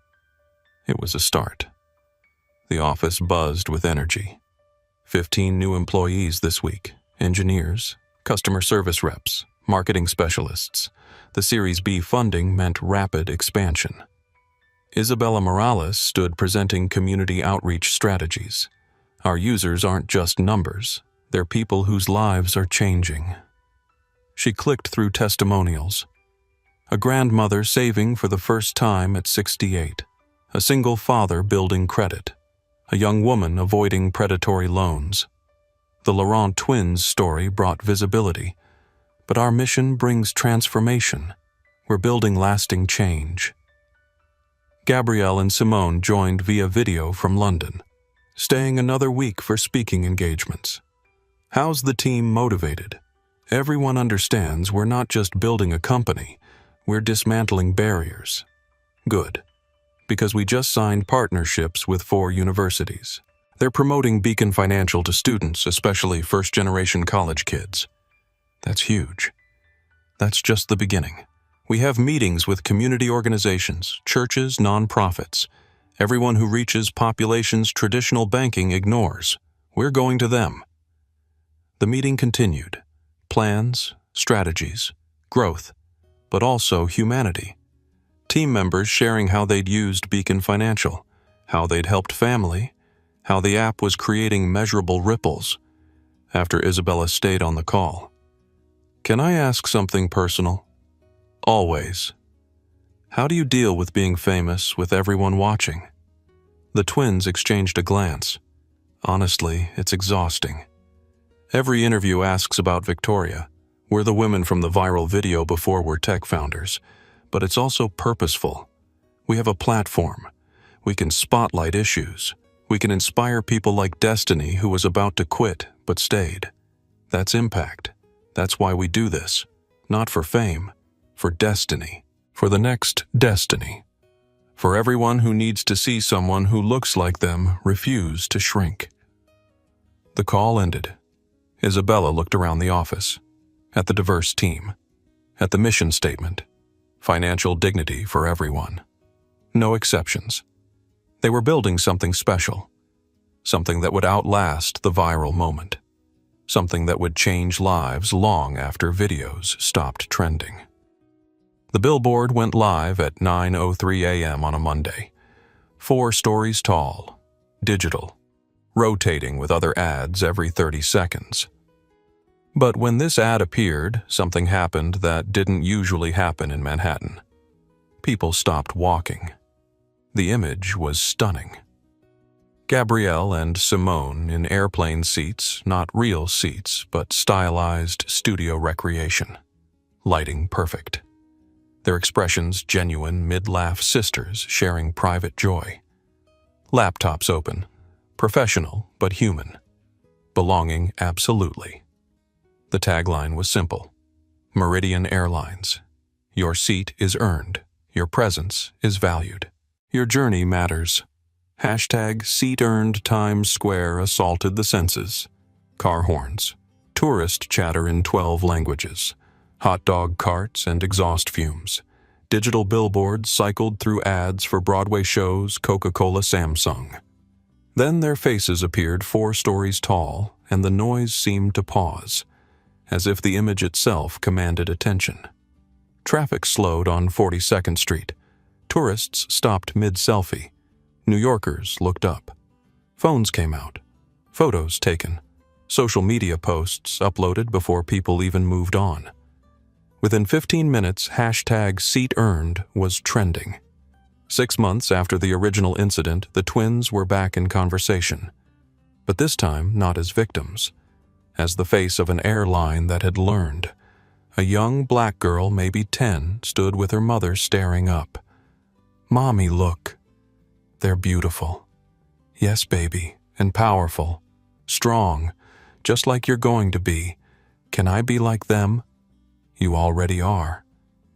It was a start. The office buzzed with energy. 15 new employees this week, engineers, customer service reps, marketing specialists. The Series B funding meant rapid expansion. Isabella Morales stood presenting community outreach strategies. Our users aren't just numbers, they're people whose lives are changing. She clicked through testimonials. A grandmother saving for the first time at 68. A single father building credit. A young woman avoiding predatory loans. The Laurent twins' story brought visibility, but our mission brings transformation. We're building lasting change. Gabrielle and Simone joined via video from London, staying another week for speaking engagements. How's the team motivated? Everyone understands we're not just building a company, we're dismantling barriers. Good, because we just signed partnerships with 4 universities. They're promoting Beacon Financial to students, especially first-generation college kids. That's huge. That's just the beginning. We have meetings with community organizations, churches, nonprofits, everyone who reaches populations traditional banking ignores. We're going to them. The meeting continued. Plans, strategies, growth, but also humanity. Team members sharing how they'd used Beacon Financial, how they'd helped family, how the app was creating measurable ripples. After Isabella stayed on the call. Can I ask something personal? Always. How do you deal with being famous with everyone watching? The twins exchanged a glance. Honestly, it's exhausting. Every interview asks about Victoria. We're the women from the viral video before we're tech founders. But it's also purposeful. We have a platform. We can spotlight issues. We can inspire people like Destiny, who was about to quit but stayed. That's impact. That's why we do this. Not for fame, for destiny. For the next destiny. For everyone who needs to see someone who looks like them refuse to shrink. The call ended. Isabella looked around the office, at the diverse team, at the mission statement, financial dignity for everyone. No exceptions. They were building something special, something that would outlast the viral moment, something that would change lives long after videos stopped trending. The billboard went live at 9:03 a.m. on a Monday. 4 stories tall, digital, rotating with other ads every 30 seconds. But when this ad appeared, something happened that didn't usually happen in Manhattan. People stopped walking. The image was stunning. Gabrielle and Simone in airplane seats, not real seats, but stylized studio recreation. Lighting perfect. Their expressions genuine mid-laugh sisters sharing private joy. Laptops open. Professional, but human. Belonging absolutely. The tagline was simple. Meridian Airlines. Your seat is earned. Your presence is valued. Your journey matters. #seat earned Times Square assaulted the senses. Car horns. Tourist chatter in 12 languages. Hot dog carts and exhaust fumes. Digital billboards cycled through ads for Broadway shows, Coca-Cola, Samsung. Then their faces appeared 4 stories tall, and the noise seemed to pause, as if the image itself commanded attention. Traffic slowed on 42nd Street. Tourists stopped mid-selfie. New Yorkers looked up. Phones came out. Photos taken. Social media posts uploaded before people even moved on. Within 15 minutes, #seat earned was trending. 6 months after the original incident, the twins were back in conversation. But this time, not as victims. As the face of an airline that had learned. A young black girl, maybe 10, stood with her mother staring up. "Mommy, look. They're beautiful. Yes, baby, and powerful. Strong, just like you're going to be. Can I be like them? You already are.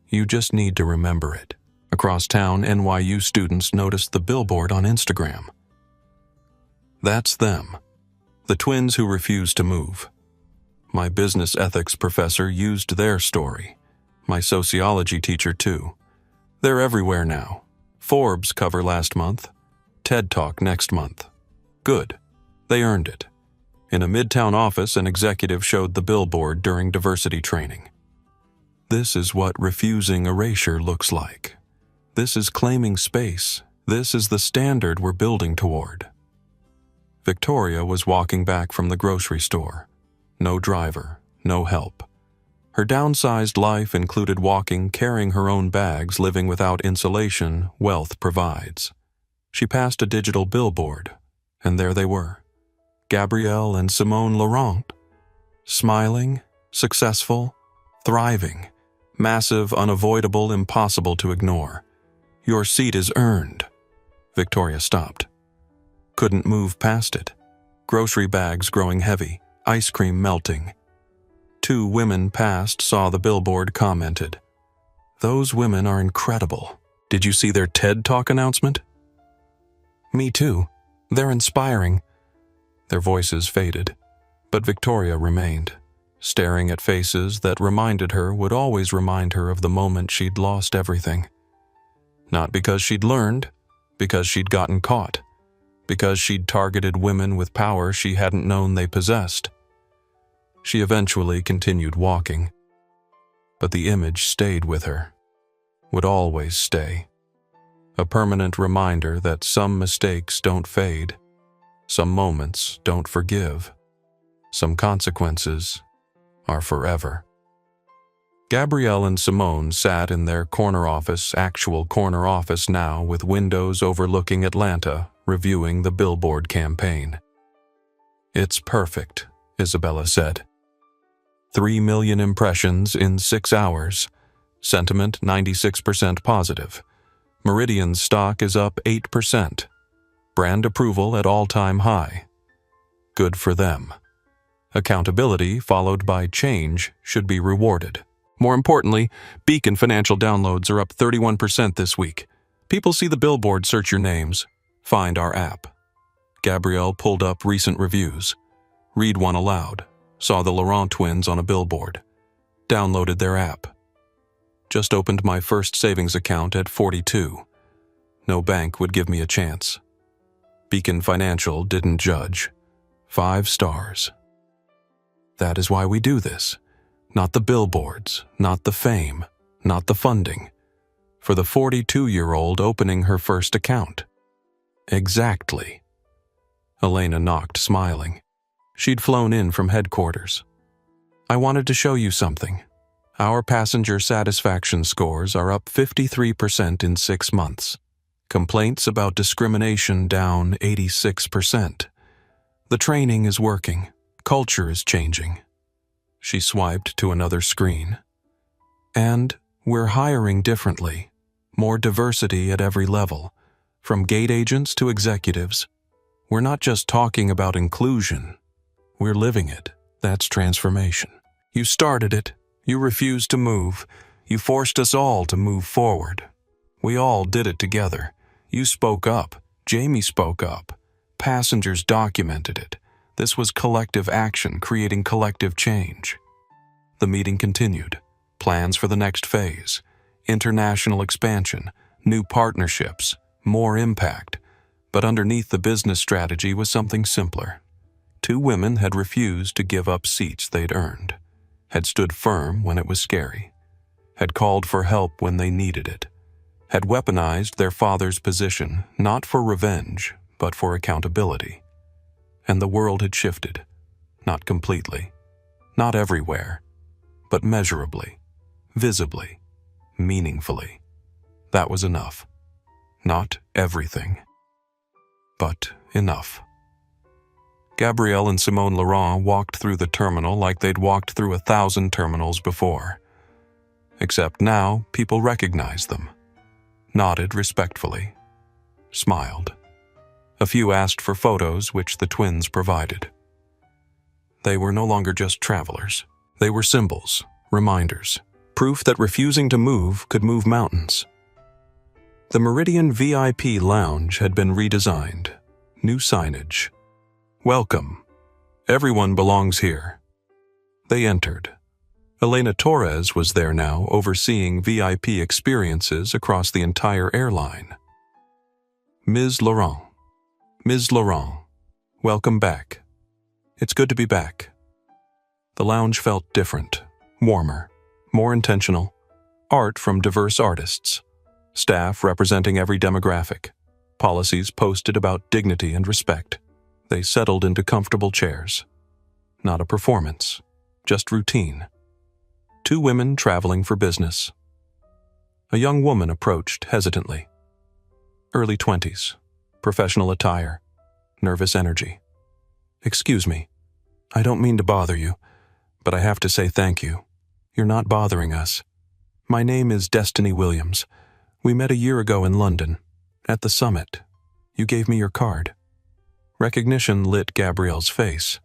You just need to remember it." Across town, NYU students noticed the billboard on Instagram. That's them. The twins who refused to move. My business ethics professor used their story. My sociology teacher too. They're everywhere now. Forbes cover last month. TED Talk next month. Good. They earned it. In a midtown office, an executive showed the billboard during diversity training. This is what refusing erasure looks like. This is claiming space. This is the standard we're building toward. Victoria was walking back from the grocery store. No driver, no help. Her downsized life included walking, carrying her own bags, living without insulation wealth provides. She passed a digital billboard, and there they were. Gabrielle and Simone Laurent. Smiling, successful, thriving. Massive, unavoidable, impossible to ignore. Your seat is earned. Victoria stopped. Couldn't move past it. Grocery bags growing heavy, ice cream melting. 2 women passed, saw the billboard, commented, "Those women are incredible. Did you see their TED Talk announcement?" "Me too. They're inspiring." Their voices faded, but Victoria remained, staring at faces that reminded her would always remind her of the moment she'd lost everything. Not because she'd learned, because she'd gotten caught. because she'd targeted women with power she hadn't known they possessed. She eventually continued walking, but the image stayed with her, would always stay. A permanent reminder that some mistakes don't fade, some moments don't forgive, some consequences are forever. Gabrielle and Simone sat in their actual corner office now, with windows overlooking Atlanta, reviewing the billboard campaign. "It's perfect," Isabella said. 3 million impressions in 6 hours. Sentiment 96% positive. Meridian's stock is up 8%. Brand approval at all-time high. Good for them. Accountability followed by change should be rewarded. More importantly, Beacon financial downloads are up 31% this week. People see the billboard, search your names, find our app. Gabrielle pulled up recent reviews. Read one aloud. Saw the Laurent twins on a billboard. Downloaded their app. Just opened my first savings account at 42. No bank would give me a chance. Beacon Financial didn't judge. 5 stars. That is why we do this. Not the billboards, not the fame, not the funding. For the 42-year-old opening her first account. Exactly. Elena knocked, smiling. She'd flown in from headquarters. "I wanted to show you something. Our passenger satisfaction scores are up 53% in 6 months. Complaints about discrimination down 86%. The training is working. Culture is changing." She swiped to another screen. "And we're hiring differently. More diversity at every level, from gate agents to executives. We're not just talking about inclusion. We're living it. That's transformation. You started it. You refused to move. You forced us all to move forward. We all did it together. You spoke up. Jamie spoke up. Passengers documented it. This was collective action, creating collective change." The meeting continued. Plans for the next phase. International expansion. New partnerships. More impact. But underneath the business strategy was something simpler. 2 women had refused to give up seats they'd earned. Had stood firm when it was scary. Had called for help when they needed it. Had weaponized their father's position, not for revenge, but for accountability. And the world had shifted. Not completely. Not everywhere. But measurably. Visibly. Meaningfully. That was enough. Not everything. But enough. Gabrielle and Simone Laurent walked through the terminal like they'd walked through 1,000 terminals before. Except now, people recognized them. Nodded respectfully. Smiled. A few asked for photos, which the twins provided. They were no longer just travelers. They were symbols, reminders, proof that refusing to move could move mountains. The Meridian VIP lounge had been redesigned. New signage. "Welcome. Everyone belongs here." They entered. Elena Torres was there now, overseeing VIP experiences across the entire airline. "Ms. Laurent. Ms. Laurent, welcome back. It's good to be back." The lounge felt different, warmer, more intentional. Art from diverse artists. Staff representing every demographic. Policies posted about dignity and respect. They settled into comfortable chairs. Not a performance, just routine. 2 women traveling for business. A young woman approached hesitantly. Early 20s, professional attire, nervous energy. "Excuse me, I don't mean to bother you, but I have to say thank you. You're not bothering us. My name is Destiny Williams. We met a year ago in London, at the summit. You gave me your card." Recognition lit Gabrielle's face.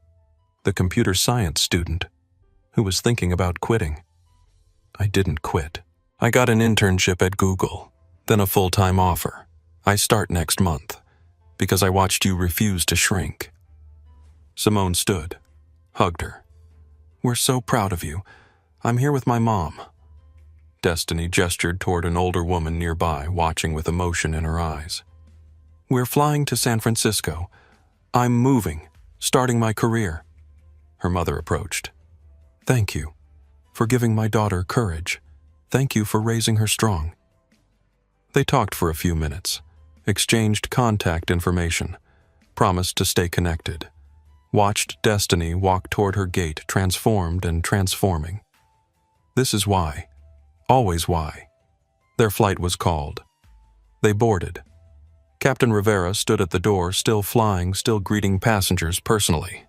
The computer science student, who was thinking about quitting. "I didn't quit. I got an internship at Google, then a full-time offer. I start next month, because I watched you refuse to shrink." Simone stood, hugged her. "We're so proud of you. I'm here with my mom." Destiny gestured toward an older woman nearby, watching with emotion in her eyes. We're flying to San Francisco. I'm moving, starting my career. Her mother approached. Thank you for giving my daughter courage. Thank you for raising her strong. They talked for a few minutes, exchanged contact information, promised to stay connected, watched Destiny walk toward her gate, transformed and transforming. This is why, always why, their flight was called. They boarded. Captain Rivera stood at the door, still flying, still greeting passengers personally.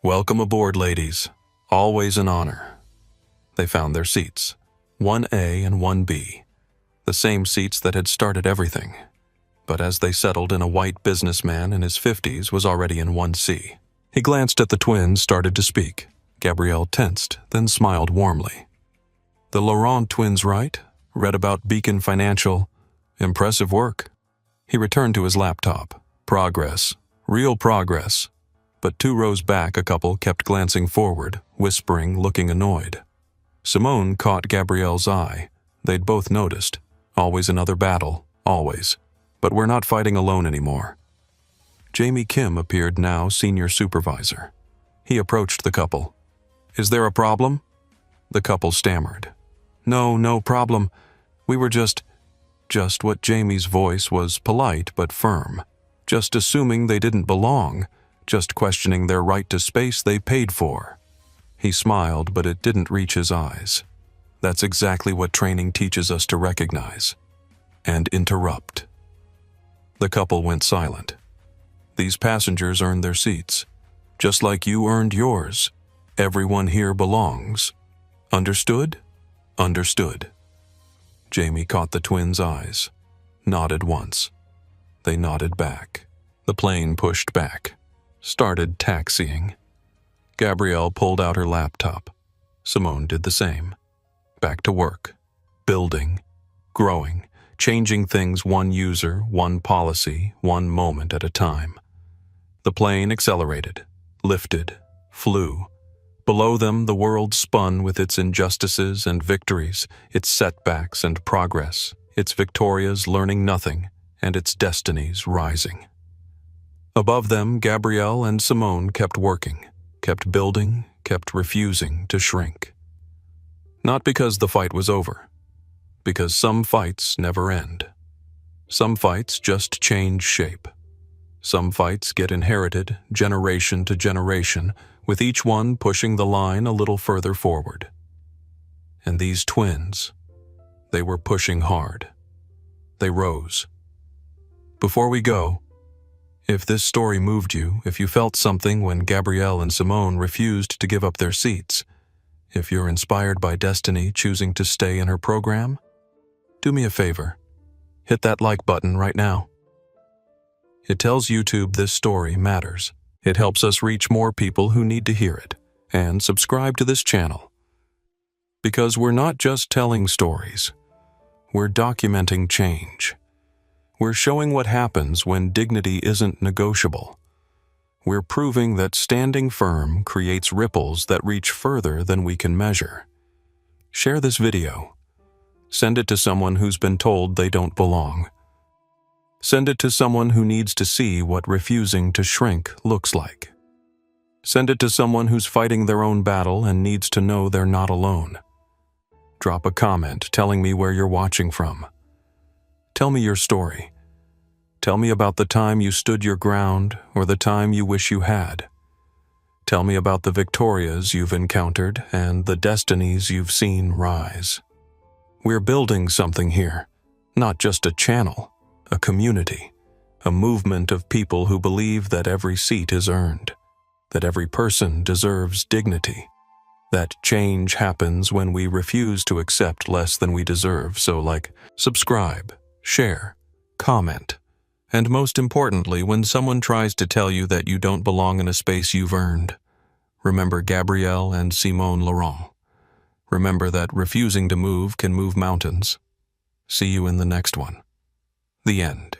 Welcome aboard, ladies. Always an honor. They found their seats, 1A and 1B, the same seats that had started everything. But as they settled in, a white businessman in his 50s was already in 1C. He glanced at the twins, started to speak. Gabrielle tensed, then smiled warmly. The Laurent twins, right? Read about Beacon Financial. Impressive work. He returned to his laptop. Progress. Real progress. But 2 rows back, a couple kept glancing forward, whispering, looking annoyed. Simone caught Gabrielle's eye. They'd both noticed. Always another battle. Always. But we're not fighting alone anymore. Jamie Kim appeared now, senior supervisor. He approached the couple. Is there a problem? The couple stammered. No problem. We were just what Jamie's voice was polite but firm. Just assuming they didn't belong. Just questioning their right to space they paid for. He smiled, but it didn't reach his eyes. That's exactly what training teaches us to recognize. And interrupt. The couple went silent. These passengers earned their seats, just like you earned yours. Everyone here belongs. Understood? Understood. Jamie caught the twins' eyes, nodded once. They nodded back. The plane pushed back, started taxiing. Gabrielle pulled out her laptop. Simone did the same. Back to work, building, growing, changing things one user, one policy, one moment at a time. The plane accelerated, lifted, flew. Below them, the world spun with its injustices and victories, its setbacks and progress, its victorias learning nothing, and its destinies rising. Above them, Gabrielle and Simone kept working, kept building, kept refusing to shrink. Not because the fight was over, because some fights never end. Some fights just change shape. Some fights get inherited generation to generation, with each one pushing the line a little further forward. And these twins, they were pushing hard. They rose. Before we go, if this story moved you, if you felt something when Gabrielle and Simone refused to give up their seats, if you're inspired by Destiny choosing to stay in her program, do me a favor. Hit that like button right now. It tells YouTube this story matters. It helps us reach more people who need to hear it. And subscribe to this channel. Because we're not just telling stories. We're documenting change. We're showing what happens when dignity isn't negotiable. We're proving that standing firm creates ripples that reach further than we can measure. Share this video. Send it to someone who's been told they don't belong. Send it to someone who needs to see what refusing to shrink looks like. Send it to someone who's fighting their own battle and needs to know they're not alone. Drop a comment telling me where you're watching from. Tell me your story. Tell me about the time you stood your ground or the time you wish you had. Tell me about the victorias you've encountered and the destinies you've seen rise. We're building something here, not just a channel. A community, a movement of people who believe that every seat is earned, that every person deserves dignity, that change happens when we refuse to accept less than we deserve. So subscribe, share, comment, and most importantly, when someone tries to tell you that you don't belong in a space you've earned, remember Gabrielle and Simone Laurent. Remember that refusing to move can move mountains. See you in the next one. The end.